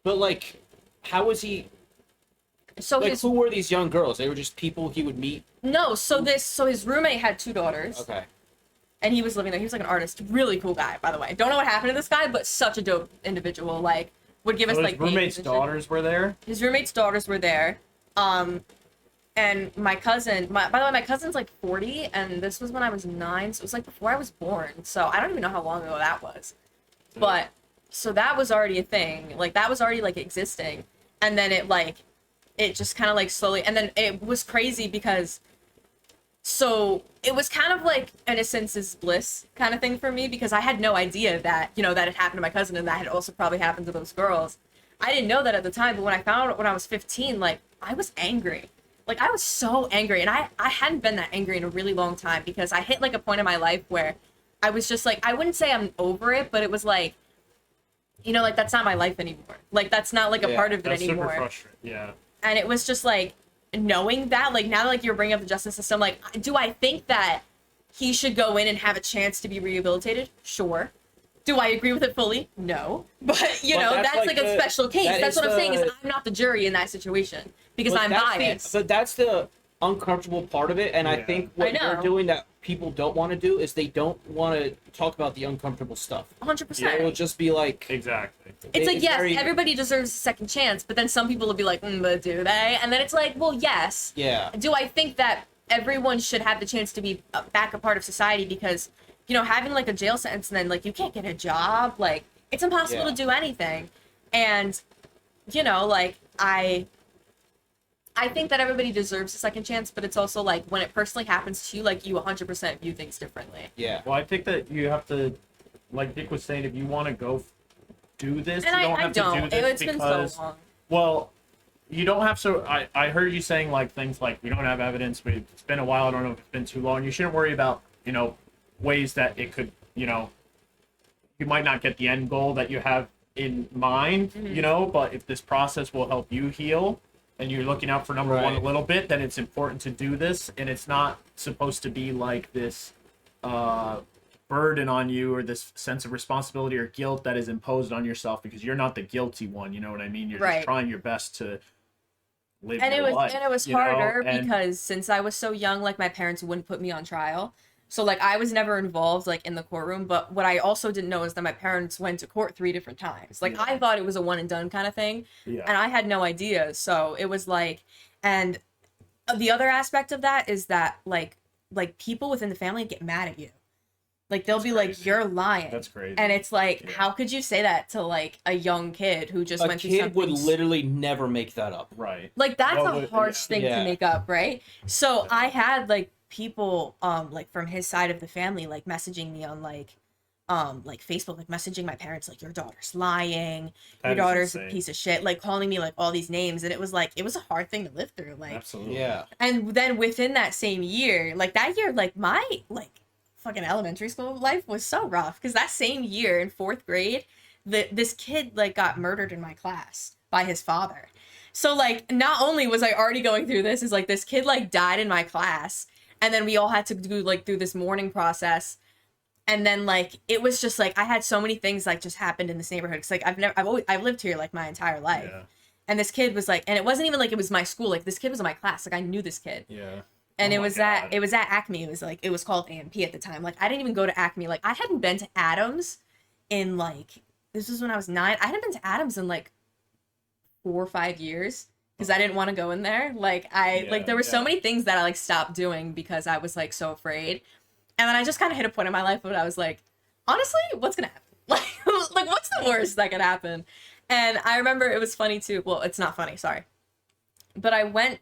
But like, how was he? So like, his, who were these young girls? They were just people he would meet? No, so his roommate had 2 daughters. Okay. And he was living there. He was like an artist. Really cool guy, by the way. Don't know what happened to this guy, but such a dope individual. Like, would give us like his roommate's daughters were there? His roommate's daughters were there. And my cousin, by the way, my cousin's like 40, and this was when I was 9, so it was like before I was born. So I don't even know how long ago that was. But, so that was already a thing. Like, that was already like existing. And then it just kind of like slowly, and then it was crazy because, so it was kind of like innocence is bliss kind of thing for me, because I had no idea that, you know, that had happened to my cousin and that had also probably happened to those girls. I didn't know that at the time, but when I found out when I was 15, like, I was angry. Like, I was so angry, and I hadn't been that angry in a really long time, because I hit, like, a point in my life where I was just, like, I wouldn't say I'm over it, but it was, like, you know, like, that's not my life anymore. Like, that's not, like, a part of it That's anymore. super frustrating. Yeah. And it was just, like, knowing that, like, now, like, you're bringing up the justice system, like, do I think that he should go in and have a chance to be rehabilitated? Sure. Do I agree with it fully? No. But, you know, that's like a special case. That's what I'm saying, is I'm not the jury in that situation because I'm biased. But that's the uncomfortable part of it, and I think what they're doing that people don't want to do is they don't want to talk about the uncomfortable stuff. 100%. It'll just be like... Exactly. It's like, yes, everybody deserves a second chance, but then some people will be like, but do they? And then it's like, well, yes. Yeah. Do I think that everyone should have the chance to be back a part of society? Because, you know, having like a jail sentence and then like you can't get a job, like it's impossible to do anything. And, you know, like I think that everybody deserves a second chance, but it's also like when it personally happens to you, like you 100% view things differently. Yeah. Well, I think that you have to, like Dick was saying, if you want to go do this, And you don't have to do this it's because, been so long. well, you don't have to. I heard you saying like things like we don't have evidence, but it's been a while. I don't know if it's been too long. You shouldn't worry about, you know, ways that it could, you know, you might not get the end goal that you have in mind, you know, but if this process will help you heal, and you're looking out for number one a little bit, then it's important to do this, and it's not supposed to be like this burden on you or this sense of responsibility or guilt that is imposed on yourself because you're not the guilty one, you know what I mean? You're just trying your best to live your life. And it was harder because since I was so young, like my parents wouldn't put me on trial. So like I was never involved like in the courtroom, but what I also didn't know is that my parents went to court 3 different times. Like I thought it was a one and done kind of thing, and I had no idea. So it was like, and the other aspect of that is that like people within the family get mad at you. Like they'll be like, "You're lying." That's crazy. And it's like, how could you say that to like a young kid who just went through something? A kid would literally never make that up. Right. Like that's a harsh thing to make up, right? So I had like people like from his side of the family like messaging me on like Facebook, like messaging my parents like, your daughter's lying, your daughter's a piece of shit, like calling me like all these names, and it was like it was a hard thing to live through. Like absolutely. Yeah. And then within that same year, like that year, like my like fucking elementary school life was so rough because that same year in 4th grade, this kid like got murdered in my class by his father. So like not only was I already going through this, is like this kid like died in my class, and then we all had to do like through this mourning process. And then like it was just like I had so many things like just happened in this neighborhood because like I've lived here like my entire life. Yeah. And this kid was like, and it wasn't even like it was my school, like this kid was in my class, like I knew this kid. Yeah. And it was at Acme. It was called A&P at the time. Like I didn't even go to Acme. Like I hadn't been to Adams in like, this was when I was 9. I hadn't been to Adams in like 4 or 5 years because I didn't want to go in there. Like there were so many things that I like stopped doing because I was like so afraid. And then I just kind of hit a point in my life where I was like, honestly, what's gonna happen? Like what's the worst that could happen? And I remember it was funny too. Well, it's not funny, sorry. But I went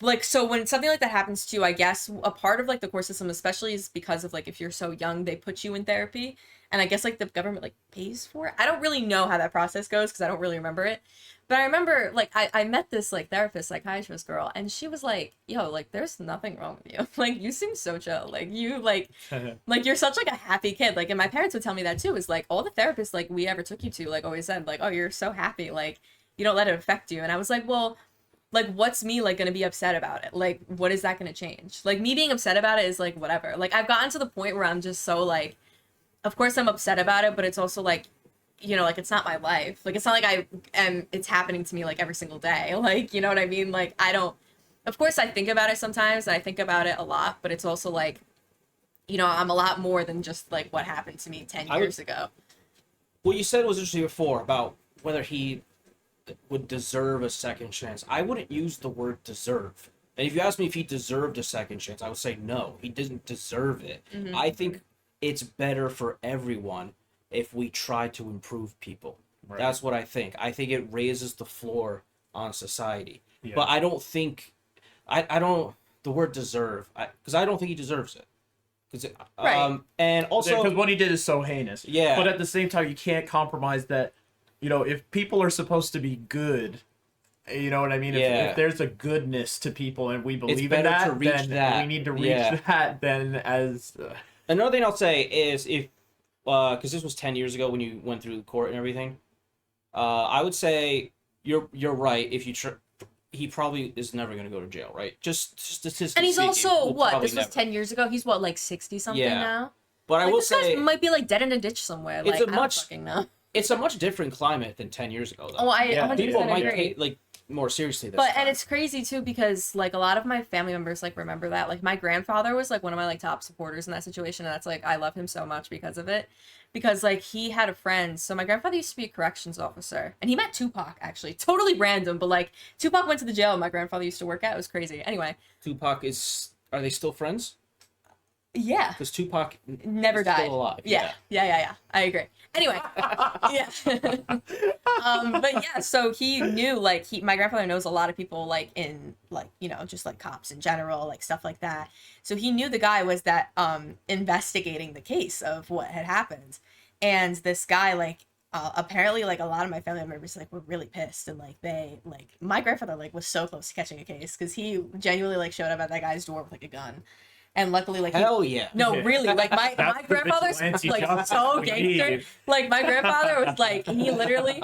like, so when something like that happens to you, I guess a part of like the court system especially is because of like if you're so young, they put you in therapy, and I guess like the government like pays for it. I don't really know how that process goes because I don't really remember it, but I remember like I met this like therapist psychiatrist girl, and she was like, yo, like there's nothing wrong with you, like you seem so chill, like you like like you're such like a happy kid, like, and my parents would tell me that too, is like all the therapists like we ever took you to like always said like, oh, you're so happy, like you don't let it affect you. And I was like, well, like what's me like gonna be upset about it? Like what is that gonna change? Like me being upset about it is like whatever. Like I've gotten to the point where I'm just so like, of course I'm upset about it, but it's also like, you know, like it's not my life. Like it's not like it's happening to me like every single day. Like, you know what I mean? Like I don't, of course I think about it sometimes, and I think about it a lot, but it's also like, you know, I'm a lot more than just like what happened to me 10 years ago. What you said was interesting before about whether he would deserve a second chance. I wouldn't use the word deserve. And if you ask me if he deserved a second chance, I would say no, he didn't deserve it. Mm-hmm. I think it's better for everyone if we try to improve people. Right. That's what I think. I think it raises the floor on society. Yeah. But I don't think, I don't, the word deserve, because I don't think he deserves it. Right. And also, because what he did is so heinous. Yeah. But at the same time, you can't compromise that. You know, if people are supposed to be good, you know what I mean? If there's a goodness to people and we believe in that, then we need to reach that then as... Another thing I'll say is if, because this was 10 years ago when you went through the court and everything, I would say you're right if you he probably is never going to go to jail, right? Just statistically And he's speaking, also will what? probably This was never. 10 years ago. He's what, like 60 something Yeah. now? But I Like, will this guy say might be like dead in a ditch somewhere. It's Like, a I don't much- fucking know. it's a much different climate than 10 years ago, though. Oh, I Yeah, 100% People might agree. take like more seriously this But time. and it's crazy too because like a lot of my family members like remember that. Like my grandfather was like one of my like top supporters in that situation, and that's like I love him so much because of it. Because like he had a friend. So my grandfather used to be a corrections officer, and he met Tupac actually. Totally random, but like Tupac went to the jail my grandfather used to work at. It was crazy. Anyway, Tupac is. Are they still friends? yeah. Because Tupac Never is died. Still alive. Yeah. I agree. Anyway, yeah. But yeah, so he knew like my grandfather knows a lot of people like in like just like cops in general, like stuff like that. So he knew the guy was that investigating the case of what had happened, and this guy like. Apparently like a lot of my family members like were really pissed, and like they like my grandfather like was so close to catching a case because he genuinely like showed up at that guy's door with like a gun. And luckily, like Hell yeah. no, Yeah. really, like my That's the grandfather's vigilante like justice so we gangster. need. Like my grandfather was like he literally,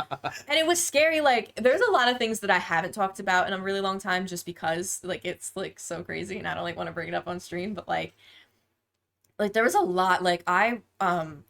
and it was scary. Like there's a lot of things that I haven't talked about in a really long time, just because like it's like so crazy, and I don't like want to bring it up on stream. But like there was a lot. Like I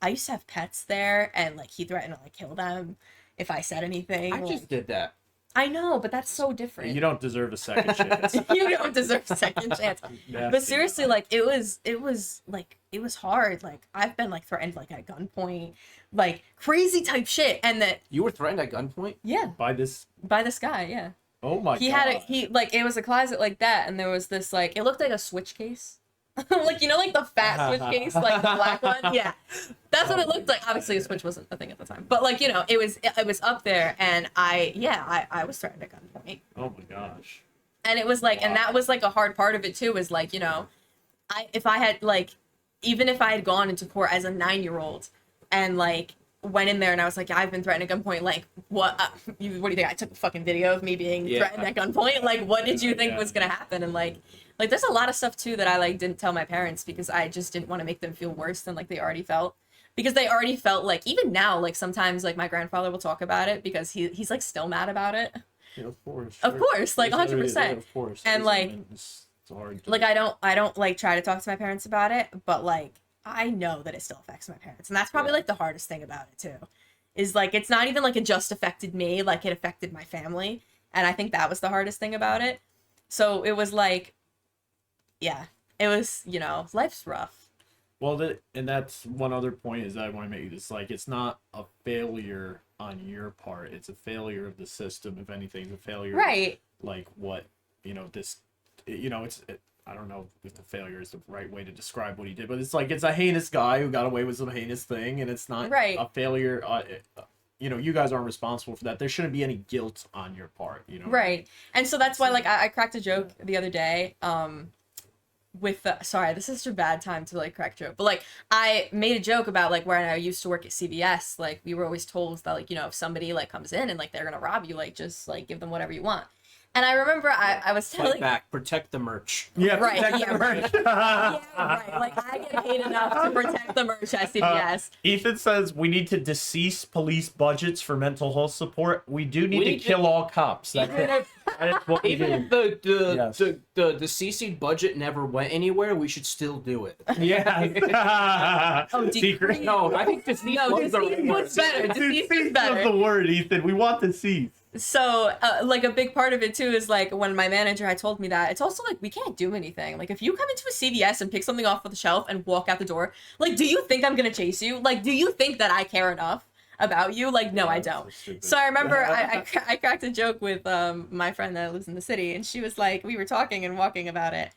used to have pets there, and like he threatened to like kill them if I said anything. I just did that. I know, but that's so different. You don't deserve a second chance. You don't deserve a second chance. But seriously, like it was hard. Like I've been like threatened like at gunpoint, like crazy type shit, and that You were threatened at gunpoint? yeah, By this. by this guy, yeah. Oh my god. He like it was a closet like that, and there was this like it looked like a switch case. Like like the fat switch case, like the black one. Yeah, that's what it looked like. Obviously, a switch wasn't a thing at the time, but like it was up there, and I was threatened at gunpoint. Oh my gosh. And it was like, and that was like a hard part of it too, is like, if I had like, even if I had gone into court as a 9-year-old and like went in there and I was like, I've been threatened at gunpoint, like what do you think? I took a fucking video of me being threatened at gunpoint. Like, what did you think was gonna happen? And like there's a lot of stuff too that I like didn't tell my parents because I just didn't want to make them feel worse than like they already felt. Because they already felt like, even now, like sometimes like my grandfather will talk about it because he's like still mad about it. Yeah, of course. Of course, like 100%. Of course. And, like, it's hard. Like I don't like try to talk to my parents about it, but like I know that it still affects my parents, and that's probably like the hardest thing about it too, is like it's not even like it just affected me, like it affected my family, and I think that was the hardest thing about it. So it was like, yeah, it was life's rough. Well, and that's one other point is that I want to make this like it's not a failure on your part; it's a failure of the system. If anything, it's a failure. Right. Like what this, I don't know if the failure is the right way to describe what he did, but it's like it's a heinous guy who got away with some heinous thing, and it's not Right. a failure. You guys aren't responsible for that. There shouldn't be any guilt on your part. Right. And so that's why like I cracked a joke the other day. With sorry, this is such a bad time to like crack joke, but like I made a joke about like when I used to work at CVS, like we were always told that like if somebody like comes in and like they're gonna rob you, like just like give them whatever you want. And I remember I was Fight telling back, protect the merch. Yeah, Right, protect yeah, the merch. yeah, right. Like I get paid enough to protect the merch at CVS. Ethan says we need to decease police budgets for mental health support. We do need We to need to- kill all cops. That's Even it. if, That is what we even do. if the Yes. the CC budget never went anywhere, we should still do it. Yeah. Oh, Secret. decree. No, I think this No, was the deceased right was better. Deceased Deceased is was better. the word, Ethan. We want deceased. So, like, a big part of it, too, is, like, when my manager had told me that, it's also, like, we can't do anything. Like, if you come into a CVS and pick something off of the shelf and walk out the door, like, do you think I'm gonna chase you? Like, do you think that I care enough about you? Like, no, I don't. So I remember I cracked a joke with my friend that lives in the city, and she was like, we were talking and walking about it.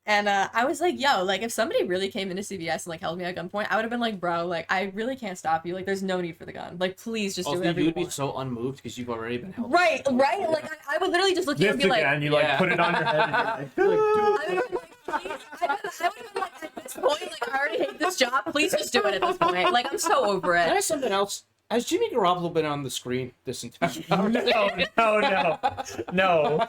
And I was like, yo, like, if somebody really came into CVS and, like, held me at gunpoint, I would have been like, bro, like, I really can't stop you. Like, there's no need for the gun. Like, please just do Also, whatever you you'd be want. so unmoved because you've already been held. Right. Like, I would literally just look at you This and be like, again, you Yeah. like put it on your head. And I would have been like, please, I would have been like, at this point, like, I already hate this job. Please just do it at this point. Like, I'm so over Can I it. have something else? Has Jimmy Garoppolo been on the screen this entire time? No.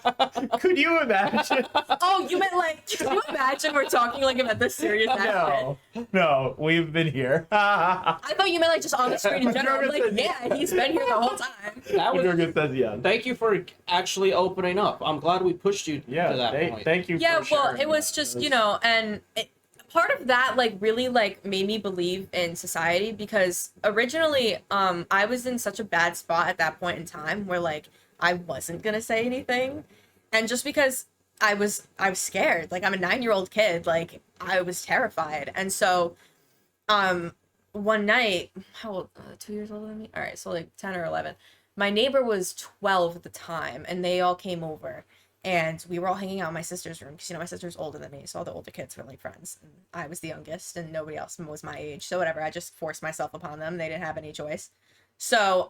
Could you imagine? Oh, you meant like, can you imagine we're talking like about this serious accent? No, we've been here. I thought you meant like just on the screen in general. I'm like, yeah, he's been here the whole time. That was, Jurgen says yes. thank you for actually opening up. I'm glad we pushed you to that point. Thank you. Yeah, for well, sharing it was that. just, you know, and part of that like really like made me believe in society because originally I was in such a bad spot at that point in time where like I wasn't gonna say anything, and just because I was scared, like I'm a 9-year-old kid, like I was terrified. And so one night, how old, 2 years older than me, all right, so like 10 or 11, my neighbor was 12 at the time, and they all came over. And we were all hanging out in my sister's room because, you know, my sister's older than me. So all the older kids were like friends. And I was the youngest and nobody else was my age. So whatever, I just forced myself upon them. They didn't have any choice. So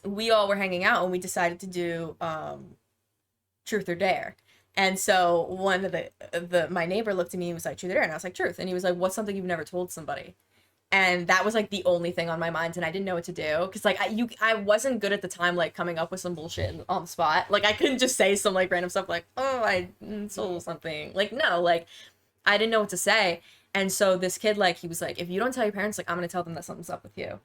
we all were hanging out and we decided to do Truth or Dare. And so one of my neighbor looked at me and was like, Truth or Dare? And I was like, Truth. And he was like, what's something you've never told somebody? And that was like the only thing on my mind, and I didn't know what to do because like I wasn't good at the time like coming up with some bullshit on the spot. Like I couldn't just say some like random stuff like, oh, I sold something. Like no, like I didn't know what to say. And so this kid, like, he was like, if you don't tell your parents, like I'm gonna tell them that something's up with you. And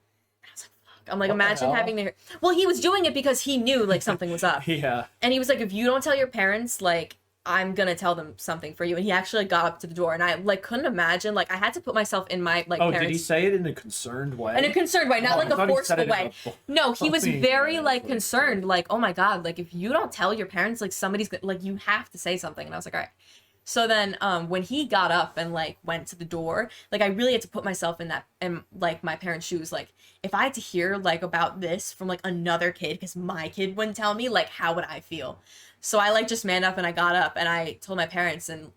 I was like, fuck. I'm like, What the imagine hell? having to. Well, he was doing it because he knew like something was up. Yeah. And he was like, if you don't tell your parents, like I'm gonna tell them something for you. And he actually got up to the door, and I like couldn't imagine. Like I had to put myself in my like. Oh, parents' did he say it in a concerned way? in a concerned way, not Oh, like I a thought he said forceful it in way. a No, he was funny very way. like concerned, like, oh my god, like if you don't tell your parents, like somebody's like you have to say something. And I was like, all right. So then when he got up and like went to the door, like I really had to put myself in that and like my parents' shoes. Like if I had to hear like about this from like another kid because my kid wouldn't tell me, like how would I feel? So I like just manned up and I got up and I told my parents, and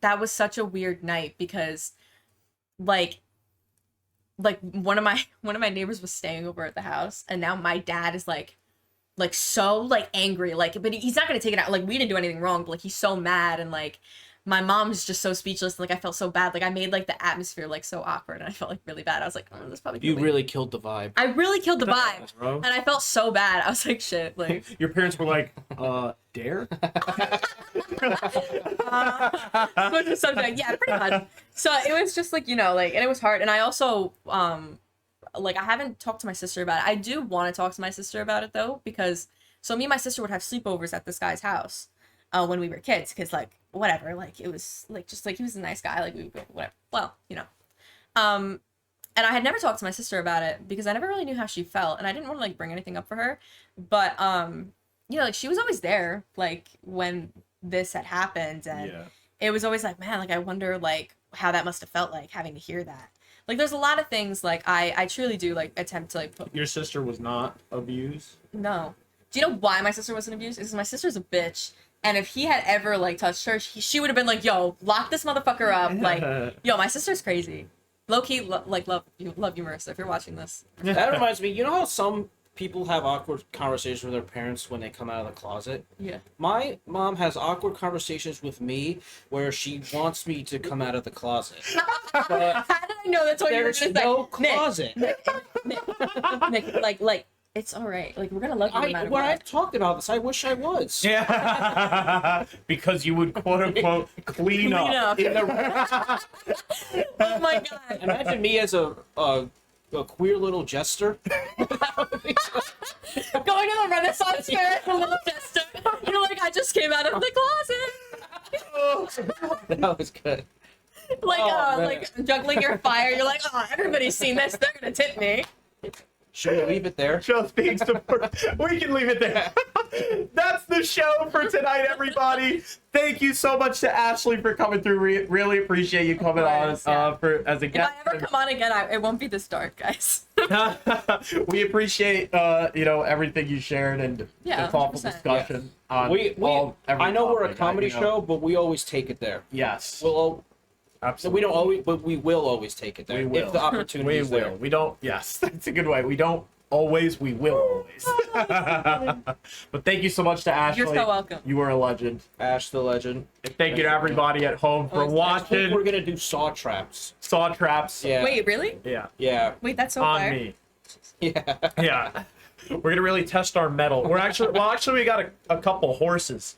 that was such a weird night because like one of my neighbors was staying over at the house, and now my dad is like so like angry, like, but he's not gonna take it out, like we didn't do anything wrong, but like he's so mad, and like my mom's just so speechless, and like I felt so bad, like I made like the atmosphere like so awkward, and I felt like really bad. I was like, oh, this probably You really killed the vibe. I really killed the vibe, bro. and I felt so bad. I was like, shit, like Your parents were like, Dare? switch the subject. Yeah, pretty much. So it was just like, you know, like, and it was hard. And I also like I haven't talked to my sister about it. I do want to talk to my sister about it though, because so me and my sister would have sleepovers at this guy's house when we were kids, because like whatever, like it was like just like he was a nice guy, like we whatever. Well, you know. And I had never talked to my sister about it because I never really knew how she felt, and I didn't want to like bring anything up for her. But you know, like she was always there like when this had happened, and it was always like, man, like I wonder like how that must have felt like having to hear that. Like there's a lot of things like I truly do like attempt to like put. Your sister was not abused? No. Do you know why my sister wasn't abused? It's because my sister's a bitch. And if he had ever like touched her, she would have been like, yo, lock this motherfucker up. Like, yo, my sister's crazy. Low key, love you, Marissa, if you're watching this. That reminds me, you know how some people have awkward conversations with their parents when they come out of the closet? Yeah. My mom has awkward conversations with me where she wants me to come out of the closet. But How did I know that's what you were there's gonna say? no closet. Nick, like, it's all right. Like, we're gonna love you no matter When what. I've talked about this, I wish I was. Yeah. Because you would quote unquote clean up. In the- Oh my god. Imagine me as a queer little jester. Going to the Renaissance fair as a little jester. You're like, I just came out of the closet. That was good. Like, Oh, man. like juggling your fire. You're like, oh, everybody's seen this. They're gonna tip me. Should we leave it there? Just being support. We can leave it there. That's the show for tonight, everybody. Thank you so much to Ashley for coming through. Really appreciate you coming on for as a If guest. I ever come on again, it won't be this dark, guys. We appreciate you know, everything you shared and Yeah, the thoughtful 100%. discussion. On We every I know we're a topic, comedy you know. show, but we always take it there. Yes. We Absolutely. don't always, but we will always take it there We will. if the opportunity We is will. there. We don't. Yes, that's a good way. We don't always. We will always. But thank you so much to Ashley. You're so welcome. You are a legend. Ash the legend. And thank you to everybody at home for Oh, I think we're watching. gonna do saw traps. Saw traps. Yeah. Wait, really? Yeah. Yeah. Wait, that's so On fire. me. Yeah. Yeah. We're gonna really test our metal. We're actually, well, actually, we got a couple horses.